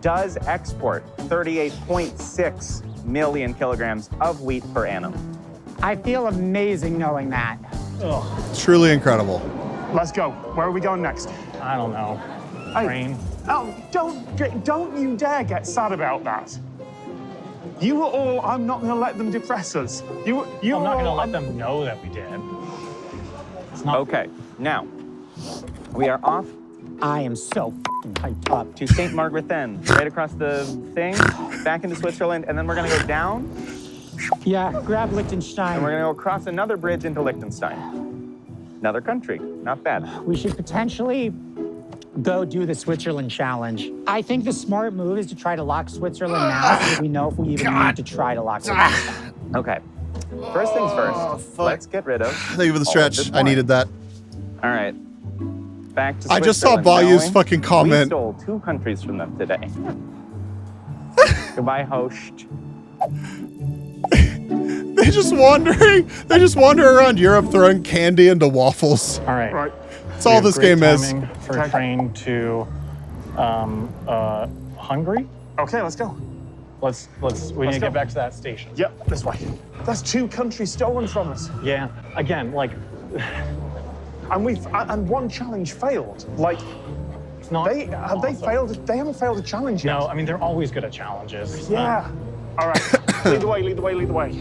does export 38.6 million kilograms of wheat per annum? I feel amazing knowing that. Truly incredible. Let's go. Where are we going next? I don't know. Train. Oh, don't you dare get sad about that. You were all, I'm not going to let them depress us. I'm not going to let them know that we did. It's not... Okay, now, we are off. I am so f***ing hyped up. To St. Margrethen, right across the thing, back into Switzerland, and then we're going to go down. Yeah, grab Liechtenstein. And we're going to go across another bridge into Liechtenstein. Another country, not bad. We should potentially go do the Switzerland challenge. I think the smart move is to try to lock Switzerland now so that we know if we even need to try to lock Liechtenstein. Okay. First things first, let's get rid of. Thank you for the stretch. I needed that. All right. Back to I just saw Bayou's fucking comment. We stole 2 countries from them today. Goodbye, host. They just wander around Europe throwing candy into waffles. All right. Right. That's all this game is. For a train to Hungary. Okay, let's go. We need to get back to that station. Yep, this way. That's 2 countries stolen from us. Yeah. Again, like, and one challenge failed. Like, it's not. They failed. They haven't failed a challenge yet. No, I mean they're always good at challenges. Yeah. All right. Lead the way. Lead the way. Lead the way.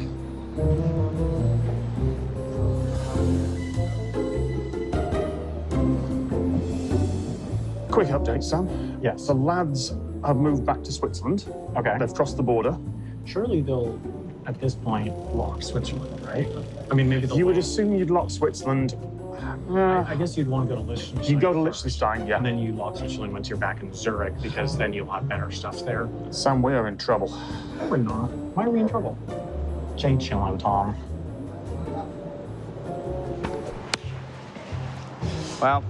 Quick update, Sam. Yes. The lads have moved back to Switzerland. Okay. They've crossed the border. Surely they'll, at this point, lock Switzerland, right? I mean, maybe you would assume you'd lock Switzerland. I guess you'd want to go to Liechtenstein. You go to Liechtenstein, yeah. And then you lock Switzerland once you're back in Zurich, because then you'll have better stuff there. Sam, we are in trouble. No, we're not. Why are we in trouble? Jay chillin', Tom. Well,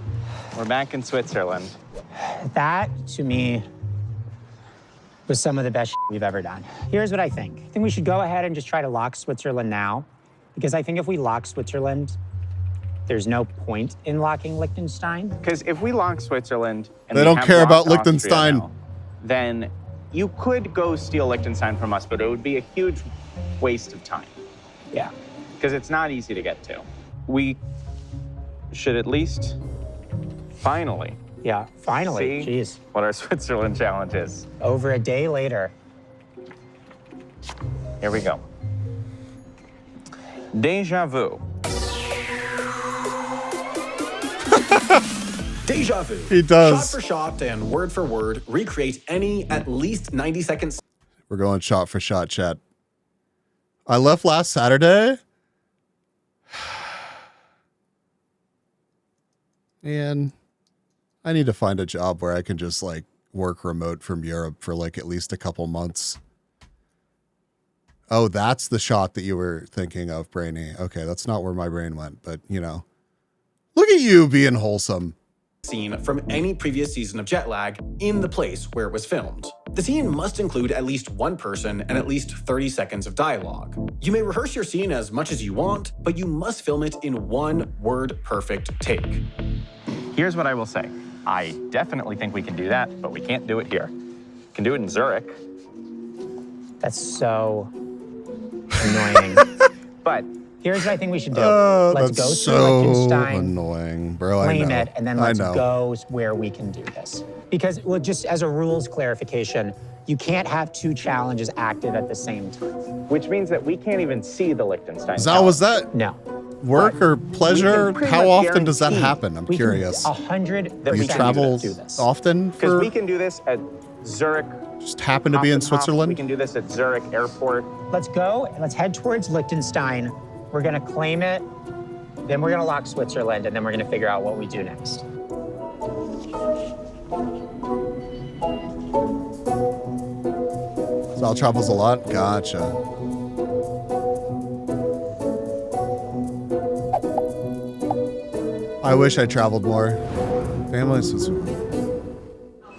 we're back in Switzerland. That, to me, was some of the best we've ever done. Here's what I think. I think we should go ahead and just try to lock Switzerland now, because I think if we lock Switzerland, there's no point in locking Liechtenstein. Because if we lock Switzerland and they don't care about Liechtenstein, now, then you could go steal Liechtenstein from us, but it would be a huge waste of time. Yeah. Because it's not easy to get to. We should at least finally. Yeah, finally. See Jeez. What our Switzerland challenge is. Over a day later. Here we go. Deja vu. Deja vu. He does. Shot for shot and word for word, recreate any at least 90 seconds. We're going shot for shot, chat. I left last Saturday. And I need to find a job where I can just like work remote from Europe for like at least a couple months. Oh, that's the shot that you were thinking of, Brainy. Okay, that's not where my brain went, but you know. Look at you being wholesome. Scene from any previous season of Jetlag in the place where it was filmed. The scene must include at least one person and at least 30 seconds of dialogue. You may rehearse your scene as much as you want, but you must film it in one word perfect take. Here's what I will say. I definitely think we can do that, but we can't do it here. We can do it in Zurich. That's so annoying. But here's what I think we should do. That's Let's go so to Liechtenstein, annoying, bro. claim I know. it, and then let's go where we can do this. Because, well, just as a rules clarification, you can't have 2 challenges active at the same time. Which means that we can't even see the Liechtenstein. Zal, was that no work or pleasure? How often does that happen? I'm curious. 100% Do you travel often? Because we can do this at Zurich. Just happen to be in Switzerland? We can do this at Zurich Airport. Let's go and let's head towards Liechtenstein. We're gonna claim it, then we're gonna lock Switzerland, and then we're gonna figure out what we do next. Zal travels a lot? Gotcha. I wish I traveled more. Families.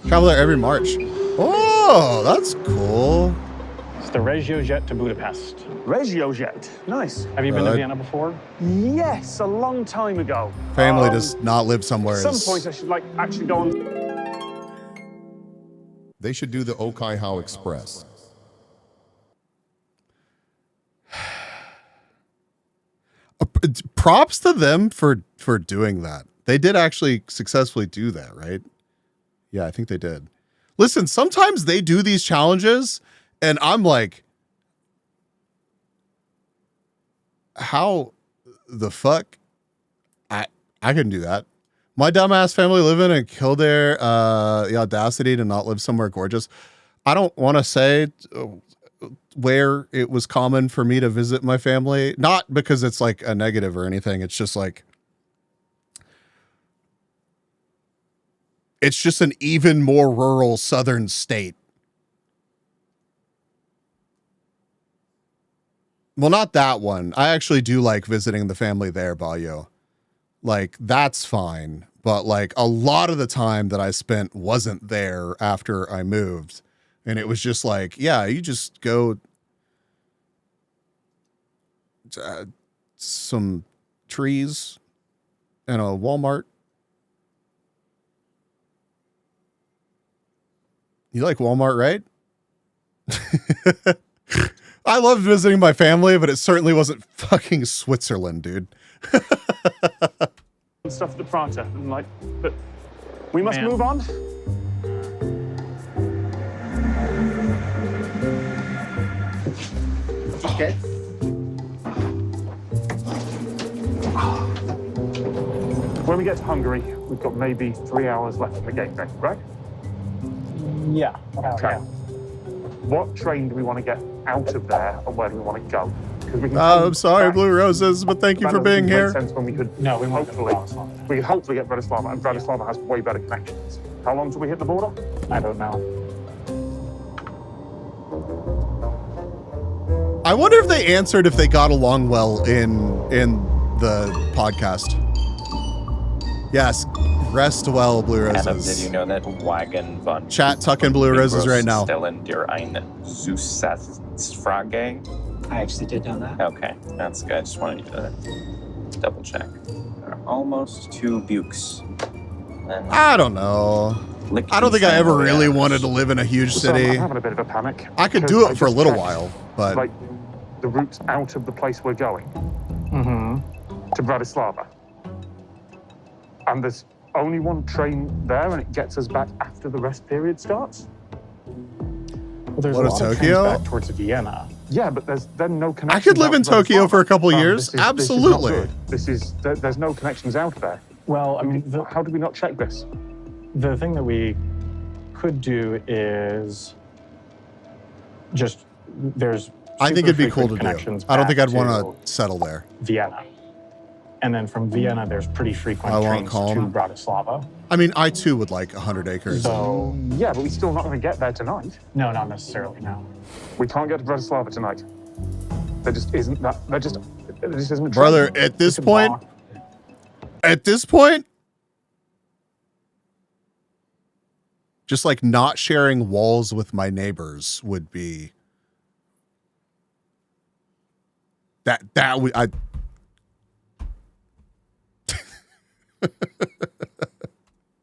Travel there every March. Oh, that's cool. It's the RegioJet to Budapest. RegioJet. Nice. Have you been to Vienna before? Yes, a long time ago. Family does not live somewhere. At some point, I should like actually go on. They should do the Okai-How Express. Props to them for doing that. They did actually successfully do that, right? Yeah, I think they did. Listen, sometimes they do these challenges and I'm like, how the fuck? I couldn't do that. My dumbass family living in Kildare, the audacity to not live somewhere gorgeous. I don't want to say where it was common for me to visit my family, not because it's like a negative or anything. It's just like, it's just an even more rural southern state. Well, not that one. I actually do like visiting the family there, Bayo. Like, that's fine. But like a lot of the time that I spent wasn't there after I moved. And it was just like, yeah, you just go some trees and a Walmart. You like Walmart, right? I loved visiting my family, but it certainly wasn't fucking Switzerland, dude. Stuff at the Prata and like, but we must move on. Okay. When we get to Hungary, we've got maybe 3 hours left in the gateway, right? Yeah. Okay. What train do we want to get out of there, and where do we want to go? Because we can. I'm sorry, Blue Roses, but thank you for being here. Sense when we could. No, we hopefully get Bratislava, and Bratislava has way better connections. How long till we hit the border? I don't know. I wonder if they answered if they got along well in the podcast. Yes, rest well, Blue Roses. Adam, did you know that Wagen von Chat tucking Blue Roses right now. Stellen dir ein Zusatzfrage? I actually did know that. Okay, that's good. I just wanted you to double check. There are almost 2 bukes. I don't know. I don't think I ever really wanted to live in a huge city. I'm having a bit of a panic. I could do it for a little while, but like the routes out of the place we're going to Bratislava. And there's only one train there, and it gets us back after the rest period starts. Well, there's What, a lot Tokyo? of trains back towards Vienna. Yeah, but there's then no connection. I could live in Tokyo for a couple years. Absolutely. There's no connections out there. Well, I mean, how do we not check this? The thing that we could do is just there's. I think it'd be cool to do. connections I don't think I'd back want to settle there. Vienna. And then from Vienna, there's pretty frequent trains to Bratislava. I mean, I too would like 100 acres. So yeah, but we're still not going to get there tonight. No, not necessarily. No. We can't get to Bratislava tonight. There just isn't that. There just isn't. A Brother, train. at this point, just like not sharing walls with my neighbors would be that would I.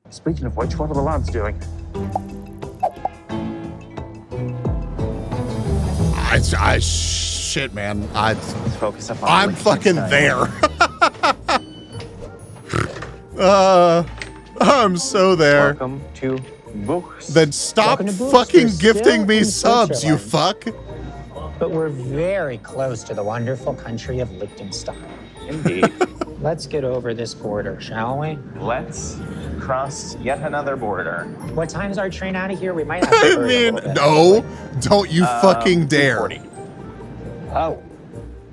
Speaking of which, what are the lads doing? Shit, man. Focus up on I'm fucking there. I'm so there. Welcome to Books. Then stop fucking gifting me subs, you fuck. But we're very close to the wonderful country of Liechtenstein. Indeed. Let's get over this border, shall we? Let's cross yet another border. What time is our train out of here? We might have to hurry a little bit. No, don't you fucking dare. 2:40. Oh,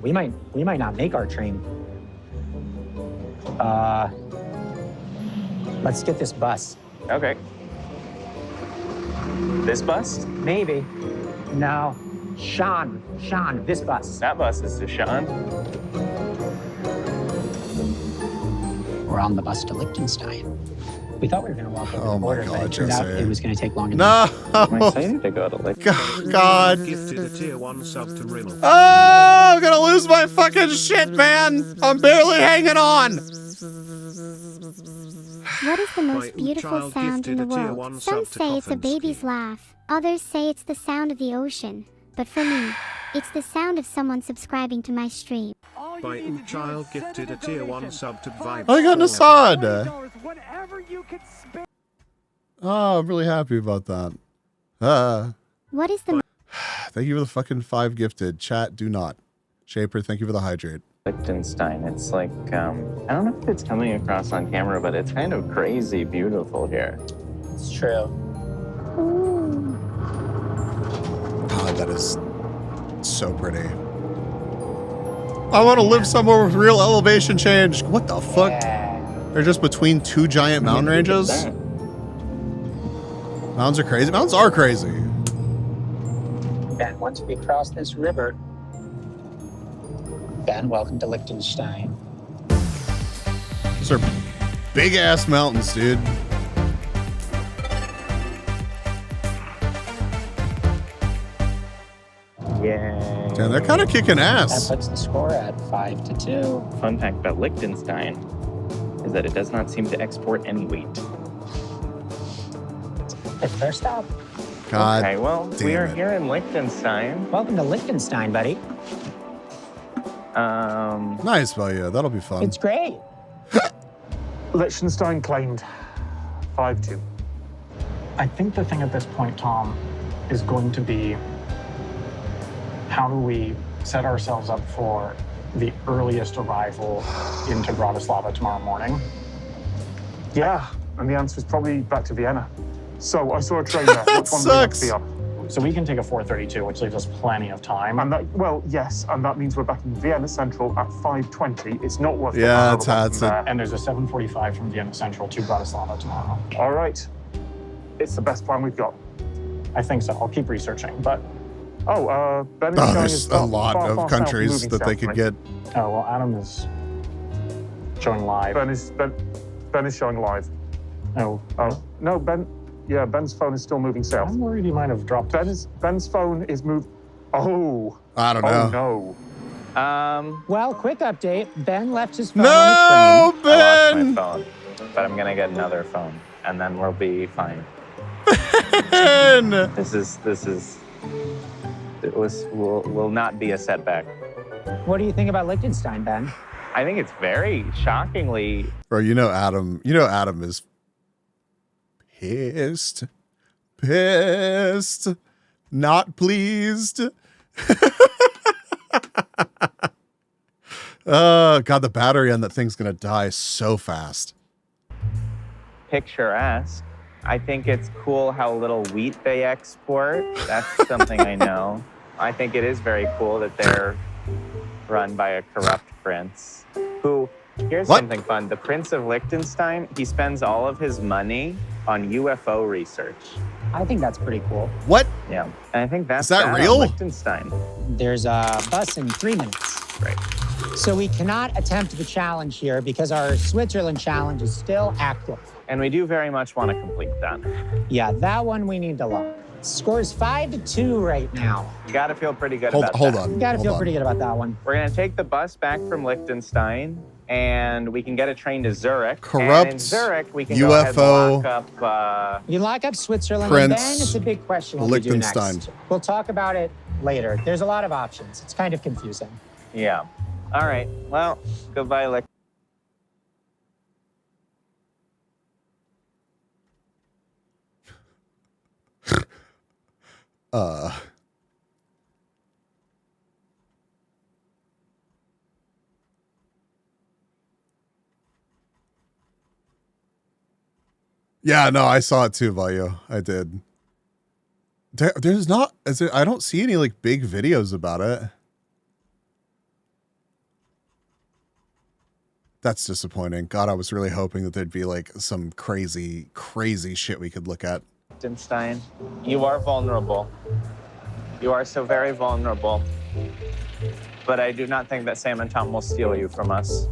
we might not make our train. Let's get this bus. Okay. This bus? Maybe. No. Sean, this bus. That bus is to Sean. We're on the bus to Liechtenstein. We thought we were going to walk over Oh the my border, but God, it turned out Jesse. it was going to take longer. No. I'm excited to go to God. Gifted a tier 1 sub to Rimmel. Oh, I'm gonna lose my fucking shit, man. I'm barely hanging on. What is the most My beautiful child sound in the gifted a tier world? 1 Some sub to say it's a Kofinski. baby's laugh. Others say it's the sound of the ocean. But for me, it's the sound of someone subscribing to my stream. My child gifted a tier 1 sub to Vibe. I got an Assad. Oh, I'm really happy about that. What is the Thank you for the fucking 5 gifted. Chat, do not. Shaper, thank you for the hydrate. Liechtenstein. It's like, I don't know if it's coming across on camera, but it's kind of crazy beautiful here. It's true. God, that is so pretty. I want to live somewhere with real elevation change. What the fuck? They're just between 2 giant mountain ranges? Mountains are crazy. Mountains are crazy. And once we cross this river, Ben, welcome to Liechtenstein. These are big ass mountains, dude. Yay. Damn, they're kind of kicking ass. That puts the score at 5-2. Fun fact about Liechtenstein is that it does not seem to export any wheat. It's their stop. God. Okay, well, damn we are it. here in Liechtenstein. Welcome to Liechtenstein, buddy. Nice, Valia. That'll be fun. It's great. Liechtenstein claimed 5-2. I think the thing at this point, Tom, is going to be how do we set ourselves up for the earliest arrival into Bratislava tomorrow morning? Yeah, and the answer is probably back to Vienna. So I saw a train there. Which one do we have to be on? So we can take a 4:32, which leaves us plenty of time. And that, well, yes, and that means we're back in Vienna Central at 5:20. It's not worth Yeah, it. that's it. And there's a 7:45 from Vienna Central to Bratislava tomorrow. All right. It's the best plan we've got. I think so. I'll keep researching, but... Ben is showing there's us a lot far, of far countries south, moving that they south could for me. get. Oh, well, Adam is showing live. Ben is showing live. Oh. No, Ben's phone is still moving south. I'm worried he might have dropped Ben's phone is moved. Oh. I don't know. Oh, no. Well, quick update. Ben left his phone No, on the train. I Ben! lost my phone, but I'm gonna get another phone, and then we'll be fine. Ben! It will not be a setback. What do you think about Liechtenstein, Ben? I think it's very shockingly. Bro, you know Adam is pissed, not pleased. God, the battery on that thing's gonna die so fast. Picturesque. I think it's cool how little wheat they export. That's something I know. I think it is very cool that they're run by a corrupt prince who, here's something fun. The Prince of Liechtenstein, he spends all of his money on UFO research. I think that's pretty cool. What? Yeah. And I think that's Is that on real? Liechtenstein. There's a bus in 3 minutes. Right. So we cannot attempt the challenge here because our Switzerland challenge is still active. And we do very much want to complete that. Yeah, that one we need to lock. Score's 5-2 right now. You got to feel pretty good Hold about that. on. You gotta feel pretty good about that one. We're going to take the bus back from Liechtenstein, and we can get a train to Zurich. Corrupt and in Zurich, we can UFO go ahead and lock up... You lock up Switzerland, Prince and then it's a big question what we do Liechtenstein. next. We'll talk about it later. There's a lot of options. It's kind of confusing. Yeah. All right. Well, goodbye, Liechtenstein. Yeah, no, I saw it too, Vayu. I did. There's not, I don't see any like big videos about it. That's disappointing. God, I was really hoping that there'd be like some crazy, crazy shit we could look at. Liechtenstein, you are vulnerable. You are so very vulnerable. But I do not think that Sam and Tom will steal you from us.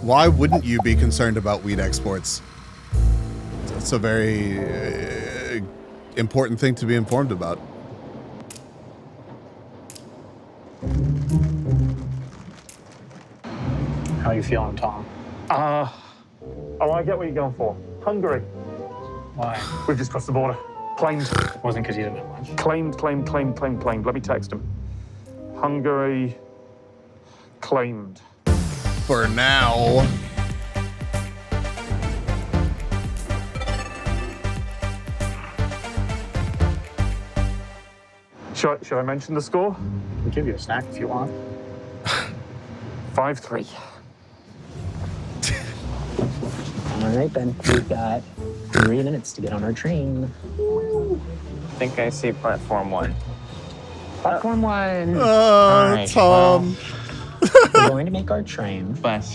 Why wouldn't you be concerned about wheat exports? It's a very important thing to be informed about. How are you feeling, Tom? Oh, I get what you're going for. Hungary. Why? We've just crossed the border. Claimed. Wasn't because you didn't have much. Claimed. Let me text him. Hungary. Claimed. For now. Should I mention the score? I'll give you a snack if you want. 5-3. All right, then. We've got 3 minutes to get on our train. I think I see platform 1. Platform 1. Oh, right, Tom. well, we're going to make our train, but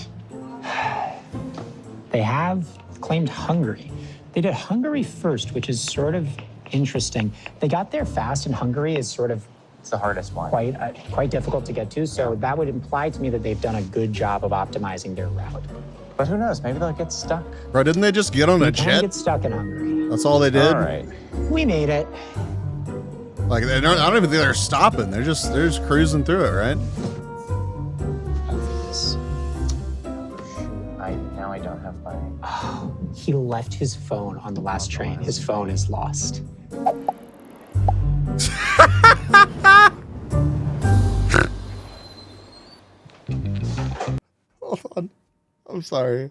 they have claimed Hungary. They did Hungary first, which is sort of interesting. They got there fast, and Hungary is sort of It's the hardest one. quite difficult to get to. So that would imply to me that they've done a good job of optimizing their route. But who knows? Maybe they'll get stuck. Bro, didn't they just get on a We kinda jet? get stuck in Hungary. That's all they did? All right. We made it. Like, I don't even think they're stopping. They're just cruising through it, right? Now I don't have my... Oh, he left his phone on the last train. His phone is lost. Hold on. I'm sorry.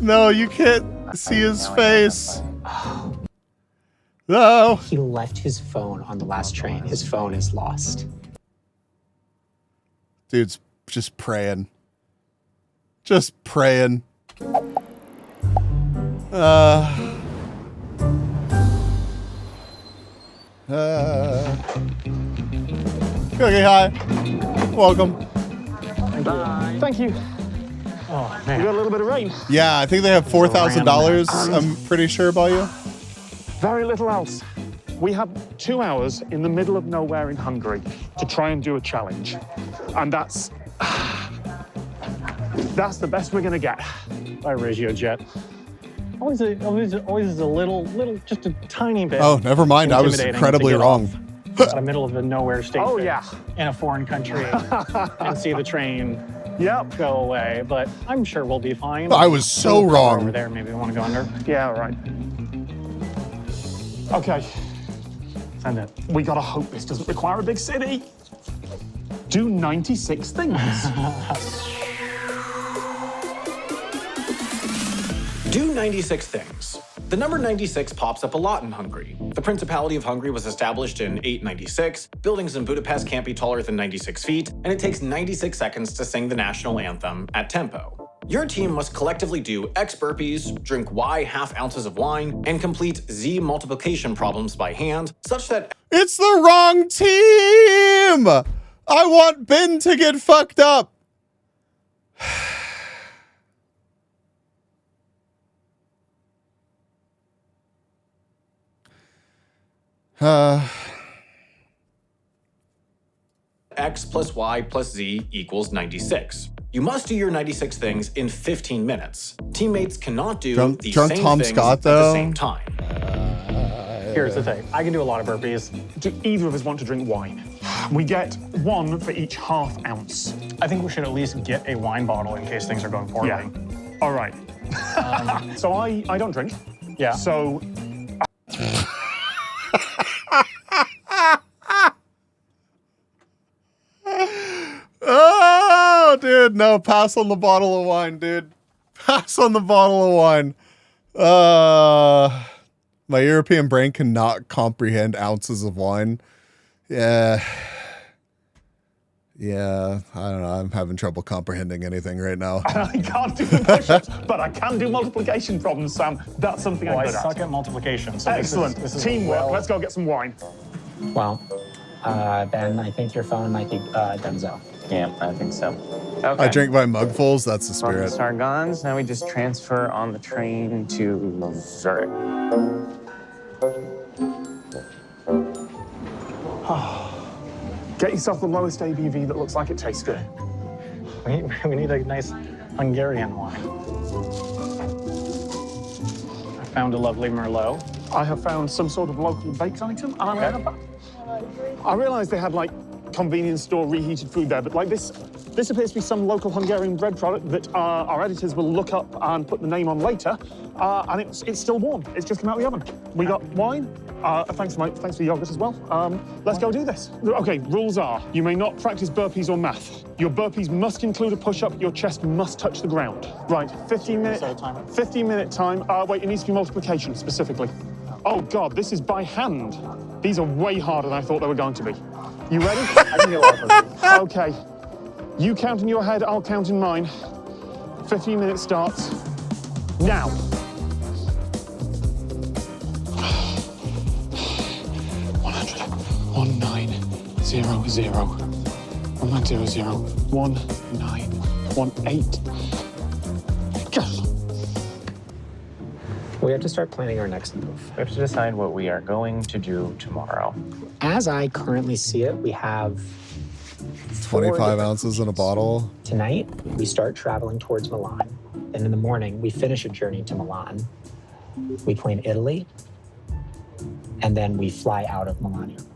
No, you can't see his face. No. He left his phone on the last train. His phone is lost. Dude's just praying. Just praying. Cookie, hi. Welcome. Thank you. Oh, We got a little bit of rain. Yeah, I think they have $4,000. I'm pretty sure about you. Very little else. We have 2 hours in the middle of nowhere in Hungary to try and do a challenge. And that's the best we're gonna get. By Regio Jet. Always a little, just a tiny bit. Oh, never mind. I was intimidating incredibly to get wrong. off in the middle of a nowhere state. Oh, yeah. In a foreign country and see the train Yep. go away. But I'm sure we'll be fine. I was so Over wrong. there, maybe we want to go under. Yeah, right. Okay. Send it. We gotta hope this doesn't require a big city. Do 96 things. Do 96 things. The number 96 pops up a lot in Hungary. The Principality of Hungary was established in 896, buildings in Budapest can't be taller than 96 feet, and it takes 96 seconds to sing the national anthem at tempo. Your team must collectively do X burpees, drink Y ½ ounces of wine, and complete Z multiplication problems by hand, such that— It's the wrong team! I want Ben to get fucked up. X plus Y plus Z equals 96. You must do your 96 things in 15 minutes. Teammates cannot do the drunk same Tom things Scott, at the though? same time. Here's the thing. I can do a lot of burpees. Do either of us want to drink wine? We get 1 for each ½ ounce. I think we should at least get a wine bottle in case things are going poorly. Yeah. All right. So I don't drink. Yeah. So Oh, dude, no, pass on the bottle of wine, dude. Pass on the bottle of wine. My European brain cannot comprehend ounces of wine. Yeah. Yeah, I don't know. I'm having trouble comprehending anything right now. I can't do the push-ups, but I can do multiplication problems, Sam. That's something Well, I'm I good suck at. at multiplication. So Excellent. This is Teamwork. well- Let's go get some wine. Well, Ben, I think your phone might be Denzel. Yeah, I think so. I Okay. drink by mugfuls. That's the Welcome to spirit. Sargons. Now we just transfer on the train to Zurich. Get yourself the lowest ABV that looks like it tastes good. We need a nice Hungarian wine. I found a lovely Merlot. I have found some sort of local baked item. I realized they had like convenience store reheated food there, but like this appears to be some local Hungarian bread product that our editors will look up and put the name on later. And it's still warm. It's just come out of the oven. We got wine. Thanks for the yogurt as well. Let's go do this. Okay, rules are, you may not practice burpees or math. Your burpees must include a push-up. Your chest must touch the ground. Right, 15-minute time. Wait, it needs to be multiplication specifically. Oh God, this is by hand. These are way harder than I thought they were going to be. You ready? I can get a lot of those. Okay. You count in your head, I'll count in mine. 15 minutes starts now. 100, 1900, 1900, 1918. Go. We have to start planning our next move. We have to decide what we are going to do tomorrow. As I currently see it, we have 25 ounces in a bottle. Tonight, we start traveling towards Milan. And in the morning, we finish a journey to Milan. We play in Italy. And then we fly out of Milan Airport.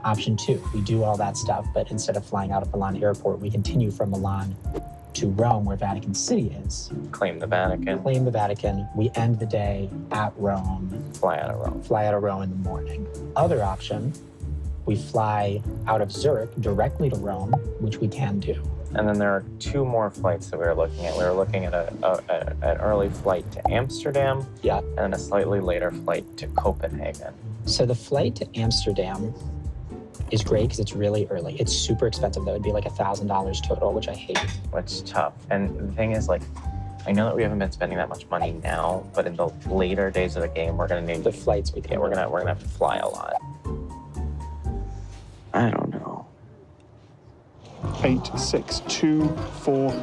Option 2, we do all that stuff, but instead of flying out of Milan Airport, we continue from Milan to Rome, where Vatican City is. Claim the Vatican. Claim the Vatican. We end the day at Rome. Fly out of Rome. Fly out of Rome in the morning. Other option, we fly out of Zurich directly to Rome, which we can do. And then there are 2 more flights that we were looking at. We were looking at an early flight to Amsterdam. Yeah. And then a slightly later flight to Copenhagen. So the flight to Amsterdam is great because it's really early. It's super expensive. That would be like $1,000 total, which I hate. It's tough. And the thing is, like, I know that we haven't been spending that much money now, but in the later days of the game, we're gonna need the flights. We're gonna have to fly a lot. I don't know. 8, 6, 2, 4,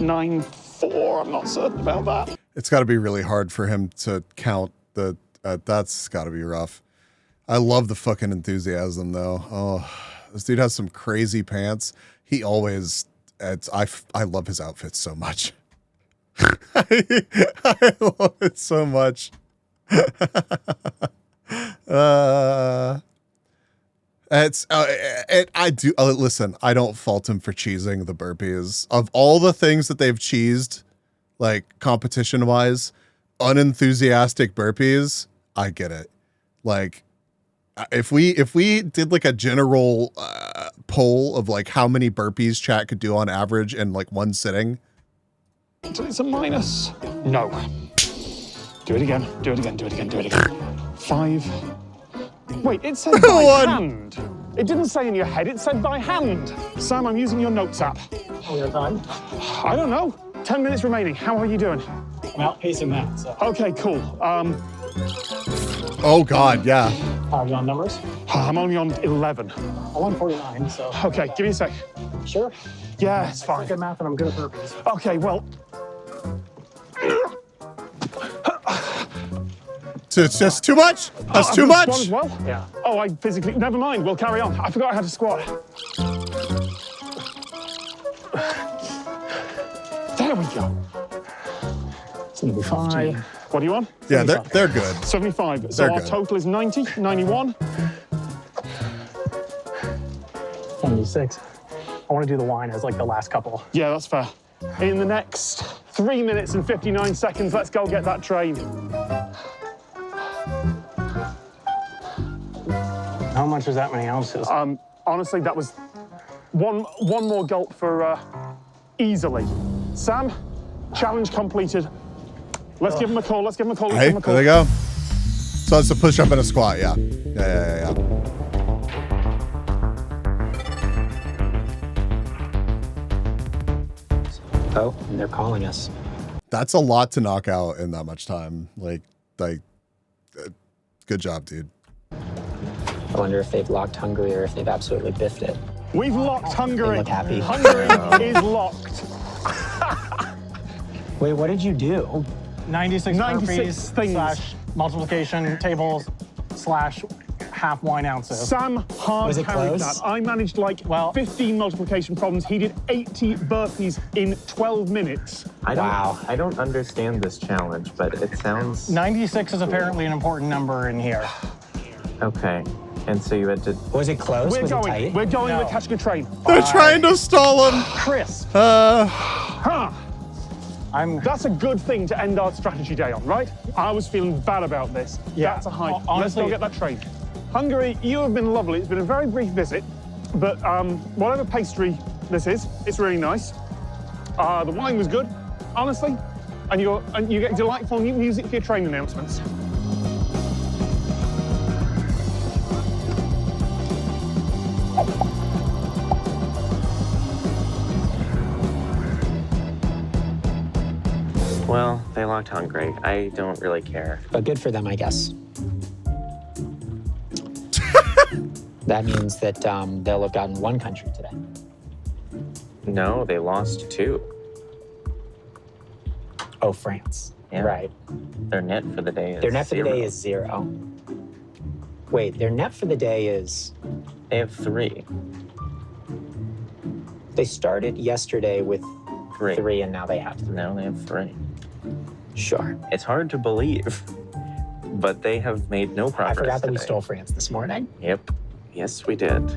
9, 4. I'm not certain about that. It's got to be really hard for him to count the. That's got to be rough. I love the fucking enthusiasm though. Oh, this dude has some crazy pants. He always. I love his outfits so much. I love it so much. I do listen. I don't fault him for cheesing the burpees. Of all the things that they've cheesed, like competition wise, unenthusiastic burpees, I get it. Like, if we did like a general poll of like how many burpees chat could do on average in like one sitting, it's a minus. No. Do it again. Do it again. Do it again. Do it again. 5. Wait, it said by hand. It didn't say in your head. It said by hand. Sam, I'm using your notes app. How your time? I don't know. 10 minutes remaining. How are you doing? I'm outpacing that. So. Okay, cool. Oh God, yeah. Are you on numbers? I'm only on 11. I'm on 49, so. Okay, give me a sec. Sure? Yeah, it's fine. I'm good at math and I'm good at burpees. Okay, well. So it's just too much? That's too much? As well? Yeah. Oh, I physically. Never mind. We'll carry on. I forgot I had to squat. There we go. 75. What do you want? Yeah, they're good. 75. So our total is 90, 91. 76. I want to do the wine as like the last couple. Yeah, that's fair. In the next 3 minutes and 59 seconds, let's go get that train. How much is that many ounces? Honestly, that was one more gulp for easily. Sam, challenge completed. Let's give him a call. Let's give him a call. Hey, there they go. So it's a push up and a squat. Yeah. Yeah. Oh, and they're calling us. That's a lot to knock out in that much time. Like, good job, dude. I wonder if they've locked Hungary or if they've absolutely biffed it. We've locked Hungary. They look happy. Hungary is locked. Wait, what did you do? 96 burpees things. / multiplication tables. half wine ounces. Sam hard Was it carried close? that. I managed like 15 multiplication problems. He did 80 burpees in 12 minutes. I don't understand this challenge, but it sounds... 96 is apparently an important number in here. Okay. And so you had to... Was it close? We're Was going. it tight? We're going. No. We're catching a train. They're trying to stall him. Chris. Uh. That's a good thing to end our strategy day on, right? I was feeling bad about this. Yeah. That's a hike. Honestly, let's go get that train. Hungary, you have been lovely. It's been a very brief visit, but whatever pastry this is, it's really nice. The wine was good, honestly, and you get delightful new music for your train announcements. Well, they locked Hungary. I don't really care. But good for them, I guess. That means that they'll have gotten one country today. No, they lost 2. Oh, France. Yeah. Right. Their net for the day is Their net for the 0. day is 0. Wait, their net for the day is... They have 3. They started yesterday with 3. 3, and now they have 3. Now they have 3. Sure. It's hard to believe, but they have made no progress I forgot that we today. stole France this morning. Yep. Yes, we did.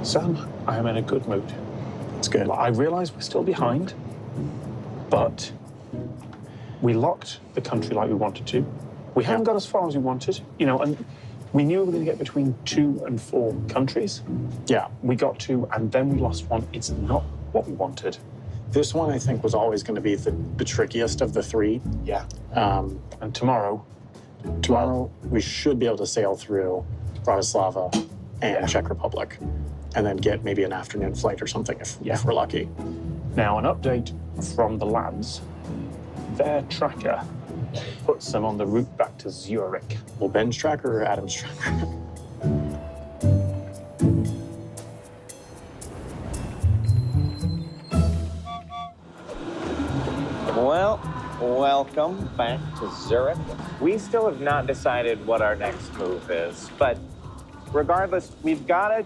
Sam, I am in a good mood. It's good. I realize we're still behind, but we locked the country like we wanted to. We haven't got as far as we wanted, and we knew we were going to get between 2 and 4 countries. Yeah, we got 2, and then we lost 1. It's not what we wanted. This one, I think, was always going to be the trickiest of the 3. Yeah. And tomorrow, we should be able to sail through Bratislava and Czech Republic, and then get maybe an afternoon flight or something if we're lucky. Now, an update from the lads. Their tracker puts them on the route back to Zurich. Well, Ben's tracker or Adam's tracker? Well, welcome back to Zurich. We still have not decided what our next move is, but regardless, we've got to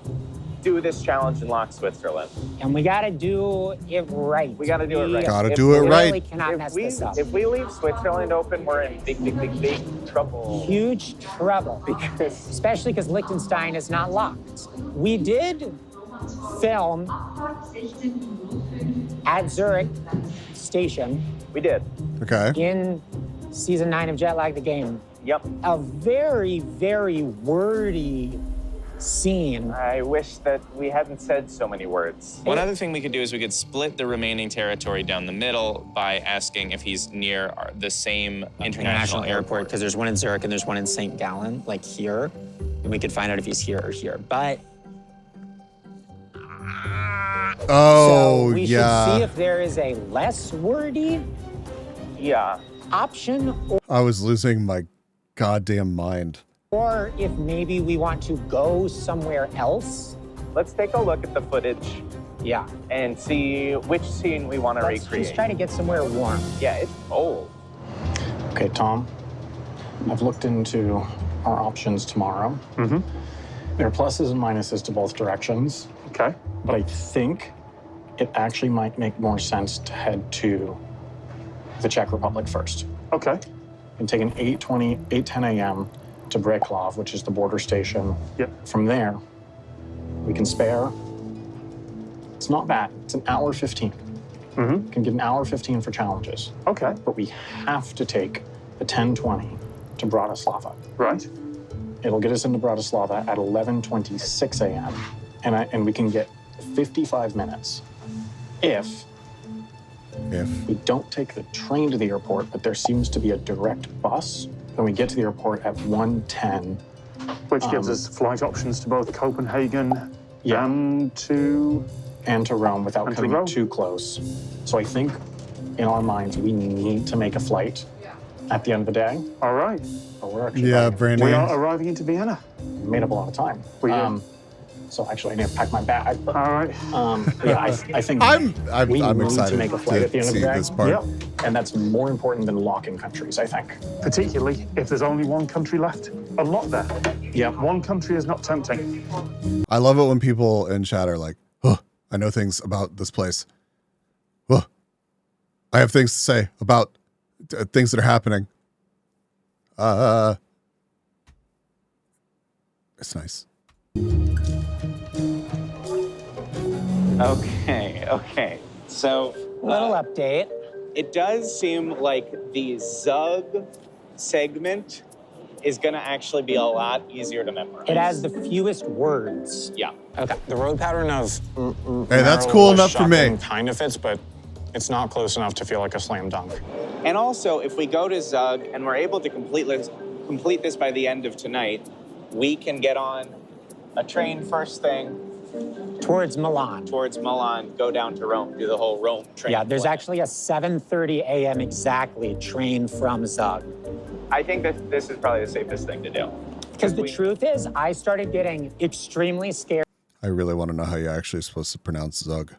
do this challenge and lock Switzerland. And we got to do it right. We got to do it right. Gotta do it We right. really cannot mess this up. If we leave Switzerland open, we're in big trouble. Huge trouble. Because especially because Liechtenstein is not locked. We did film at Zurich Station. We did. Okay. In season 9 of Jet Lag the Game. Yep. A very, very wordy scene. I wish that we hadn't said so many words. One other thing we could do is we could split the remaining territory down the middle by asking if he's near the same international airport. Because there's one in Zurich and there's one in St. Gallen, like here. And we could find out if he's here or here. But Oh, so we yeah. should see if there is a less wordy option, I was losing my goddamn mind. or if maybe we want to go somewhere else. Let's take a look at the footage. Yeah. And see which scene we want to Let's recreate. just try to get somewhere warm. Yeah, it's old. Okay, Tom, I've looked into our options tomorrow. Mm-hmm. There are pluses and minuses to both directions. Okay. But I think it actually might make more sense to head to the Czech Republic first. Okay. And take an 8:10 a.m. to Breklov, which is the border station. Yep. From there, we can spare. It's not bad. It's an hour 15. Mm-hmm. Can get an hour 15 for challenges. Okay. But we have to take the 10:20 to Bratislava. Right. It'll get us into Bratislava at 11:26 a.m. And we can get 55 minutes if we don't take the train to the airport, but there seems to be a direct bus. Then we get to the airport at 1:10. Which gives us flight options to both Copenhagen and to Rome without coming too close. So I think in our minds, we need to make a flight at the end of the day. All right. But we're actually Yeah, Brandy. We are arriving into Vienna. We made up a lot of time. so actually I need to pack my bag. But, all right. Yeah, I think I'm we need excited to make a flight at the end of the day. this part. Yep. And that's more important than locking countries, I think. Particularly if there's only one country left. A lot there. Yeah. One country is not tempting. I love it when people in chat are like, oh, I know things about this place. Oh, I have things to say about things that are happening. It's nice. Okay. So, Little update. It does seem like the Zug segment is going to actually be a lot easier to memorize. It has the fewest words. Yeah. Okay. The road pattern of Hey, that's cool enough for me. Kind of fits, but it's not close enough to feel like a slam dunk. And also, if we go to Zug and we're able to complete this by the end of tonight, we can get on a train first thing. Towards Milan. Go down to Rome, do the whole Rome train. Yeah, there's actually a 7:30 a.m. exactly train from Zug. I think that this is probably the safest thing to do. Because the truth is, I started getting extremely scared. I really want to know how you're actually supposed to pronounce Zug.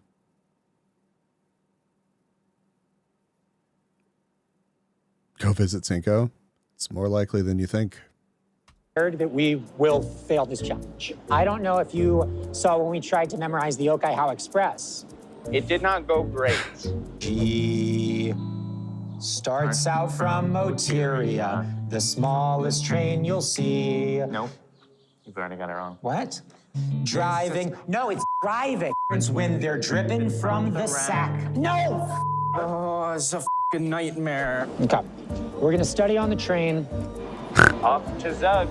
Go visit Cinco. It's more likely than you think. That we will fail this challenge. I don't know if you saw when we tried to memorize the Okai Express. It did not go great. G starts out from Motiria, the smallest train you'll see. No, you've already got it wrong. What? Driving. No, it's driving. It's when they're dripping from the sack. No! Oh, it's a fucking nightmare. Okay. We're gonna study on the train. Off to Zug.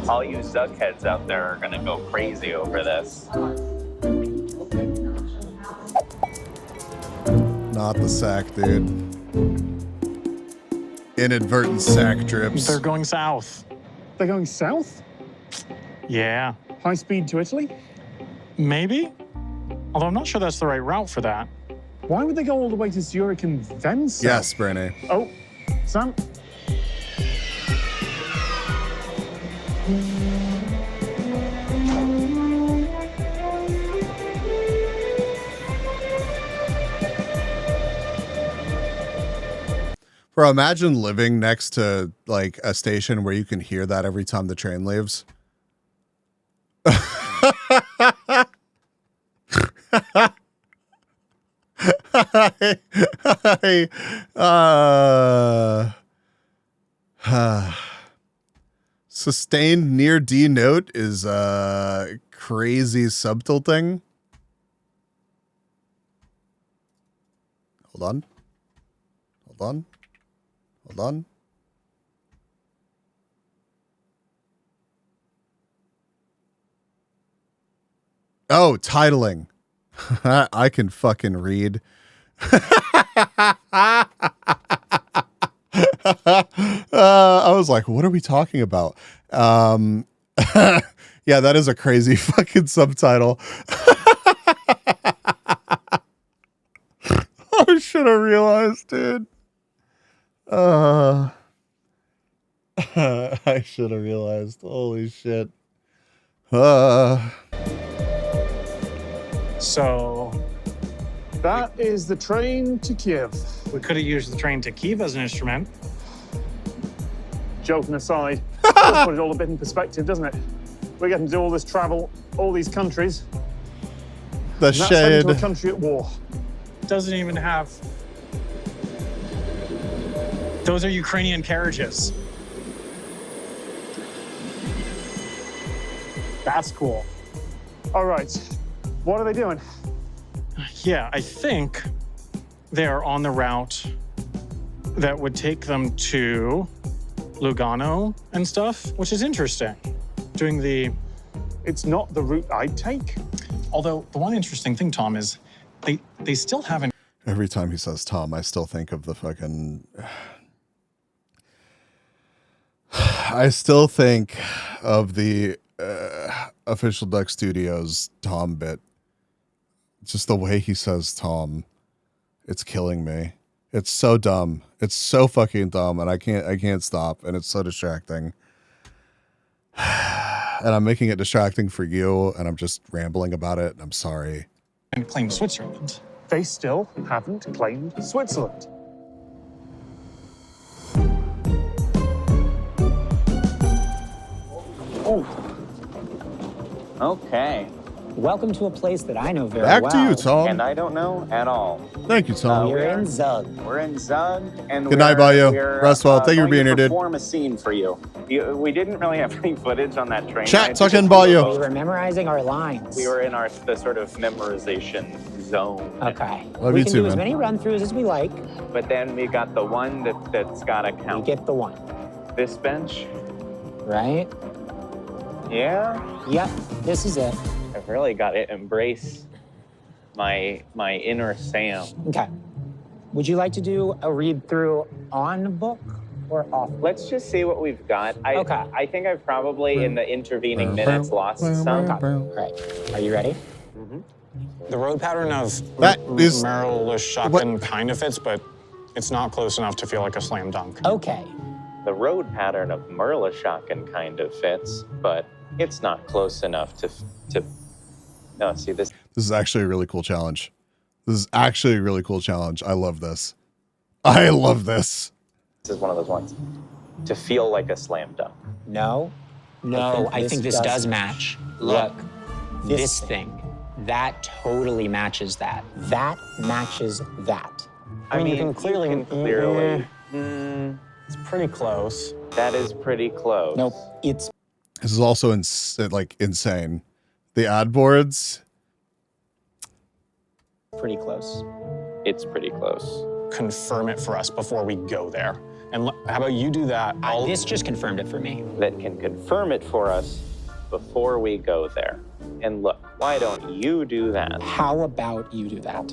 All you Zug heads out there are gonna go crazy over this. Not the sack, dude. Inadvertent sack drips. They're going south. They're going south? Yeah. High speed to Italy? Maybe. Although I'm not sure that's the right route for that. Why would they go all the way to Zurich and then south? Yes, Brenny. Oh, Sam? Bro, imagine living next to like a station where you can hear that every time the train leaves. Sustained near D note is a crazy subtle thing. Hold on. Oh, titling. I can fucking read. I was like, what are we talking about? Yeah, that is a crazy fucking subtitle. I should have realized, dude. I should have realized. Holy shit. So that is the train to Kiev. we could have used the train to Kiev as an instrument. Joking aside, does put it all a bit in perspective, doesn't it? We're getting to do all this travel, all these countries. The and that's heading to a shade. country at war. Doesn't even have. Those are Ukrainian carriages. That's cool. All right, what are they doing? Yeah, I think they are on the route that would take them to Lugano and stuff, which is interesting. Doing the... It's not the route I'd take. Although the one interesting thing, Tom, is they still haven't... Every time he says Tom, I still think of the fucking... I still think of the Official Duck Studios Tom bit. Just the way he says Tom. It's killing me. It's so dumb. It's so fucking dumb, and I can't stop, and it's so distracting. and I'm making it distracting for you, and I'm just rambling about it. I'm sorry. And claim Switzerland. They still haven't claimed Switzerland. Oh. Okay. Welcome to a place that I know very Back well. to you, Tom. And I don't know at all. Thank you, Tom. We're in Zug. We're in Zug, and Good night, Bayou. Rest well. Thank you for being here, dude. Perform a scene for you. We didn't really have any footage on that train. Chat, tuck in Bayou. We were memorizing our lines. We were in the sort of memorization zone. Okay. Love we you can too, do as man. many run-throughs as we like. But then we got the one that's got to count. We get the one. This bench? Right? Yeah? Yep, this is it. I've really got to embrace my inner Sam. Okay. Would you like to do a read-through on book or off? Let's just see what we've got. Okay. I think I've probably, in the intervening minutes, lost some. Right. Are you ready? Mm-hmm. The road pattern of That is- Merle-Shotgun kind of fits, but it's not close enough to feel like a slam dunk. Okay. The road pattern of Merle-Shotgun kind of fits, but it's not close enough to. No, see this. This is actually a really cool challenge. This is actually a really cool challenge. I love this. I love this. This is one of those ones to feel like a slam dunk. No. No, I think this does match. Look, this thing, that totally matches that. That matches that. I mean, you can clearly. It's pretty close. That is pretty close. Nope. It's This is also insane. The ad boards. pretty close. It's pretty close. Confirm it for us before we go there. And how about you do that? This just confirmed it for me. That can confirm it for us before we go there. And look, why don't you do that? How about you do that?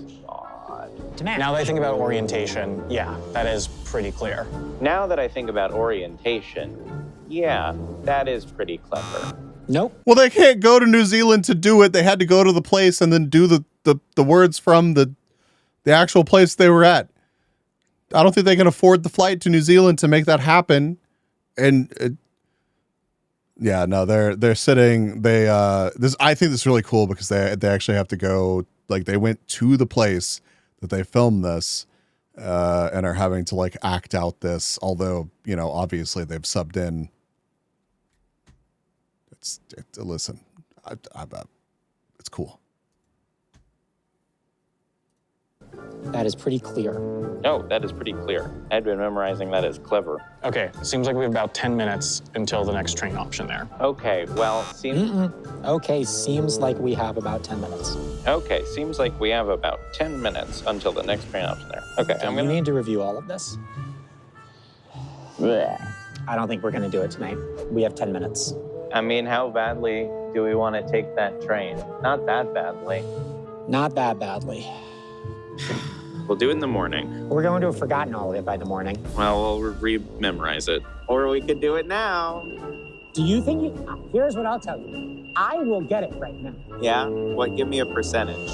Now that I think about orientation, yeah, that is pretty clear. Now that I think about orientation, yeah, that is pretty clever. Nope. Well, they can't go to New Zealand to do it. They had to go to the place and then do the words from the actual place they were at. I don't think they can afford the flight to New Zealand to make that happen. And yeah, no, they're sitting. I think this is really cool because they actually have to go. Like they went to the place that they filmed this and are having to like act out this. Although obviously they've subbed in. Listen, it's cool. That is pretty clear. No, that is pretty clear. I'd been memorizing that as clever. Okay, seems like we have about 10 minutes until the next train option there. Okay, well, seems... Okay, seems like we have about 10 minutes. Okay, seems like we have about 10 minutes until the next train option there. Okay, Do you need to review all of this? I don't think we're going to do it tonight. We have 10 minutes. I mean, how badly do we want to take that train? Not that badly. Not that badly. We'll do it in the morning. We're going to have forgotten all of it by the morning. Well, we'll re-memorize it. Or we could do it now. Do you think here's what I'll tell you. I will get it right now. Yeah? What? Give me a percentage.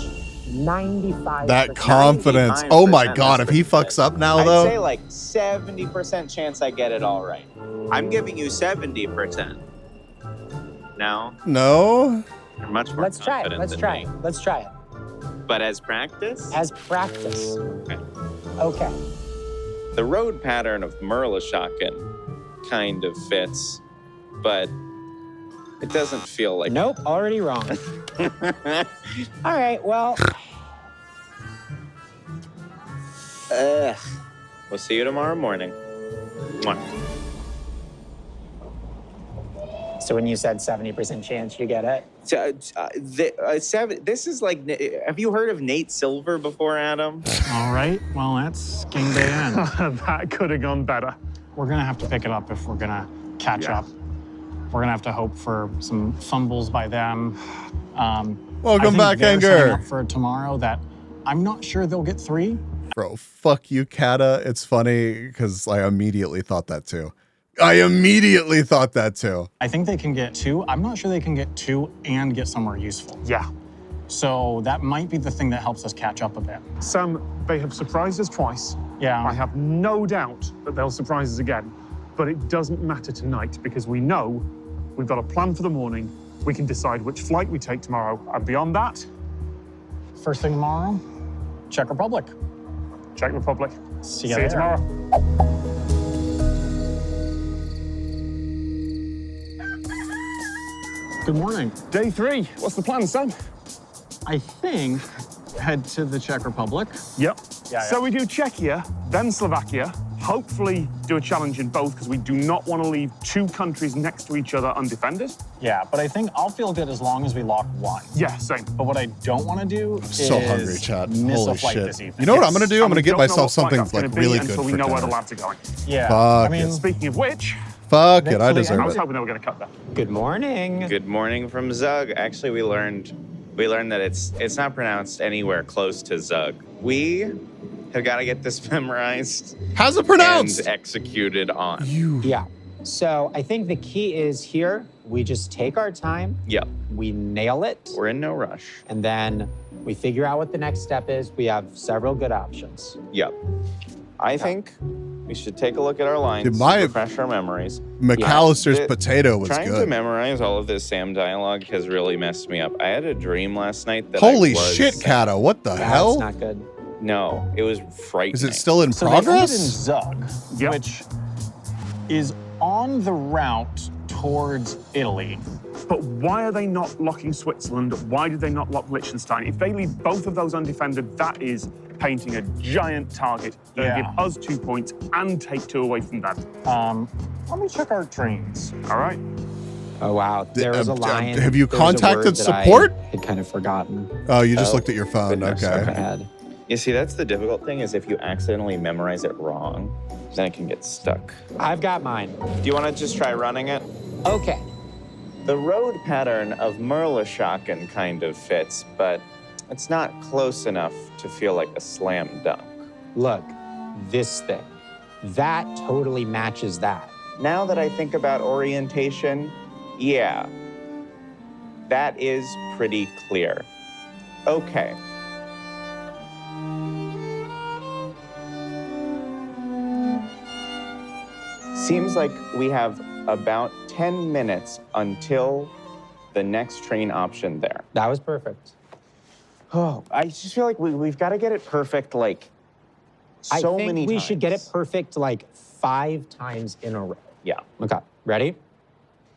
95%. That confidence. Oh my God, if he fucks up now, though. I'd say like 70% chance I get it all right. I'm giving you 70%. No? No? You're much more Let's try it. confident Let's than try me. it. Let's try it. But as practice? As practice. Okay. Okay. The road pattern of Merle-Shotgun kind of fits, but it doesn't feel like... Nope, already wrong. All right, well... We'll see you tomorrow morning. Mwah. So when you said 70% chance you get it? This is like, have you heard of Nate Silver before, Adam? All right, well, that's game day end. That could have gone better. We're going to have to pick it up if we're going to catch up. We're going to have to hope for some fumbles by them. Welcome back, they're setting Anger. up for tomorrow that I'm not sure they'll get 3. Bro, fuck you, Kata. It's funny because I immediately thought that too. I think they can get 2. I'm not sure they can get 2 and get somewhere useful. Yeah. So that might be the thing that helps us catch up a bit. Sam, they have surprised us twice. Yeah. I have no doubt that they'll surprise us again. But it doesn't matter tonight because we know we've got a plan for the morning. We can decide which flight we take tomorrow. And beyond that, first thing tomorrow, Czech Republic. Czech Republic. See you there. tomorrow. Good morning. Day 3. What's the plan, Sam? I think head to the Czech Republic. Yep. Yeah, So we do Czechia, then Slovakia. Hopefully do a challenge in both because we do not want to leave 2 countries next to each other undefended. Yeah, but I think I'll feel good as long as we lock 1. Yeah, same. But what I don't want to do I'm is so hungry, Chad. miss Holy a flight shit. this evening. You know what I'm gonna do? I'm gonna get myself something like really good until for we know where the dinner. lads are going. Yeah. Fuck I mean, it. Speaking of which, Fuck it, I I deserve was it. hoping they were going to cut that. Good morning. Good morning from Zug. Actually, we learned that it's not pronounced anywhere close to Zug. We have got to get this memorized. How's it pronounced? And executed on. Yeah. So I think the key is here, we just take our time. Yep. We nail it. We're in no rush. And then we figure out what the next step is. We have several good options. Yep. I think we should take a look at our lines, Dude, my- refresh our memories. McAllister's Yeah. potato was Trying to good. memorize all of this Sam dialogue has really messed me up. I had a dream last night that Holy I was, shit, Kata, what the That's hell? not good. No, it was frightening. Is it still in so they ended in progress? Zug, which is on the route towards Italy. But why are they not locking Switzerland? Why did they not lock Liechtenstein? If they leave both of those undefended, that is painting a giant target. They'll Yeah. give us 2 points and take 2 away from them. Let me check our trains. All right. Oh, wow. There was a line. have you there was a word contacted that I support? had kind of forgotten. Oh, you just Oh, looked at your phone. goodness, Okay. Bad. You see, that's the difficult thing is if you accidentally memorize it wrong, then it can get stuck. I've got mine. Do you want to just try running it? Okay. The road pattern of Merlischaken kind of fits, but it's not close enough to feel like a slam dunk. Look, this thing. That totally matches that. Now that I think about orientation, yeah, that is pretty clear. Okay. Seems like we have about 10 minutes until the next train option there. That was perfect. Oh, I just feel like we've got to get it perfect, like, so I think many we times. should get it perfect like 5 times in a row. Yeah. Okay, ready?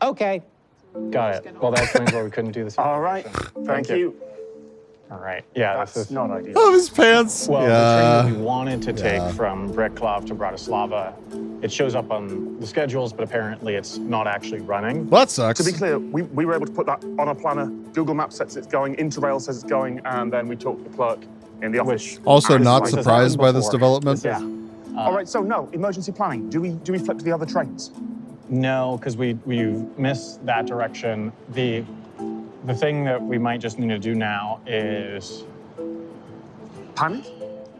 Okay. Got it. Well, that explains why we couldn't do this. All right. Thank you. All right. Yeah, That's this is not ideal. Oh, his pants. Well, yeah. the train that we wanted to take Yeah. from Břeclav to Bratislava, it shows up on the schedules, but apparently it's not actually running. Well, that sucks. To be clear, we were able to put that on a planner. Google Maps says it's going, Interrail says it's going, and then we talked to the clerk in the office. Also And not it's like- surprised by this before. development. Yeah. All right, so no, emergency planning. Do we flip to the other trains? No, because we missed that direction. The thing that we might just need to do now is Panic?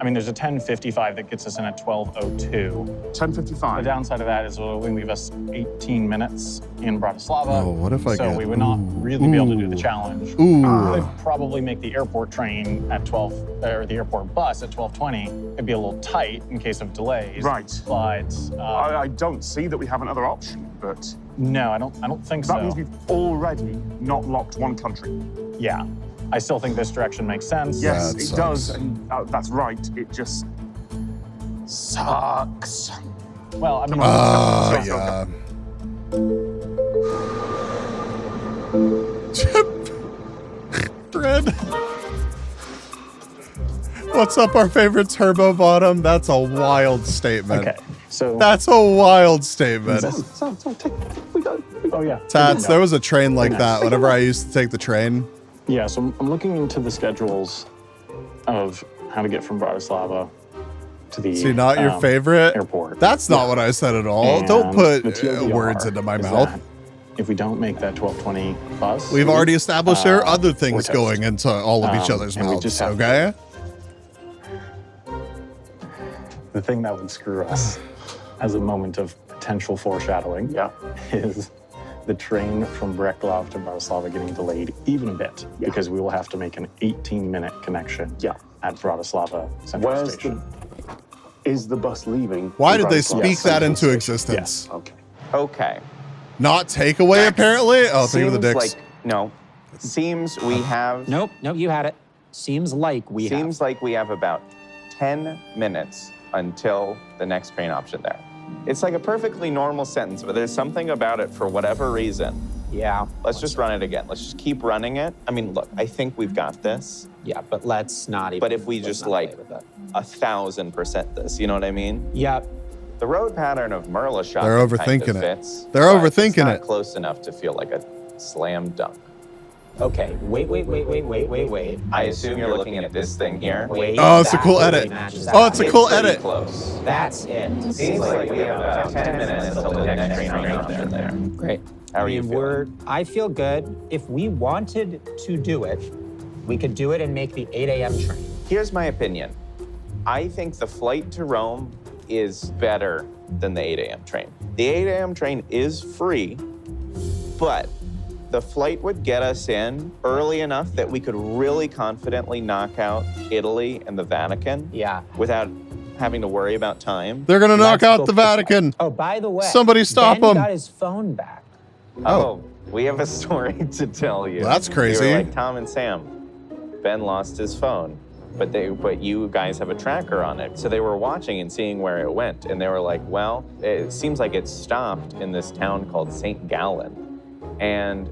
I mean, there's a 10:55 that gets us in at 12:02. 10:55. The downside of that is it'll only leave us 18 minutes in Bratislava. Oh, what if I So get- we would not really be able to do the challenge. Ooh. I'd probably make the airport train at 12, or the airport bus at 12:20. It'd be a little tight in case of delays. Right. But I don't see that we have another option, but no, I don't think that so. means we've already not locked one country. Yeah, I still think this direction makes sense. Yes, That it sucks. does, and that's right. It just sucks. Well, I mean, Yeah. Fred. What's up, our favorite Turbo Bottom? That's a wild statement. okay. So That's a wild statement. oh yeah. Tats, there was a train like that whenever I used to take the train. Yeah, so I'm looking into the schedules of how to get from Bratislava to the See, not your favorite? airport. That's not what I said at all. And Don't put the TLDR words into my is mouth. that if we don't make that 12:20 bus, We've already established there are other we're things toast. going into all of each other's and we mouths, just have okay? The thing that would screw us as a moment of potential foreshadowing is the train from Břeclav to Bratislava getting delayed even a bit because we will have to make an 18-minute connection at Bratislava Central Station. Is the bus leaving? Why did they Bratislava speak that Central into Station? existence? Okay. Okay. Not takeaway, apparently? Oh, think of the Seems dicks. like, no. Seems we have... Nope, you had it. Seems like we have. Seems like we have about 10 minutes until the next train option there. It's like a perfectly normal sentence, but there's something about it for whatever reason. Yeah. Let's just run it again. Let's just keep running it. I mean, look, I think we've got this. Yeah, but let's not even... But if we just like 1,000% this, you know what I mean? Yep. The road pattern of Merle-Shocking They're overthinking kind of it. fits, They're but overthinking it's not it. close enough to feel like a slam dunk. Okay, wait. I assume you're looking at this thing here. Wait. Oh, it's a cool edit. Oh, it's a cool edit. Close. That's it. Seems like we have about 10 minutes until the next train option there. Great. How are you feeling? I feel good. If we wanted to do it, we could do it and make the 8 a.m. train. Here's my opinion. I think the flight to Rome is better than the 8 a.m. train. The 8 a.m. train is free, but the flight would get us in early enough that we could really confidently knock out Italy and the Vatican. Yeah. Without having to worry about time. They're gonna knock out the Vatican. Oh, by the way, somebody stop Ben him. got his phone back. Oh, we have a story to tell you. Well, that's crazy. We were like Tom and Sam. Ben lost his phone, but you guys have a tracker on it. So they were watching and seeing where it went, and they were like, well, it seems like it stopped in this town called St. Gallen. And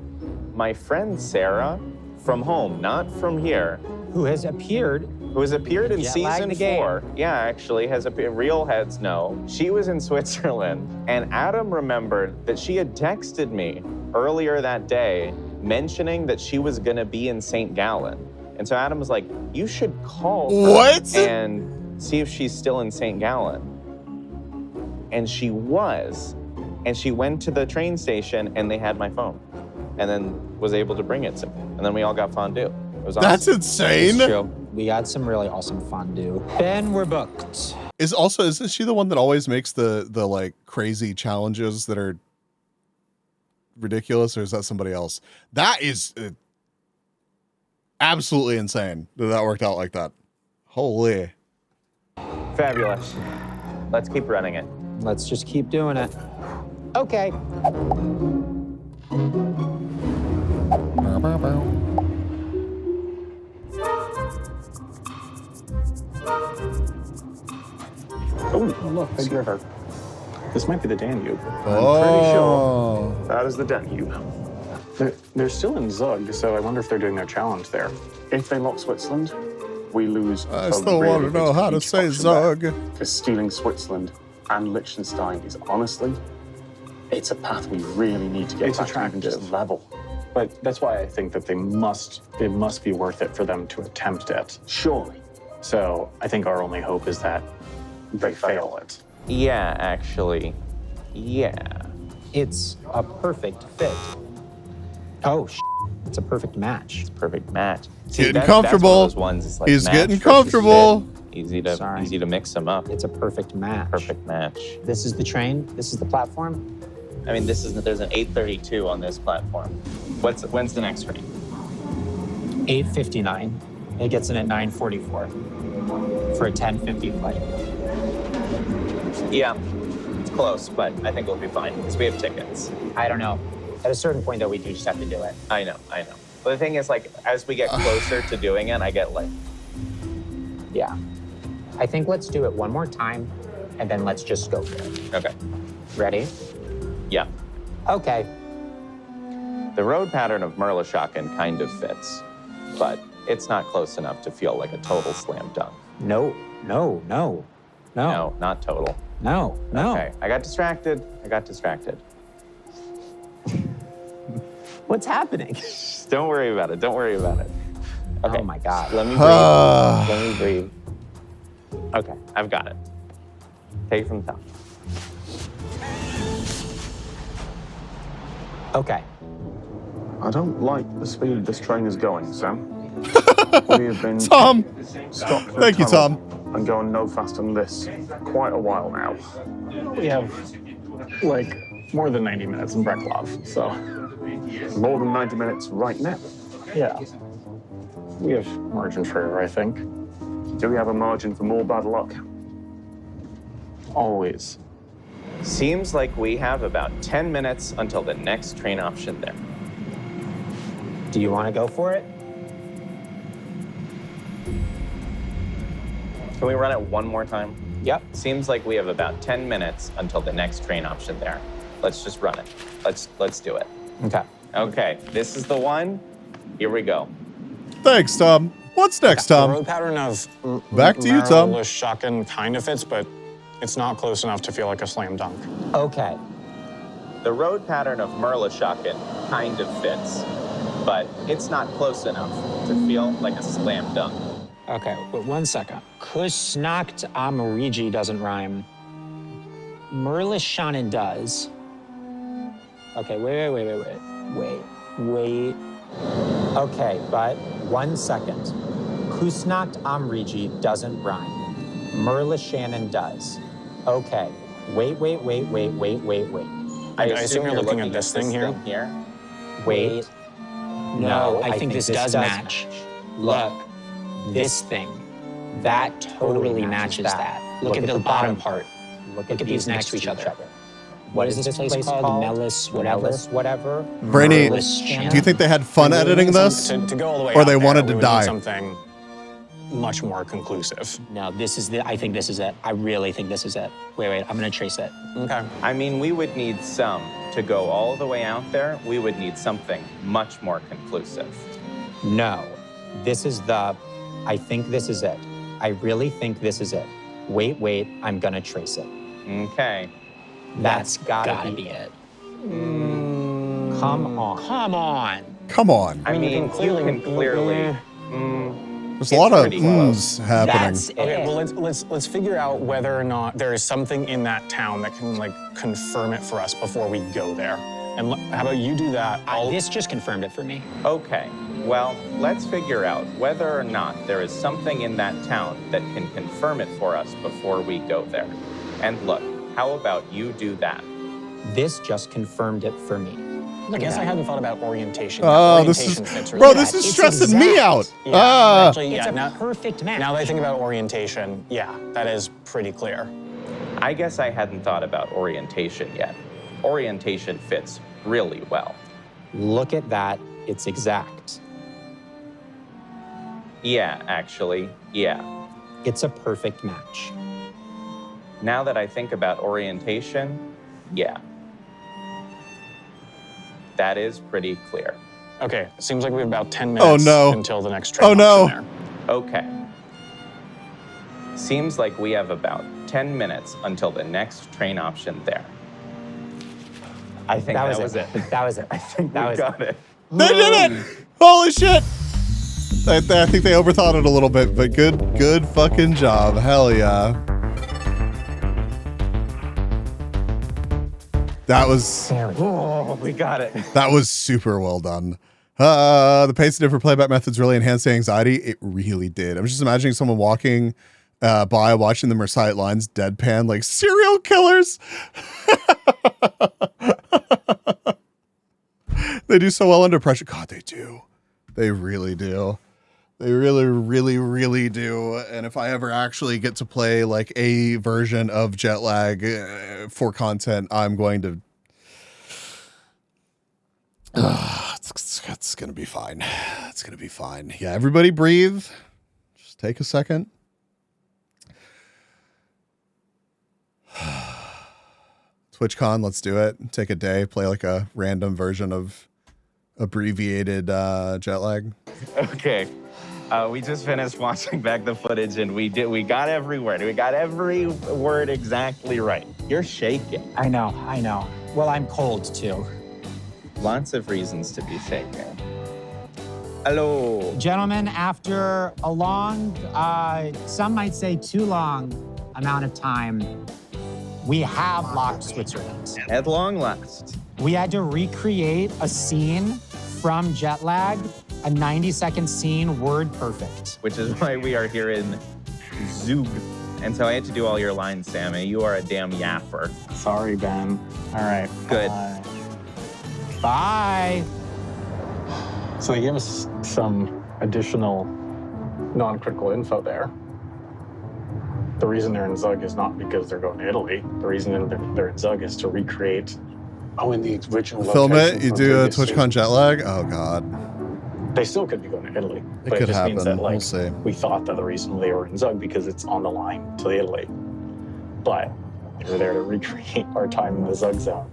my friend Sarah, from home, not from here, who has appeared in season 4. Yeah, actually has appeared. Real heads know. She was in Switzerland, and Adam remembered that she had texted me earlier that day mentioning that she was gonna be in St. Gallen. And so Adam was like, you should call her and see if she's still in St. Gallen. And she was. And she went to the train station and they had my phone. And then was able to bring it to me. And then we all got fondue. It was awesome. That's insane. It's true. We got some really awesome fondue. Ben, we're booked. Isn't she the one that always makes the like crazy challenges that are ridiculous, or is that somebody else? That is absolutely insane that worked out like that. Holy. Fabulous. Let's keep running it. Let's just keep doing it. Okay. Oh, look, big river. This might be the Danube. Oh. I'm pretty sure that is the Danube. They're still in Zug, so I wonder if they're doing their challenge there. If they lock Switzerland, we lose. I still want to know how to say Zug. Because stealing Switzerland and Liechtenstein is honestly, it's a path we really need to get back to even just level. But that's why I think that it must be worth it for them to attempt it. Surely. So I think our only hope is that they fail it. Yeah, actually. Yeah. It's a perfect fit. Oh, it's a perfect match. It's a perfect match. Getting comfortable. That's one of those ones, it's like He's match getting versus comfortable. fit. Easy to mix them up. It's a perfect match. Perfect match. This is the train. This is the platform. I mean, there's an 8:32 on this platform. When's the next train? 8:59. It gets in at 9:44 for a 10:50 flight. Yeah, it's close, but I think we'll be fine because we have tickets. I don't know. At a certain point, though, we do just have to do it. I know. But the thing is, like, as we get closer to doing it, I get like... Yeah. I think let's do it one more time, and then let's just go for it. Okay. Ready? Yeah. Okay. The road pattern of Merle-Shocking kind of fits, but it's not close enough to feel like a total slam dunk. No, not total. No. Okay, I got distracted. What's happening? Don't worry about it. Okay. Oh my God. Let me breathe. Okay, I've got it. Take it from the top. Okay. I don't like the speed this train is going, Sam. We have been Tom. stopped for Thank you, Tom. And going no faster than this quite a while now. We have like more than 90 minutes in Breklov, so. More than 90 minutes right now. Yeah. We have margin for error, I think. Do we have a margin for more bad luck? Always. Seems like we have about 10 minutes until the next train option there. Do you want to go for it? Can we run it one more time? Yep. Seems like we have about 10 minutes until the next train option there. Let's just run it. Let's do it. Okay. Okay, this is the one. Here we go. Thanks, Tom. What's next, Tom? The road pattern of Back to you, Tom. Shotgun kind of fits, but it's not close enough to feel like a slam dunk. Okay. The road pattern of Merlishocken kind of fits, but it's not close enough to feel like a slam dunk. Okay, wait 1 second. Kusnacht Amarigi doesn't rhyme. Merlishonen does. Okay, wait. Okay, but 1 second. Kusnacht Amrigi doesn't rhyme. Merlishonen does. Okay, wait. I assume you're looking at this thing here? Wait. No, I think this does match. Look, this thing. That totally matches that. Look at the bottom part. Look at these next to each other. What is this place called? Melis, whatever. Brainy, do you think they had fun editing this? To go all the way or out they there, wanted we to would die? need something much more conclusive. No, I think this is it. I really think this is it. Wait, I'm gonna trace it. Okay. I mean, we would need some. To go all the way out there, we would need something much more conclusive. No, I think this is it. I really think this is it. Wait, I'm gonna trace it. Okay. That's gotta be it. Come on. I mean, you can clearly. There's a lot of happening. Okay, well let's figure out whether or not there is something in that town that can like confirm it for us before we go there. And how about you do that? This just confirmed it for me. Okay. Well, let's figure out whether or not there is something in that town that can confirm it for us before we go there. And look, how about you do that? This just confirmed it for me. I guess I hadn't thought about orientation. Oh, Orientation this is, fits bro, really this well. is stressing me out. Yeah, actually, It's yeah, a now, perfect match. now that I think about orientation, yeah, that is pretty clear. I guess I hadn't thought about orientation yet. Orientation fits really well. Look at that. It's exact. Yeah, actually, yeah. It's a perfect match. Now that I think about orientation, yeah. That is pretty clear. Okay, seems like we have about 10 minutes until the next train Oh no. option there. Okay. Seems like we have about 10 minutes until the next train option there. I think that was it. That was it. I think That we was got it. They did it! Holy shit! I think they overthought it a little bit, but good fucking job. Hell yeah. That was... Oh, we got it. That was super well done. The pace of different playback methods really enhanced the anxiety. It really did. I'm just imagining someone walking by, watching them recite lines deadpan like serial killers. They do so well under pressure. God, they do. They really do. They really, really, really do. And if I ever actually get to play like a version of Jet Lag for content, I'm going to... it's going to be fine. It's going to be fine. Yeah, everybody breathe. Just take a second. TwitchCon, let's do it. Take a day, play like a random version of abbreviated Jet Lag. Okay. We just finished watching back the footage and we got every word. We got every word exactly right. You're shaking. I know. Well, I'm cold too. Lots of reasons to be shaking. Hello. Gentlemen, after a long, some might say too long amount of time, we have locked Switzerland. At long last. We had to recreate a scene from Jet Lag, a 90-second scene, word perfect. Which is why we are here in Zug. And so I had to do all your lines, Sammy. You are a damn yapper. Sorry, Ben. All right. Good. Bye. So they gave us some additional non-critical info there. The reason they're in Zug is not because they're going to Italy. The reason they're in Zug is to recreate. Oh, in the original Film location it. You from do a previous TwitchCon season. jet lag. Oh god. They still could be going to Italy. It but could it just means happen. that, like, We'll see. we thought that the reason they were in Zug because it's on the line to Italy. But they were there to recreate our time in the Zug zone.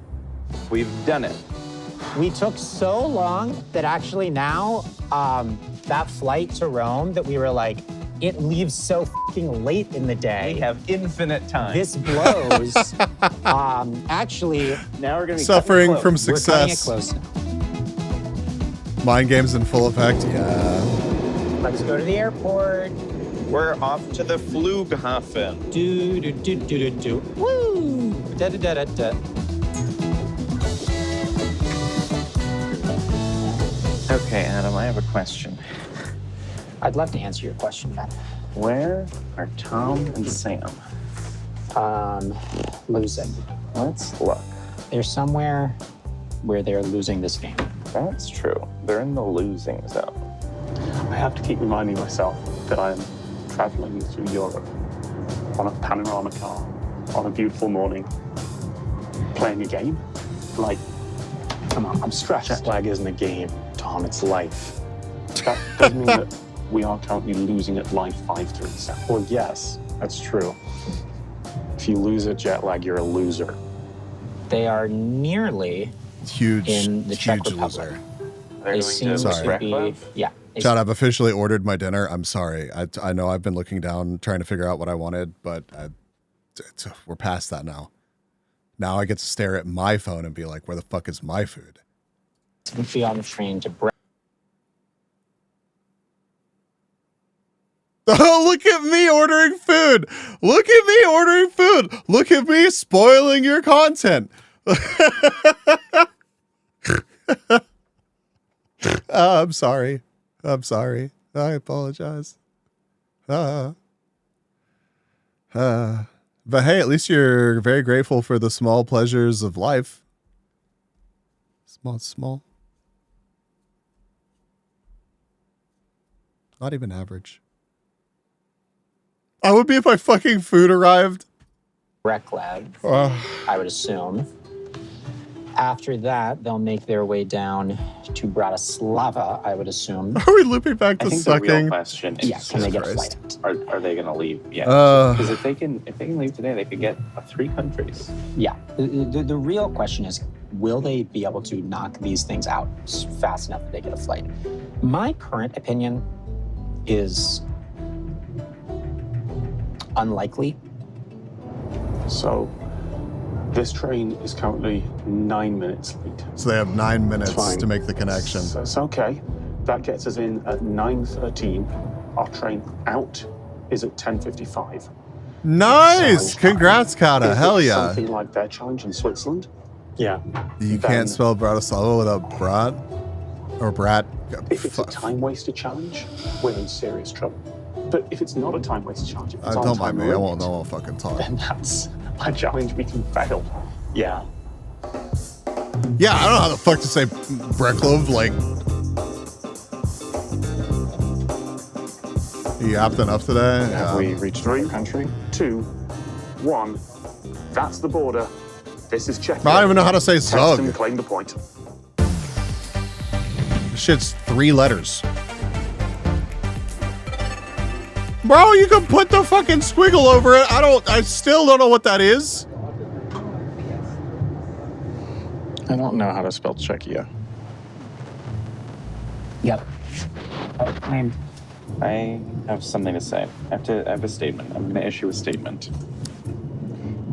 We've done it. We took so long that actually now, that flight to Rome that we were like, it leaves so fucking late in the day. We have infinite time. This blows. Actually, now we're gonna be Suffering cutting it from close. we're cutting it success. close. Mind games in full effect. Yeah. Let's go to the airport. We're off to the Flughafen. Do do do do do do. Woo! Da da da da da. Okay, Adam, I have a question. I'd love to answer your question, Ben. Where are Tom and Sam? Losing. Let's look. They're somewhere where they're losing this game. That's true. They're in the losing zone. I have to keep reminding myself that I'm traveling through Europe on a panorama car on a beautiful morning, playing a game. Like, come on, I'm stressed. Jet lag isn't a game, Tom. It's life. That does mean that we are currently losing at life 537. Well, yes, that's true. If you lose at jet lag, you're a loser. They are nearly Huge, in the Czech huge Republic. loser. They seem to be, yeah. Chad, I've officially ordered my dinner. I'm sorry. I know I've been looking down, trying to figure out what I wanted, but we're past that now. Now I get to stare at my phone and be like, where the fuck is my food? Be on the train to Oh, look at me ordering food. Look at me ordering food. Look at me spoiling your content. I'm sorry. I'm sorry. I apologize. But hey, at least you're very grateful for the small pleasures of life. Small. Not even average. I would be if my fucking food arrived. Rec lab, I would assume. After that, they'll make their way down to Bratislava, I would assume. Are we looping back to I think sucking? the real question is, Yeah, can they get a flight? Are they going to leave? Yeah. Because if they can leave today, they could get 3 countries. Yeah. The real question is, will they be able to knock these things out fast enough that they get a flight? My current opinion is unlikely. So, this train is currently 9 minutes late. So they have 9 minutes Fine. to make the connection. So it's okay. That gets us in at 9:13. Our train out is at 10:55. Nice! Congrats, Kata. If Hell it's yeah. Something like their challenge in Switzerland. Yeah. You can't spell Bratislava without brat or brat. If it's a time-wasted challenge, we're in serious trouble. But if it's not a time-wasted challenge, if it's on Don't time mind me. I limit, won't fucking talk. then that's a challenge we can fail. Yeah. Yeah, I don't know how the fuck to say Breklov. Like, you yapped enough today? Have we reached 3, country? 2, 1. That's the border. This is Czechia. I don't even know how to say Test Zug. and claim the point. This shit's 3 letters. Bro, you can put the fucking squiggle over it. I still don't know what that is. I don't know how to spell Czechia. Yep. I have something to say. I have a statement. I'm going to issue a statement.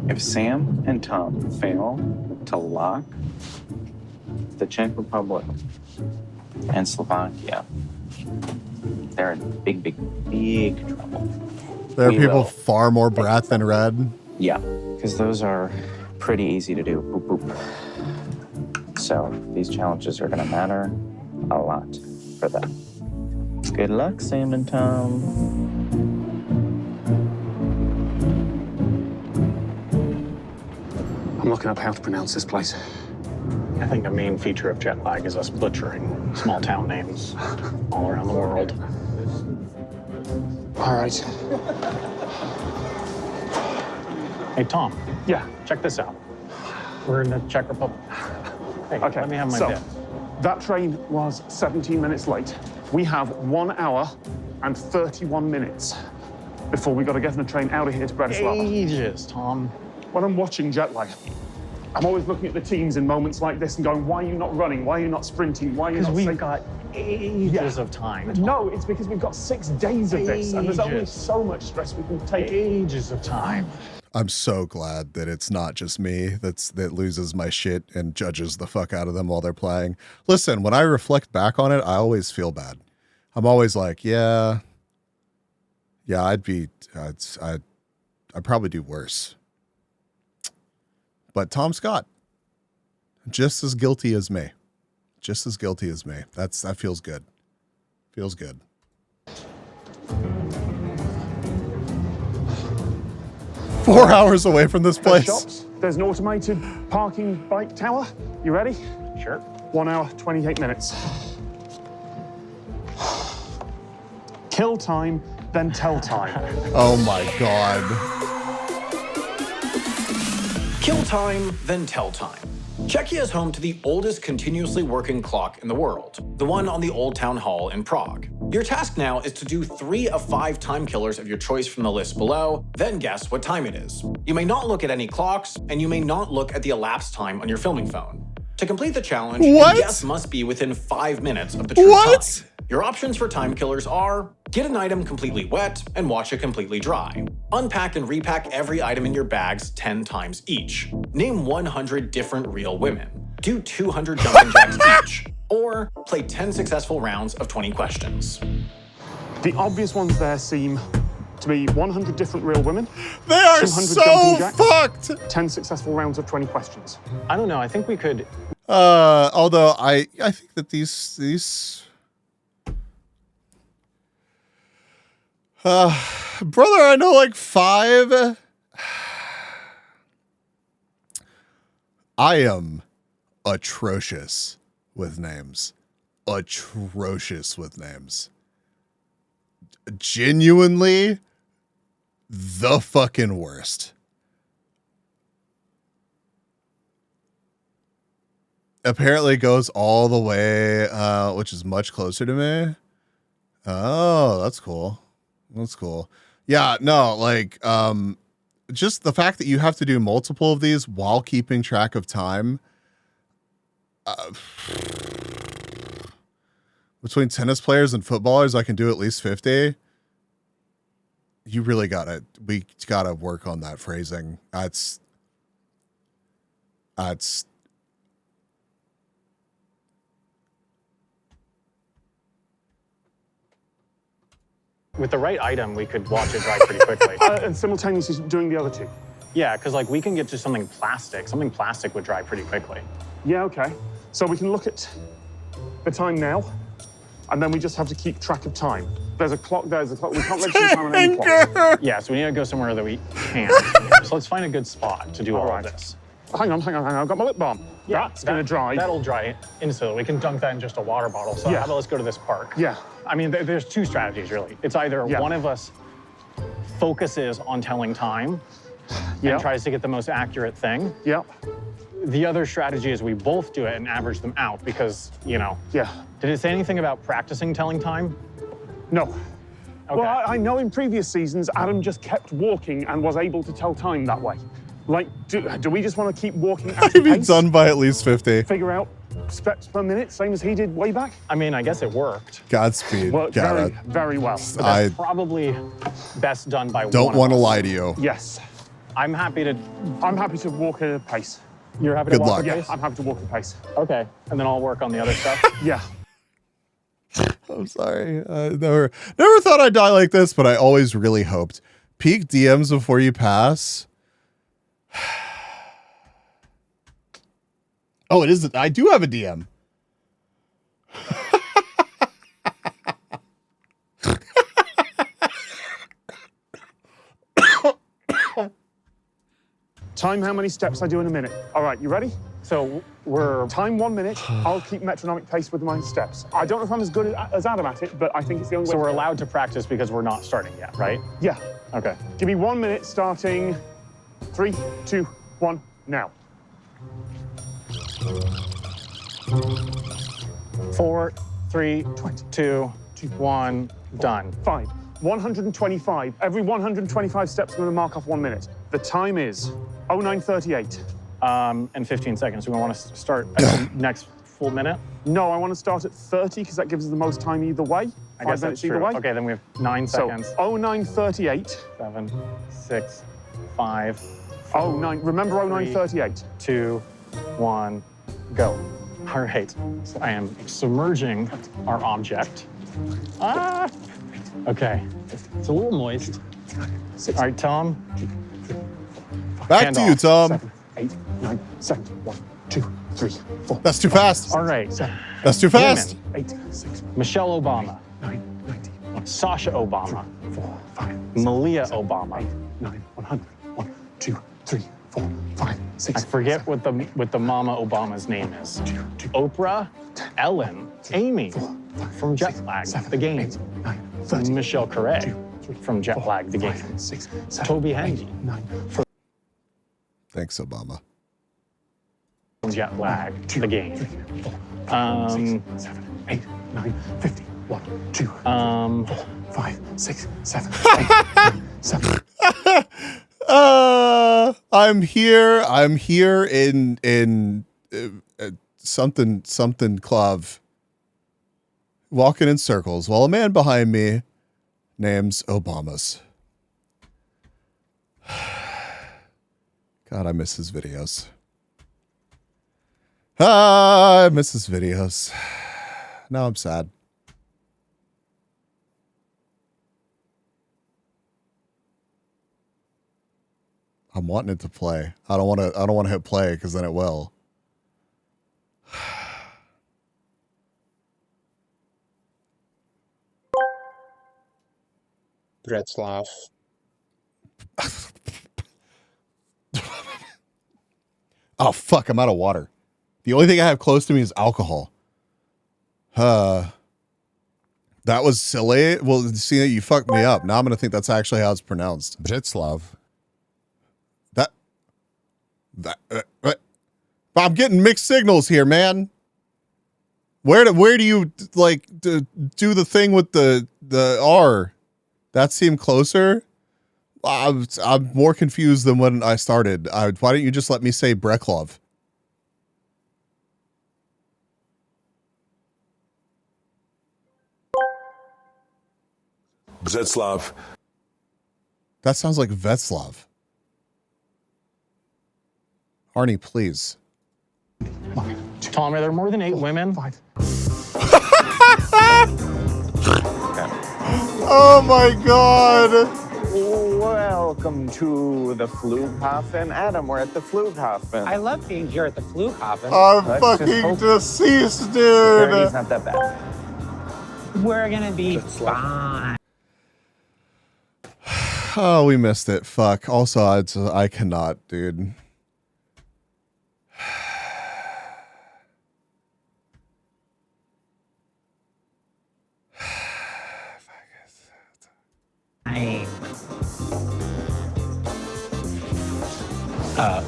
If Sam and Tom fail to lock the Czech Republic and Slovakia, they're in big trouble. There are We people will. far more brat than red. Yeah, because those are pretty easy to do. Boop, boop. So these challenges are going to matter a lot for them. Good luck, Sam and Tom. I'm looking up how to pronounce this place. I think the main feature of jet lag is us butchering small town names all around the world. All right. Hey, Tom. Yeah. Check this out. We're in the Czech Republic. Hey, Okay. let me have my so, bit. that train was 17 minutes late. We have 1 hour and 31 minutes before we got to get on a train out of here to Bratislava. Ages, Tom. When I'm watching Jetlag, I'm always looking at the teams in moments like this and going, why are you not running? Why are you not sprinting? Why are you not... Because we've got ages of time. Tom. No, it's because we've got 6 days of this, and there's only so much stress we can take. Ages of time. I'm so glad that it's not just me that loses my shit and judges the fuck out of them while they're playing. Listen, when I reflect back on it, I always feel bad. I'm always like, yeah, I'd probably do worse. But Tom Scott, just as guilty as me. Just as guilty as me. That feels good. Feels good. Four hours away from this place. There's shops. There's an automated parking bike tower. You ready? Sure. 1 hour, 28 minutes. Kill time, then tell time. Oh my God. Kill time, then tell time. Czechia is home to the oldest continuously working clock in the world, the one on the Old Town Hall in Prague. Your task now is to do 3 of 5 time killers of your choice from the list below, then guess what time it is. You may not look at any clocks, and you may not look at the elapsed time on your filming phone. To complete the challenge, your guess must be within 5 minutes of the true time. Your options for time killers are: get an item completely wet and watch it completely dry. Unpack and repack every item in your bags 10 times each. Name 100 different real women. Do 200 jumping jacks each. Or play 10 successful rounds of 20 questions. The obvious ones there seem to be 100 different real women. They are so fucked. 10 successful rounds of 20 questions. I don't know. I think we could. Although I think that these. Brother, I know like 5. I am atrocious with names. Atrocious with names. Genuinely the fucking worst. Apparently goes all the way, which is much closer to me. Oh, that's cool. That's cool. Yeah, no, like, just the fact that you have to do multiple of these while keeping track of time. Between tennis players and footballers, I can do at least 50. We gotta work on that phrasing. That's With the right item, we could watch it dry pretty quickly. And simultaneously doing the other 2. Yeah, because like we can get to something plastic. Something plastic would dry pretty quickly. Yeah, okay. So we can look at the time now, and then we just have to keep track of time. There's a clock, there's a clock. We can't register time on any clock. Yeah, so we need to go somewhere that we can. So let's find a good spot to do all of this. Hang on. I've got my lip balm. Yeah, that's going to dry. That'll dry instantly. We can dunk that in just a water bottle. So Yeah. how about let's go to this park? Yeah. I mean, there's 2 strategies, really. It's either one of us focuses on telling time and tries to get the most accurate thing. Yep. The other strategy is we both do it and average them out because, you know. Yeah. Did it say anything about practicing telling time? No. Okay. Well, I know in previous seasons, Adam just kept walking and was able to tell time that way. Like, do we just want to keep walking at I'd be done by at least 50. Figure out steps per minute, same as he did way back? I mean, I guess it worked. Godspeed. Worked very, very well. But that's probably best done by don't want to lie to you. Yes. I'm happy to walk at a pace. You're happy Good to walk luck. at a pace? I'm happy to walk at a pace. Okay, and then I'll work on the other stuff. Yeah. I'm sorry. Never thought I'd die like this, but I always really hoped. Peak DMs before you pass. Oh, it is. I do have a DM. Time how many steps I do in a minute. All right, you ready? So we're... Time 1 minute. I'll keep metronomic pace with my steps. I don't know if I'm as good as Adam at it, but I think it's the only way. So we're allowed to practice because we're not starting yet, right? Yeah. Okay. Give me 1 minute starting 3, 2, 1, now. 4, 3, 2, 1, done. 5. 125. Every 125 steps, I'm going to mark off 1 minute. The time is 09:38. And 15 seconds. Do we want to start at the next full minute? No, I want to start at 30 because that gives us the most time either way. I guess that's true. Either way. Okay, then we have 9 seconds. So 09:38. 7, 6, 5. 09. Remember 09:38. 2, 1, go. All right. So I am submerging our object. Ah! Okay. It's a little moist. All right, Tom. Back to you, Tom. 7, 8, 9, 7, 1, 2, 3, 4. That's too fast. All right. That's too fast. Women. 8, 6, Michelle Obama. 9, 90, 1, Sasha Obama. 4, 5, Malia Obama. 8, 9, 100. 1, 2, 3, 4, 5, 6. I forget what the Mama Obama's name is. Oprah, Ellen, Amy from Jetlag, The Game. 9, 30, Michelle Carey from Jetlag, The Game. 5, 6, 7, Toby Hendy 9. Thanks, Obama. from Jetlag, The Game. 6, 7, 8, 9, 50. 1, 2, 4, 5, 6, 7, 8, 9, 7. I'm here in something Clav, walking in circles while a man behind me names Obamas. God, I miss his videos. I miss his videos. Now I'm sad. I'm wanting it to play. I don't want to hit play because then it will. Bretslav. Oh fuck, I'm out of water. The only thing I have close to me is alcohol. That was silly. Well, see, you fucked me up. Now I'm gonna think that's actually how it's pronounced. Bretslav. I'm getting mixed signals here, man. Where do you like do the thing with the R? That seemed closer. I'm more confused than when I started. Why don't you just let me say Breklov? Bzetslav. That sounds like Vetslav. Arnie, please. Tom, are there more than 8 women? 5. Oh my god. Welcome to the Flughafen. Adam, we're at the Flughafen. I love being here at the Flughafen. I'm fucking deceased, dude. Journey's not that bad. We're gonna be fine. Oh, we missed it. Fuck. Also, I cannot, dude.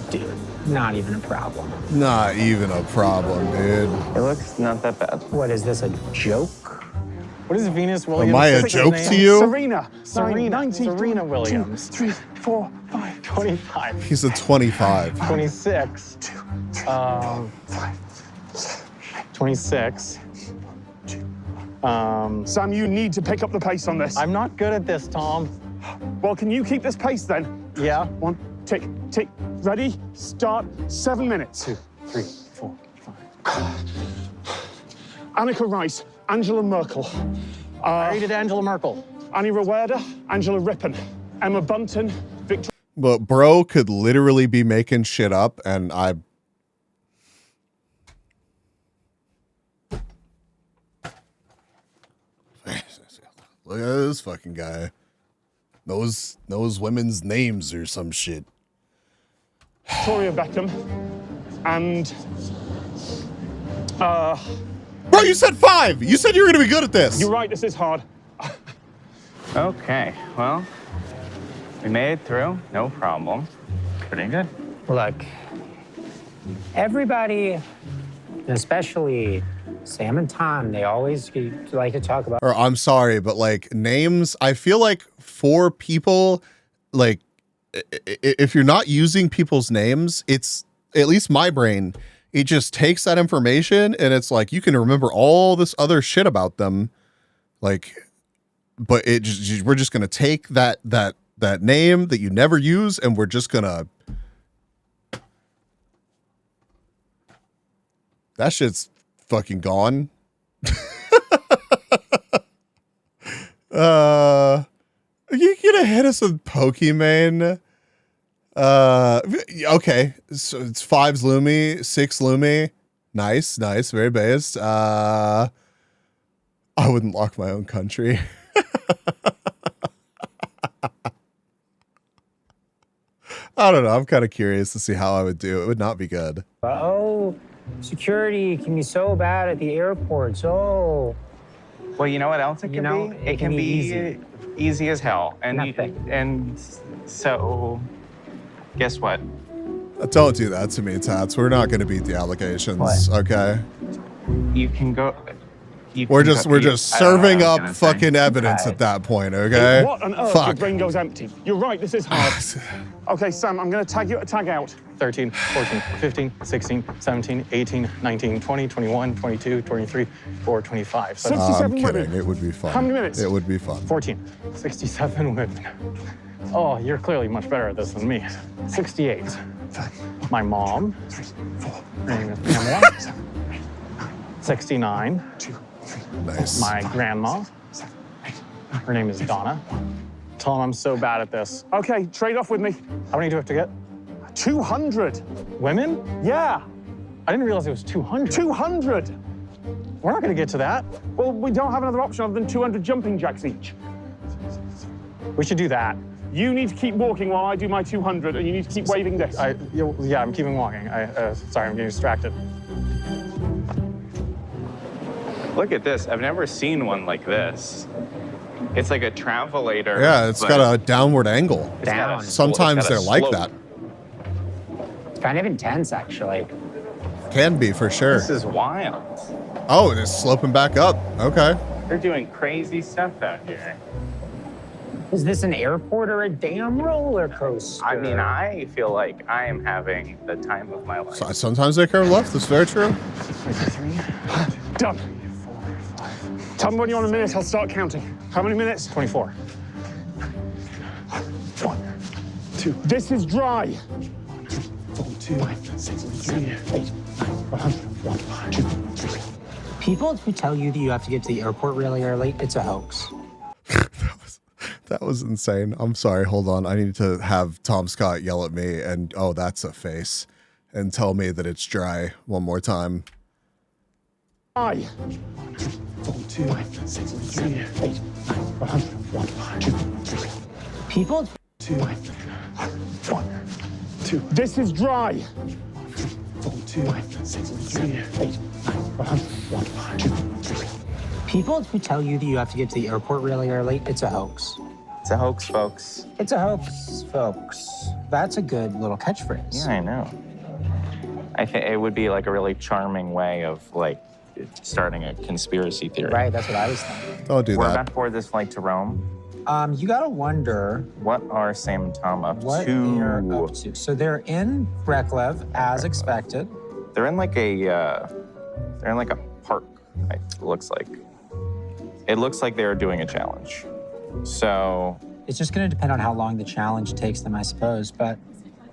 Dude, not even a problem. Not even a problem, dude. It looks not that bad. What is this, a joke? What is Venus Williams? Am I a joke to you? Serena. Serena. 19, Serena Williams. 2, 3, 4, 5. 25. He's a 25. 26. 2, 3, 4, 5. 26. Sam, you need to pick up the pace on this. I'm not good at this, Tom. Well, can you keep this pace then? Yeah. 1, tick, tick. Ready? Start. 7 minutes. 2, 3, 4, 5. Annika Rice, Angela Merkel. I already did Angela Merkel. Annie Roweda, Angela Rippon, Emma Bunton, Victoria. But bro could literally be making shit up, and I. Look at this fucking guy. Knows women's names or some shit. Victoria Beckham, and Bro, you said 5. You said you were gonna be good at this. You're right. This is hard. Okay, well, we made it through, no problem. Pretty good. Look, everybody, especially Sam and Tom, they always like to talk about. Or I'm sorry, but like names, I feel like for people, like if you're not using people's names, it's at least my brain, it just takes that information and it's like you can remember all this other shit about them, like, but we're just gonna take that name that you never use and we're just gonna. That shit's fucking gone. You gonna hit us with Pokemon? Okay. So it's 5's Lumi, 6 Lumi. Nice, very based. I wouldn't lock my own country. I don't know. I'm kind of curious to see how I would do. It would not be good. Oh, security can be so bad at the airports. Oh. Well, you know what else it can be? It can be easy as hell. And so, guess what? Don't do that to me, Tats. We're not going to beat the allegations, What? okay? You can go. We're just serving up fucking evidence at that point, okay? What on earth? Your brain goes empty. You're right, this is hard. Okay, Sam, I'm going to tag you at tag out. 13, 14, 15, 16, 17, 18, 19, 20, 21, 22, 23, 24, 25. 67 I'm women. kidding. It would be fun. How many minutes? It would be fun. 14, 67 women. Oh, you're clearly much better at this than me. 68. My mom. Her name is Pamela. 69. Nice. My grandma. Her name is Donna. Tell them I'm so bad at this. Okay, trade off with me. How many do I have to get? 200. Women? Yeah. I didn't realize it was 200. 200. We're not going to get to that. Well, we don't have another option other than 200 jumping jacks each. We should do that. You need to keep walking while I do my 200, and you need to keep waving this. Yeah, I'm keeping walking. Sorry, I'm getting distracted. Look at this. I've never seen one like this. It's like a travelator. Yeah, it's got a downward angle. Down. Sometimes they're like that. It's kind of intense, actually. Can be, for sure. This is wild. Oh, and it's sloping back up. Okay. They're doing crazy stuff out here. Is this an airport or a damn roller coaster? I mean, I feel like I am having the time of my life. So, sometimes they curve left. That's very true. Done. Tell me when you're on a minute, I'll start counting. How many minutes? 24. 1, 2. This is dry. 4, 2, 5, 6, 7, 8, 9, 1, 2, 3. People who tell you that you have to get to the airport really early, it's a hoax. That was insane. I'm sorry. Hold on. I need to have Tom Scott yell at me and, oh, that's a face, and tell me that it's dry one more time. Dry. 4, 2, 5, 6, 7, 8, 9, 1, 2, 3. People 2, 1, 2. This is dry. 4, 2, 5, 6, 7, 8, 9, 1, 2, 3. People who tell you that you have to get to the airport really early, it's a hoax. It's a hoax, folks. It's a hoax, folks. That's a good little catchphrase. Yeah, I know. I think it would be like a really charming way of like starting a conspiracy theory. Right, that's what I was thinking. Don't do We're that. about to board this flight to Rome. You gotta wonder what are Sam and Tom up what to? they're up to. So they're in Breklev as expected. They're in like a park. It looks like. It looks like they're doing a challenge. So it's just going to depend on how long the challenge takes them, I suppose. But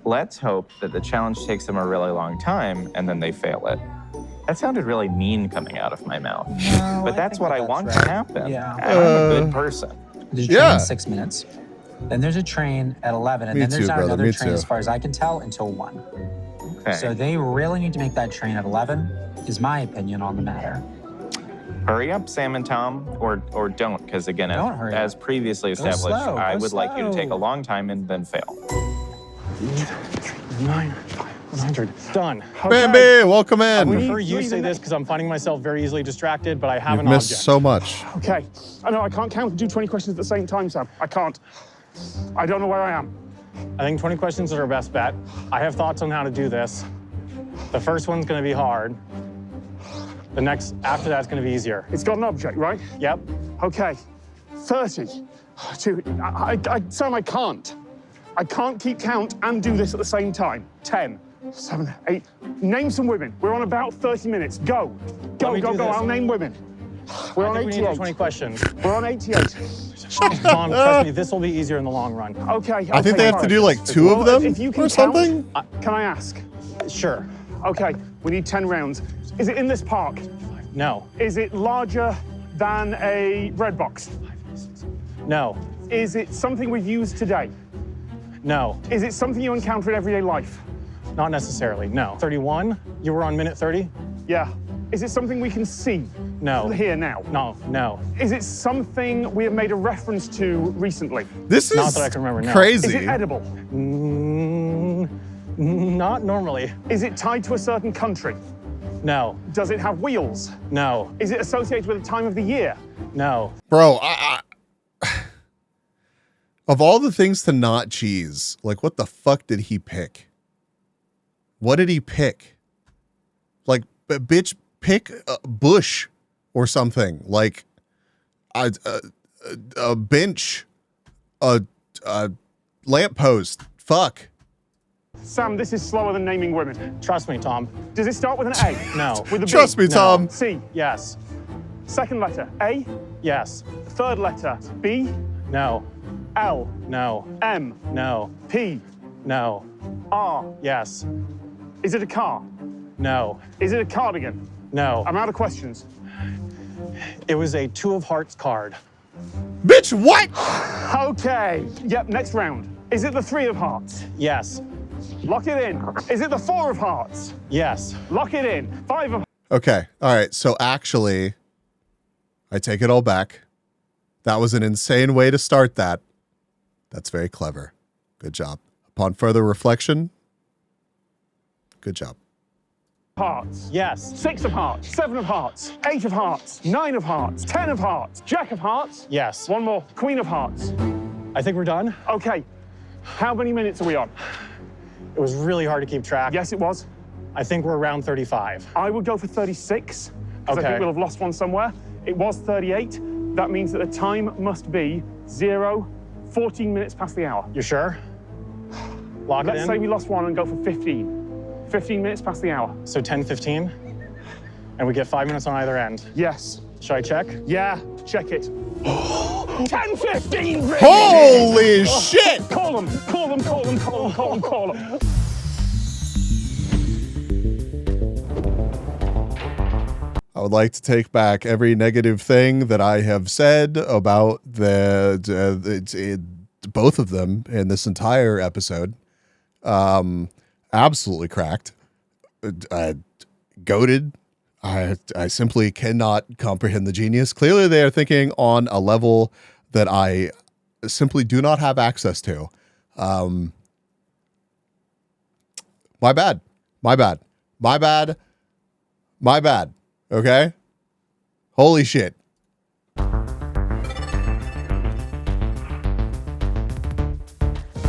let's hope that the challenge takes them a really long time and then they fail it. That sounded really mean coming out of my mouth. No, but that's what I want to happen. Yeah. I'm a good person. There's a train in 6 minutes. Then there's a train at 11. And Me then there's too, not brother, another me train, too. as far as I can tell, until 1. Okay. So they really need to make that train at 11, is my opinion on the matter. Hurry up, Sam and Tom, or don't, because again, as previously established, slow, I go would like you to slow. take a long time and then fail. 9, 100. Done. Bambi, welcome I in. prefer you say this because I'm finding myself very easily distracted, but I have You've an missed object. so much. Okay. I know I can't count and do 20 questions at the same time, Sam. I can't. I don't know where I am. I think 20 questions is our best bet. I have thoughts on how to do this. The first one's going to be hard. The next, after that's going to be easier. It's got an object, right? Yep. Okay. 30. Dude, Sam, I can't. I can't keep count and do this at the same time. 10, 7, 8. Name some women. We're on about 30 minutes. Go. Go, go, go. I'll name women. We're on 88. We need 20 questions. We're on 88. Mom, trust me, this will be easier in the long run. Okay. I think they have to do like 2 of them if you can or something. Can I ask? Sure. Okay, we need 10 rounds. Is it in this park? No. Is it larger than a bread box? No. Is it something we use today? No. Is it something you encounter in everyday life? Not necessarily, no. 31, you were on minute 30? Yeah. Is it something we can see? No. Here now? No, no. Is it something we have made a reference to recently? This is not that I can remember, no. Crazy. Is it edible? Not normally. Is it tied to a certain country? No. Does it have wheels? No. Is it associated with a time of the year? No. Bro, of all the things to not cheese, like what the fuck did he pick? What did he pick? Like, bitch, pick a bush or something. Like a bench, a lamppost. Fuck. Sam, this is slower than naming women. Trust me, Tom. Does it start with an A? No. With a B? Trust me, Tom. C? Yes. Second letter, A? Yes. Third letter, B? No. L? No. M? No. P? No. R? Yes. Is it a car? No. Is it a cardigan? No. I'm out of questions. It was a 2 of hearts card. Bitch, what? Okay. Yep, next round. Is it the 3 of hearts? Yes. Lock it in. Is it the 4 of hearts? Yes. Lock it in. 5 of... Okay. All right. So actually, I take it all back. That was an insane way to start that. That's very clever. Good job. Upon further reflection, good job. Hearts. Yes. 6 of hearts. 7 of hearts. 8 of hearts. 9 of hearts. 10 of hearts. Jack of hearts. Yes. One more. Queen of hearts. I think we're done. Okay. How many minutes are we on? It was really hard to keep track. Yes, it was. I think we're around 35. I would go for 36, because Okay. I think we'll have lost one somewhere. It was 38. That means that the time must be 14 minutes past the hour. You sure? Lock it in? Let's say we lost one and go for 15. 15 minutes past the hour. So 10:15? And we get 5 minutes on either end. Yes. Should I check? Yeah, check it. 10:15. Holy shit! Call them. Call them. Call them. Call them. Call them. Call them. I would like to take back every negative thing that I have said about both of them in this entire episode. Absolutely cracked. Goated. I simply cannot comprehend the genius. Clearly, they are thinking on a level that I simply do not have access to. My bad. My bad. My bad. My bad. Okay? Holy shit.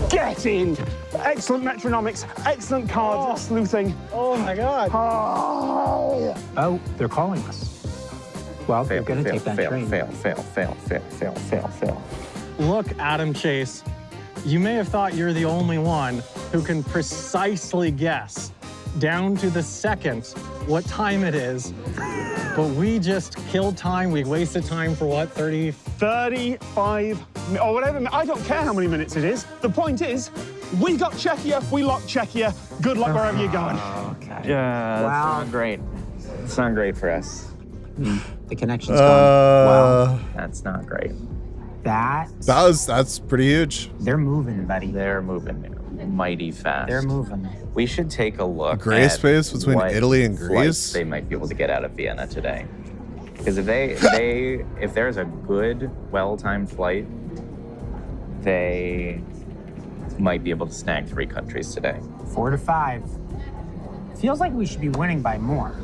Get in. Excellent metronomics. Excellent cards. Sleuthing. Oh my God. Oh, they're calling us. Well, they're going to take that train. Fail. Look, Adam Chase, you may have thought you're the only one who can precisely guess down to the second what time it is, but we just killed time. We wasted time for what, 35 or whatever. I don't care how many minutes it is. The point is, we got Czechia, we locked Czechia. Good luck wherever you're going. Okay. Yeah, that's not great. It's not great for us. The connection's gone. Wow. That's not great. That's pretty huge. They're moving, buddy. They're moving mighty fast. They're moving. We should take a look Gray at space between what Italy and flights Greece? they might be able to get out of Vienna today. Because if there's a good, well-timed flight, they might be able to snag 3 countries today. 4 to 5. Feels like we should be winning by more.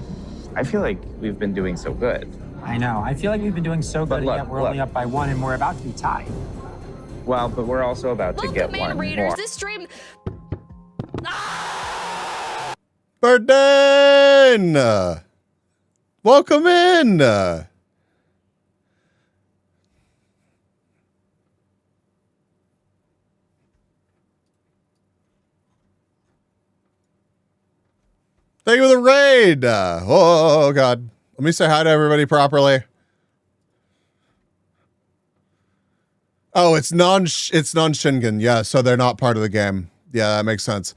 I feel like we've been doing so good. I know. I feel like we've been doing so good, But look, yet we're only up by 1 and we're about to be tied. Well, but we're also about to get one Raiders, more. this stream. Burden! Welcome in! Thank you for the raid! Oh, God. Let me say hi to everybody properly. Oh, it's non-Shingen. Yeah, so they're not part of the game. Yeah, that makes sense.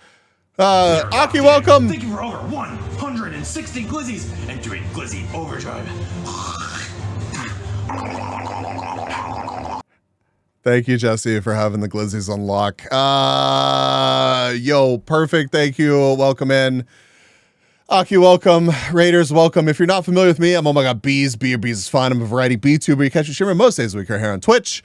Aki, welcome! Thank you for over 160 glizzies and doing glizzy overdrive. Thank you, Jesse, for having the glizzies on lock. Yo, perfect. Thank you. Welcome in. Aki, welcome. Raiders, welcome. If you're not familiar with me, I'm Oh My God Bees. Be Your Bees is fine. I'm a variety B-tuber. You catch me streaming most days of the week right here on Twitch.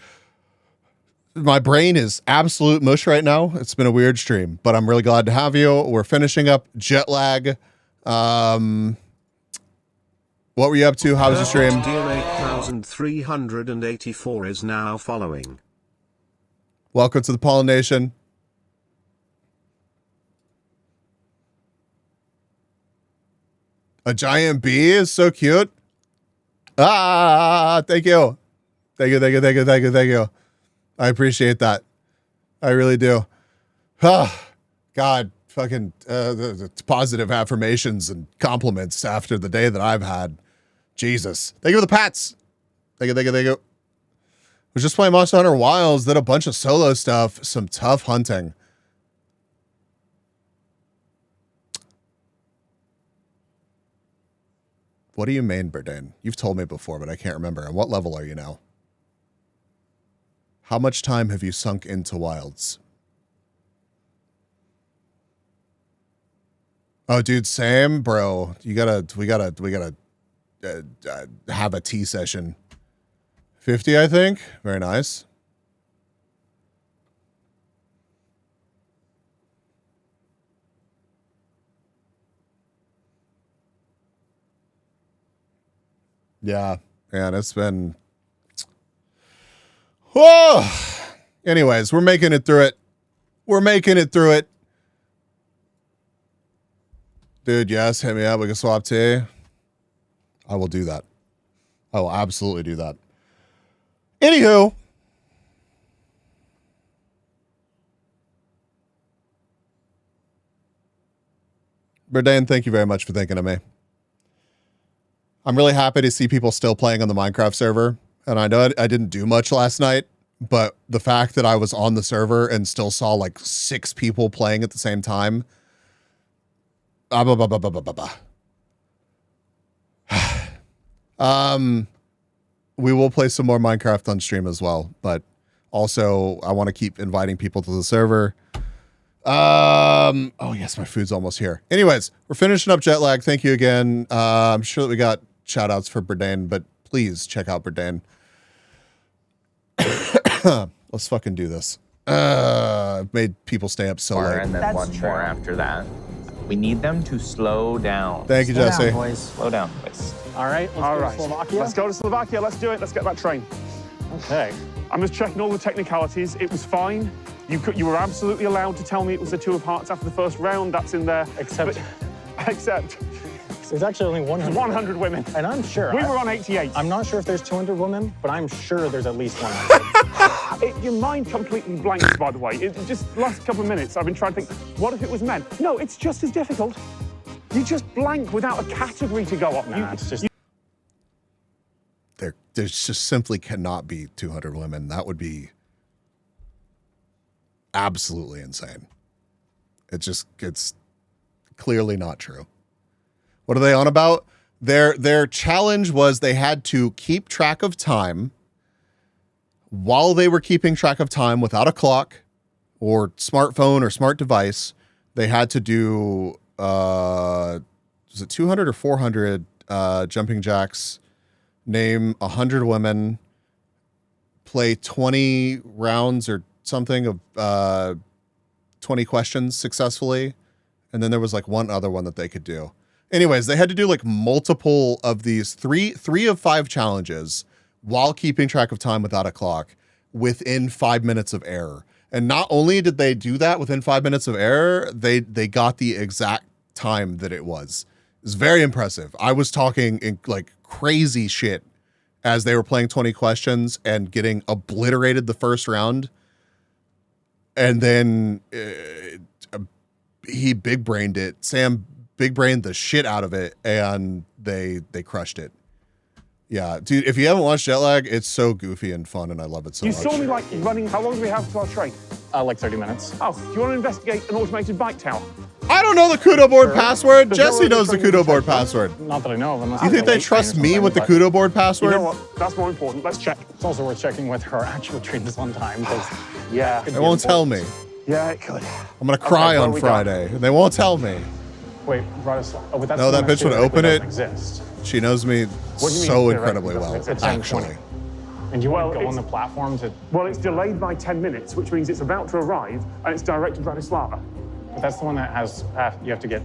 My brain is absolute mush right now. It's been a weird stream, but I'm really glad to have you. We're finishing up jet lag. What were you up to? How was the stream? DM8384 is now following. Welcome to the Pollination. A giant bee is so cute. Thank you. Thank you, thank you, thank you, thank you, thank you. I appreciate that. I really do. God, fucking the positive affirmations and compliments after the day that I've had. Jesus. Thank you for the pats. Thank you, thank you, thank you. I was just playing Monster Hunter Wilds, did a bunch of solo stuff, some tough hunting. What do you main, Berdane? You've told me before, but I can't remember. And what level are you now? How much time have you sunk into Wilds? Oh, dude, same, bro. We gotta have a tea session. 50, I think. Very nice. Yeah, man, it's been. Whoa! Anyways, we're making it through it. We're making it through it. Dude, yes, hit me up. We can swap tea. I will do that. I will absolutely do that. Anywho. Berdane, thank you very much for thinking of me. I'm really happy to see people still playing on the Minecraft server. And I know I didn't do much last night, but the fact that I was on the server and still saw like 6 people playing at the same time. We will play some more Minecraft on stream as well, but also I want to keep inviting people to the server. Oh yes, my food's almost here. Anyways, we're finishing up jet lag. Thank you again. I'm sure that we got shout outs for Berdane, but please check out Berdane. Let's fucking do this. I've made people stay up so late. And then one more after that. We need them to slow down. Thank you, Jesse. Down, boys. Slow down, boys. All right, let's go to Slovakia. Let's go to Slovakia. Let's do it. Let's get that train. Okay. I'm just checking all the technicalities. It was fine. You were absolutely allowed to tell me it was the 2 of hearts after the first round. That's in there. Except there's actually only 100 women. And I'm sure. We were on 88. I'm not sure if there's 200 women, but I'm sure there's at least 100. Your mind completely blanks, by the way. Just last couple of minutes, I've been trying to think, what if it was men? No, it's just as difficult. You just blank without a category to go on. Nah, it's just... There just simply cannot be 200 women. That would be absolutely insane. It's clearly not true. What are they on about? Their challenge was they had to keep track of time. While they were keeping track of time without a clock or smartphone or smart device, they had to do, was it 200 or 400 jumping jacks, name 100 women, play 20 rounds or something of 20 questions successfully. And then there was like one other one that they could do. Anyways, they had to do like multiple of these three of 5 challenges while keeping track of time without a clock. within 5 minutes of air. And not only did they do that within 5 minutes of air, they got the exact time that it was. It's very impressive. I was talking in like crazy shit as they were playing 20 questions and getting obliterated the first round. And then he big brained it. Sam big brained the shit out of it, and they crushed it. Yeah, dude, if you haven't watched Jetlag, it's so goofy and fun, and I love it so much. You saw me like running. How long do we have to our train? Like 30 minutes. Oh, do you want to investigate an automated bike tower? I don't know the Kudo board password. Jesse knows the Kudo board password. Not that I know of. You think they trust me with the Kudo board password? You know what? That's more important. Let's check. It's also worth checking whether our actual train is on time, because yeah, they won't tell me. Yeah, it could. I'm gonna cry on Friday. They won't tell me. Wait, Bratislava. Oh, but that's no, that bitch would open it. Exist. She knows me so incredibly well, actually. And you want to go on the platform to... Well, it's delayed by 10 minutes, which means it's about to arrive, and it's direct to Bratislava. But that's the one that has, you have to get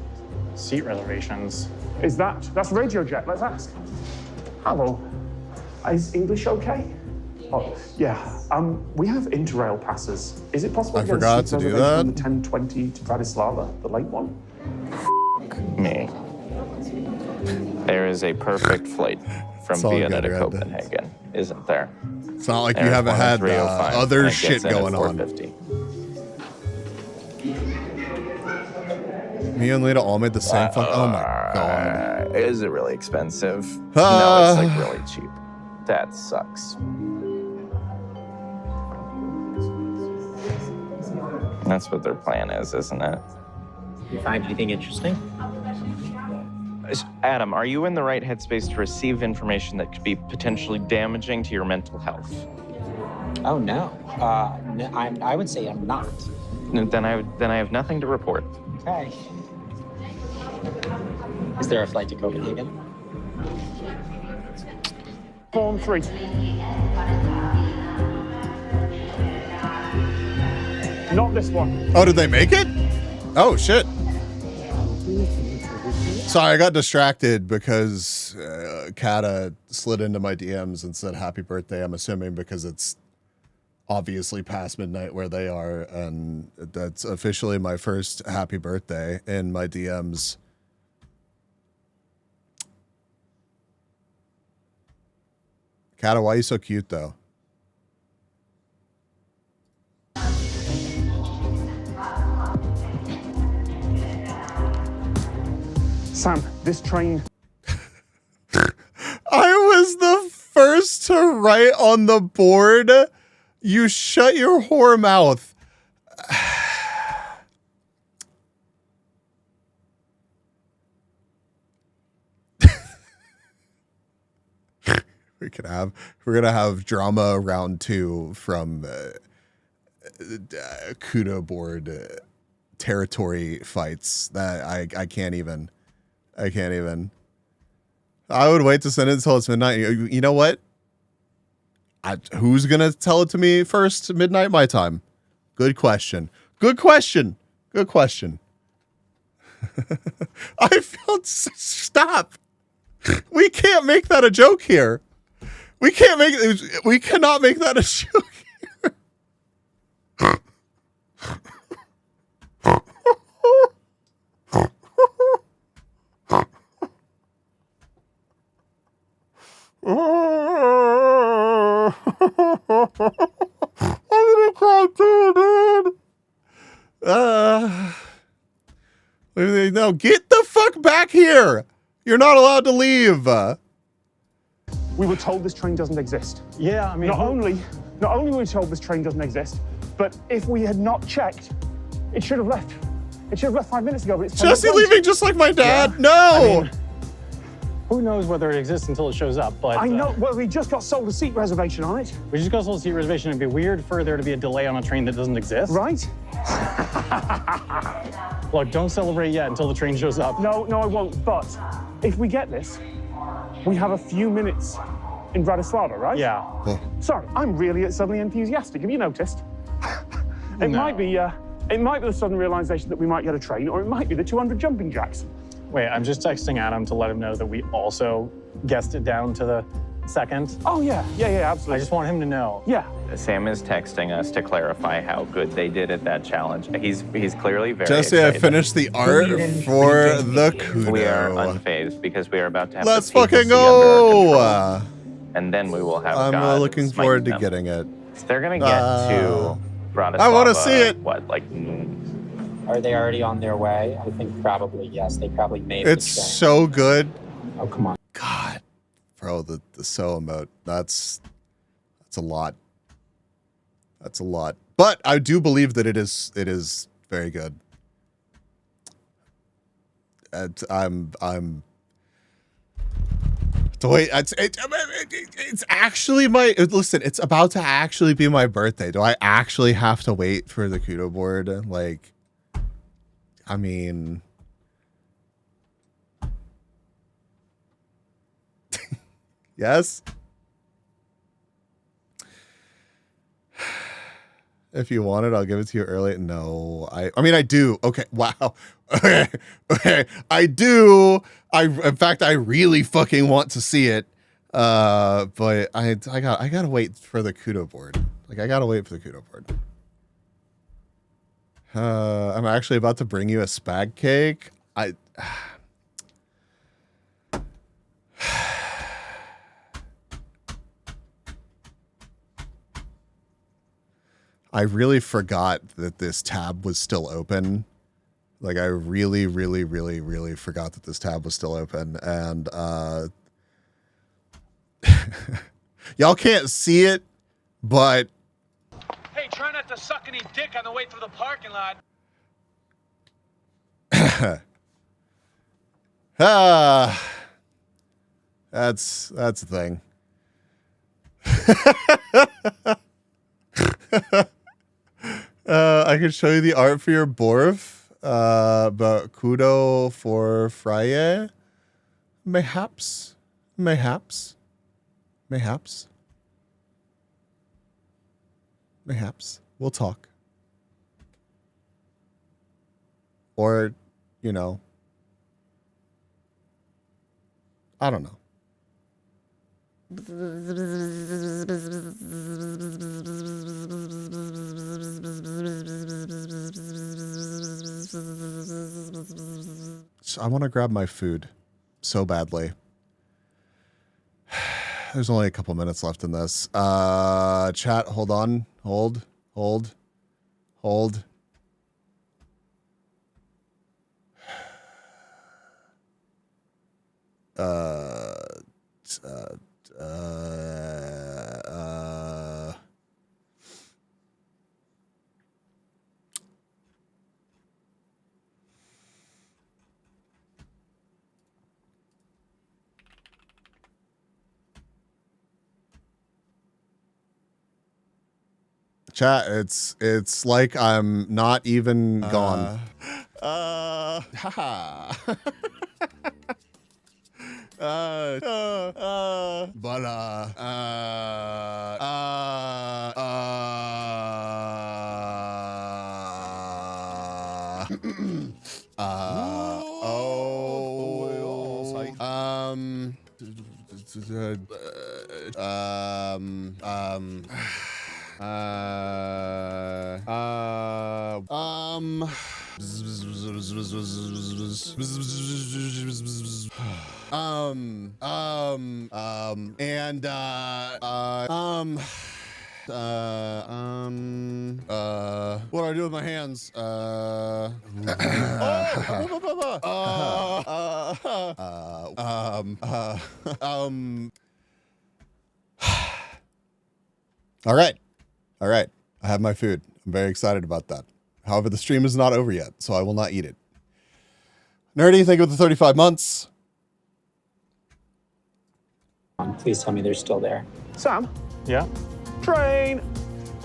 seat reservations. Is that's RadioJet, let's ask. Hello, is English okay? Oh, yeah, we have Interrail passes. Is it possible to get a seat reservation on the 10:20 to Bratislava, the late one? Me. There is a perfect flight from Vienna to Copenhagen, isn't there? It's not like you haven't had other shit going on. Me and Lita all made the same fun. Oh my god. Is it really expensive? No, it's like really cheap. That sucks. That's what their plan is, isn't it? You find anything interesting? Adam, are you in the right headspace to receive information that could be potentially damaging to your mental health? Oh, no. No, I would say I'm not. Then I have nothing to report. Okay. Is there a flight to Copenhagen? Form 3. Not this one. Oh, did they make it? Oh, shit. Sorry, I got distracted because Kata slid into my DMs and said happy birthday. I'm assuming because it's obviously past midnight where they are, and that's officially my first happy birthday in my DMs. Kata, why are you so cute, though? Sam, this train... I was the first to write on the board. You shut your whore mouth. We're gonna have drama round 2 from Kudo board territory fights. That I can't even. I would wait to send it until it's midnight. You know what? Who's gonna tell it to me first? Midnight my time. Good question. I felt stop. We can't make that a joke here. We cannot make that a joke here. I'm gonna cry too, dude. No, get the fuck back here. You're not allowed to leave. We were told this train doesn't exist. Yeah, I mean... Not only were we told this train doesn't exist, but if we had not checked, it should have left. It should have left 5 minutes ago, but it's... Jesse leaving just like my dad? Yeah. No! I mean, who knows whether it exists until it shows up, but... I know, well, we just got sold a seat reservation on it. We just got sold a seat reservation. It'd be weird for there to be a delay on a train that doesn't exist. Right? Look, don't celebrate yet until the train shows up. No, I won't, but if we get this, we have a few minutes in Bratislava, right? Yeah. Sorry, I'm really suddenly enthusiastic. Have you noticed? It might be the sudden realization that we might get a train, or it might be the 200 jumping jacks. Wait, I'm just texting Adam to let him know that we also guessed it down to the second? Oh, yeah, absolutely. I just want him to know. Yeah. Sam is texting us to clarify how good they did at that challenge. He's clearly very Jesse, excited. I finished the art for the kudo. We are unfazed because we are about to have Let's the fucking papacy under our control. go! And then we will have I'm God looking smite forward to them. getting it. They're gonna get to Bratislava. I want to see it. What, like? Are they already on their way? I think probably yes. They probably made It's the train. so good. Oh, come on. God, bro, the so emote. That's a lot. That's a lot. But I do believe that it is very good. I'm wait, it's actually listen, it's about to actually be my birthday. Do I actually have to wait for the kudo board? Like, I mean, yes. If you want it, I'll give it to you early. No, I mean, I do. Okay. Wow. Okay. I do. In fact, I really fucking want to see it. But I gotta wait for the kudo board. Like, I gotta wait for the kudo board. I'm actually about to bring you a spag cake. I really forgot that this tab was still open. Like, I really, really, really, really forgot that this tab was still open. And y'all can't see it, but Hey, try not to suck any dick on the way through the parking lot. that's the thing. I can show you the art for your Borf, but kudo for Freie. Mayhaps. We'll talk. Or, you know, I don't know. So I want to grab my food so badly. There's only a couple minutes left in this. Chat, hold on. Hold. Chat, it's like I'm not even gone. Haha. What do I do with my hands? All right. I have my food. I'm very excited about that. However, the stream is not over yet, so I will not eat it. Nerdy, thank you for the 35 months. Please tell me they're still there. Sam? Yeah? Train!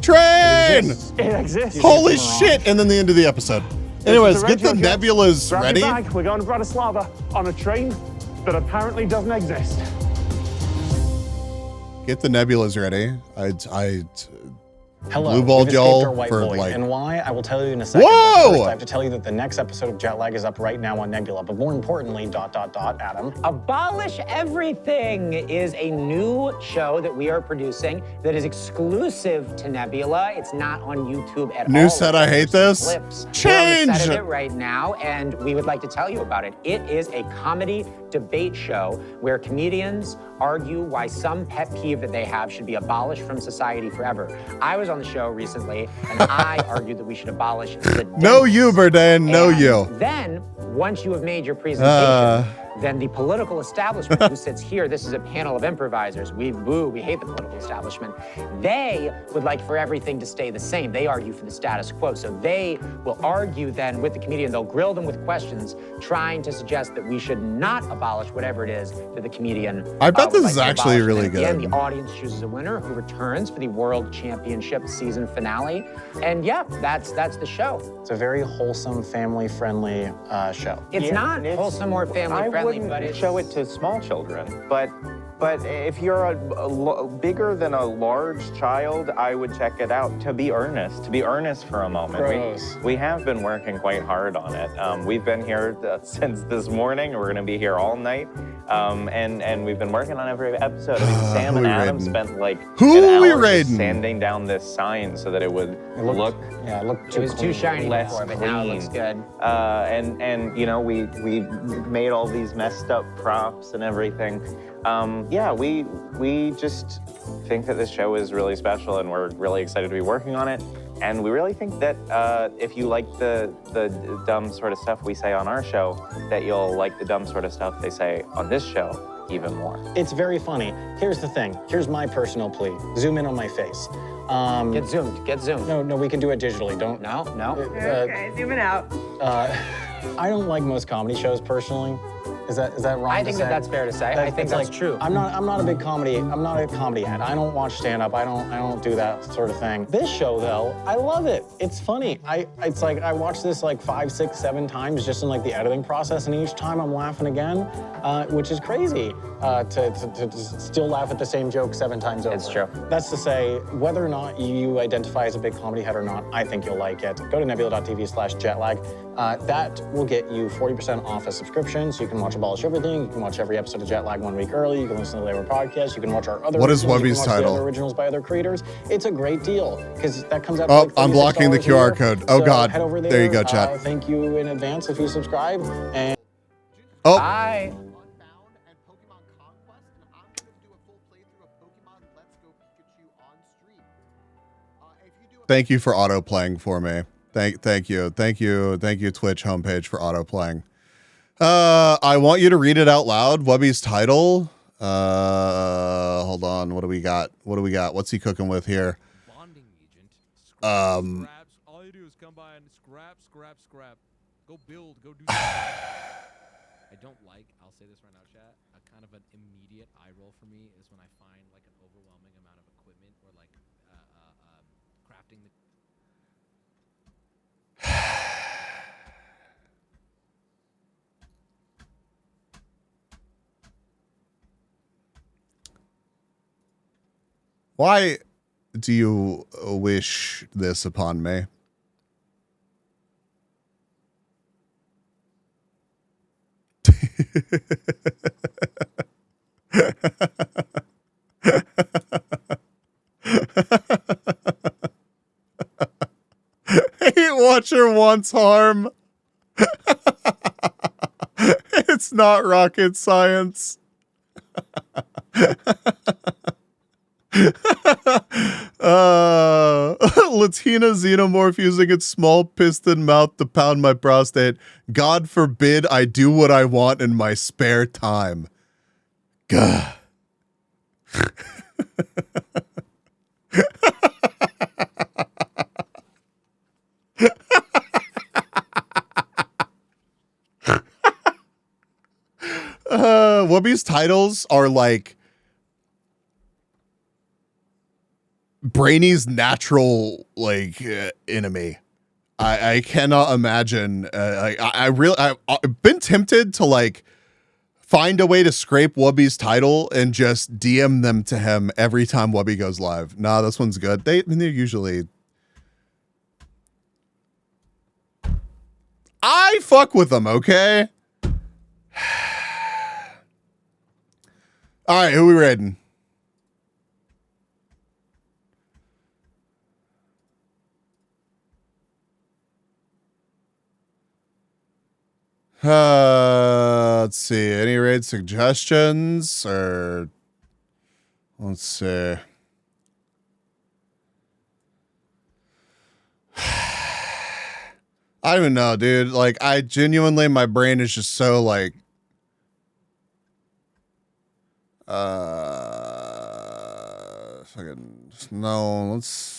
It exists. Holy shit! And then the end of the episode. Anyways, get the nebulas ready. Grab your bag. We're going to Bratislava on a train that apparently doesn't exist. Get the nebulas ready. Hello, Blue balled we've escaped y'all our white for void, like. and why, I will tell you in a second. Whoa! But first, I have to tell you that the next episode of Jetlag is up right now on Nebula. But more importantly, ... Adam. Abolish Everything is a new show that we are producing that is exclusive to Nebula. It's not on YouTube at all. New set, I hate this. Clips. Change! We're on the set of it right now, and we would like to tell you about it. It is a comedy debate show where comedians argue why some pet peeve that they have should be abolished from society forever. I was on the show recently, and I argued that we should abolish the No you, Burdan. No and you. Then, once you have made your presentation, then the political establishment who sits here, this is a panel of improvisers. We boo, we hate the political establishment. They would like for everything to stay the same. They argue for the status quo. So they will argue then with the comedian. They'll grill them with questions, trying to suggest that we should not abolish whatever it is that the comedian I bet would this is like to actually abolish. really And at the end, good. the audience chooses a winner who returns for the World Championship season finale. And yeah, that's the show. It's a very wholesome, family-friendly show. It's not wholesome or family-friendly, I wouldn't but it's... show it to small children, but if you're bigger than a large child, I would check it out. To be earnest for a moment. We have been working quite hard on it. We've been here since this morning. We're going to be here all night. And we've been working on every episode. I mean, Sam and Adam spent like an hour just sanding down this sign so that it would look. Yeah, it was too shiny less before, but clean. now it looks good. And you know, we made all these messed up props and everything. Yeah, we just think that this show is really special, and we're really excited to be working on it. And we really think that if you like the dumb sort of stuff we say on our show, that you'll like the dumb sort of stuff they say on this show even more. It's very funny. Here's the thing. Here's my personal plea. Zoom in on my face. Get zoomed. Get zoomed. No, we can do it digitally. Don't. No. Okay, zoom it out. I don't like most comedy shows personally. Is that wrong? I think that's fair to say. I think that's true. I'm not a comedy head. I don't watch stand-up. I don't do that sort of thing. This show though, I love it. It's funny. It's like I watched this like 5, 6, 7 times just in like the editing process, and each time I'm laughing again, which is crazy to still laugh at the same joke 7 times over. It's true. That's to say, whether or not you identify as a big comedy head or not, I think you'll like it. Go to nebula.tv/jetlag. That will get you 40% off a subscription, so you can watch Abolish Everything. You can watch every episode of Jetlag 1 week early. You can listen to the Labor podcast. You can watch our other. What is originals. You Webby's can watch title? The other originals by other creators. It's a great deal because that comes out. Oh, to like I'm blocking the $36 a QR year. code. Oh, So God. Head over there. There you go, chat. Thank you in advance if you subscribe. And oh. Bye. Thank you for auto playing for me. Thank you, Twitch homepage for auto playing. I want you to read it out loud. Webby's title. Hold on. What do we got? What's he cooking with here? All you do is come by and scrap. Go build, go do I don't like, I'll say this right now, chat, a kind of an immediate eye roll for me is when I find like an overwhelming amount of equipment or like crafting the Why do you wish this upon me? Hate Watcher wants harm. It's not rocket science. Latina xenomorph using its small piston mouth to pound my prostate. God forbid I do what I want in my spare time. Gah. Whoopi's titles are like Brainy's natural enemy. I cannot imagine. I've been tempted to like find a way to scrape Wubby's title and just DM them to him every time Wubby goes live. Nah, this one's good. They're usually. I fuck with them, okay? All right, who we raiding? Let's see. Any raid suggestions or let's see. I don't even know, dude. Like, I genuinely, my brain is just so like, fucking no. Let's.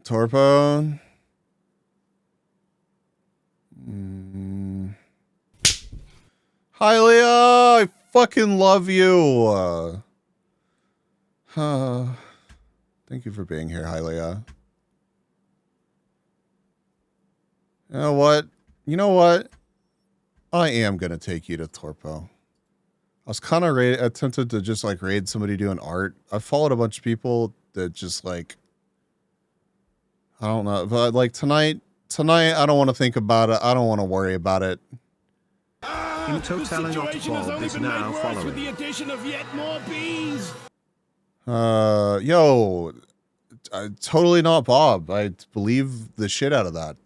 Torpo. Hi, Leah. I fucking love you. Thank you for being here, hi, Leah. You know what? You know what? I am gonna take you to Torpo. I was kind of attempted to just like raid somebody doing art. I followed a bunch of people that just like, I don't know, but like tonight, I don't want to think about it. I don't want to worry about it. In total, Bob is now following. With the addition of yet more bees. Yo, totally not Bob. I believe the shit out of that.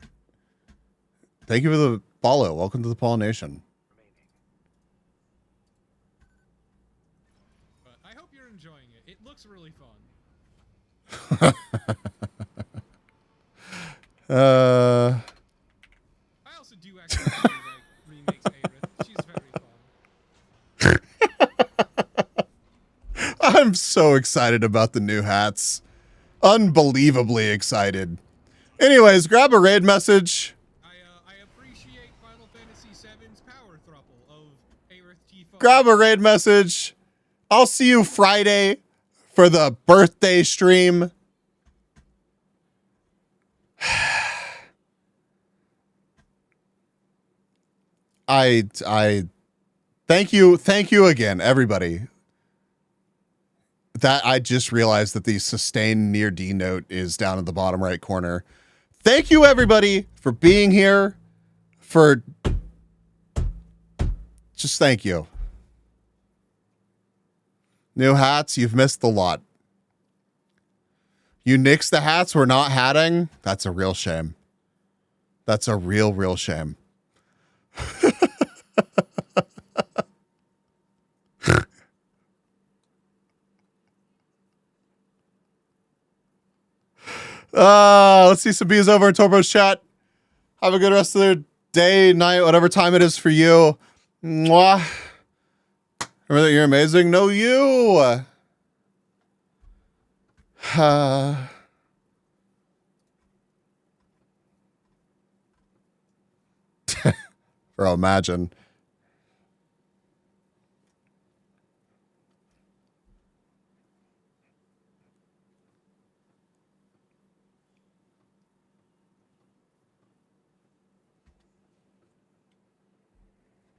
Thank you for the follow. Welcome to the pollination. I hope you're enjoying it. It looks really fun. I also do actually really like remakes Aerith. She's very fun. I'm so excited about the new hats. Unbelievably excited. Anyways, grab a raid message. I appreciate Final Fantasy VII's power thruple of Aerith Tifa. Grab a raid message. I'll see you Friday for the birthday stream. I thank you again, everybody. That I just realized that the sustain near D note is down at the bottom right corner. Thank you, everybody, for being here. For just thank you. New hats, you've missed a lot. You nixed the hats we're not hatting. That's a real shame. That's a real shame. Let's see some bees over in Torbo's chat. Have a good rest of their day, night, whatever time it is for you. Mwah. Remember that you're amazing? No, you. Bro, imagine.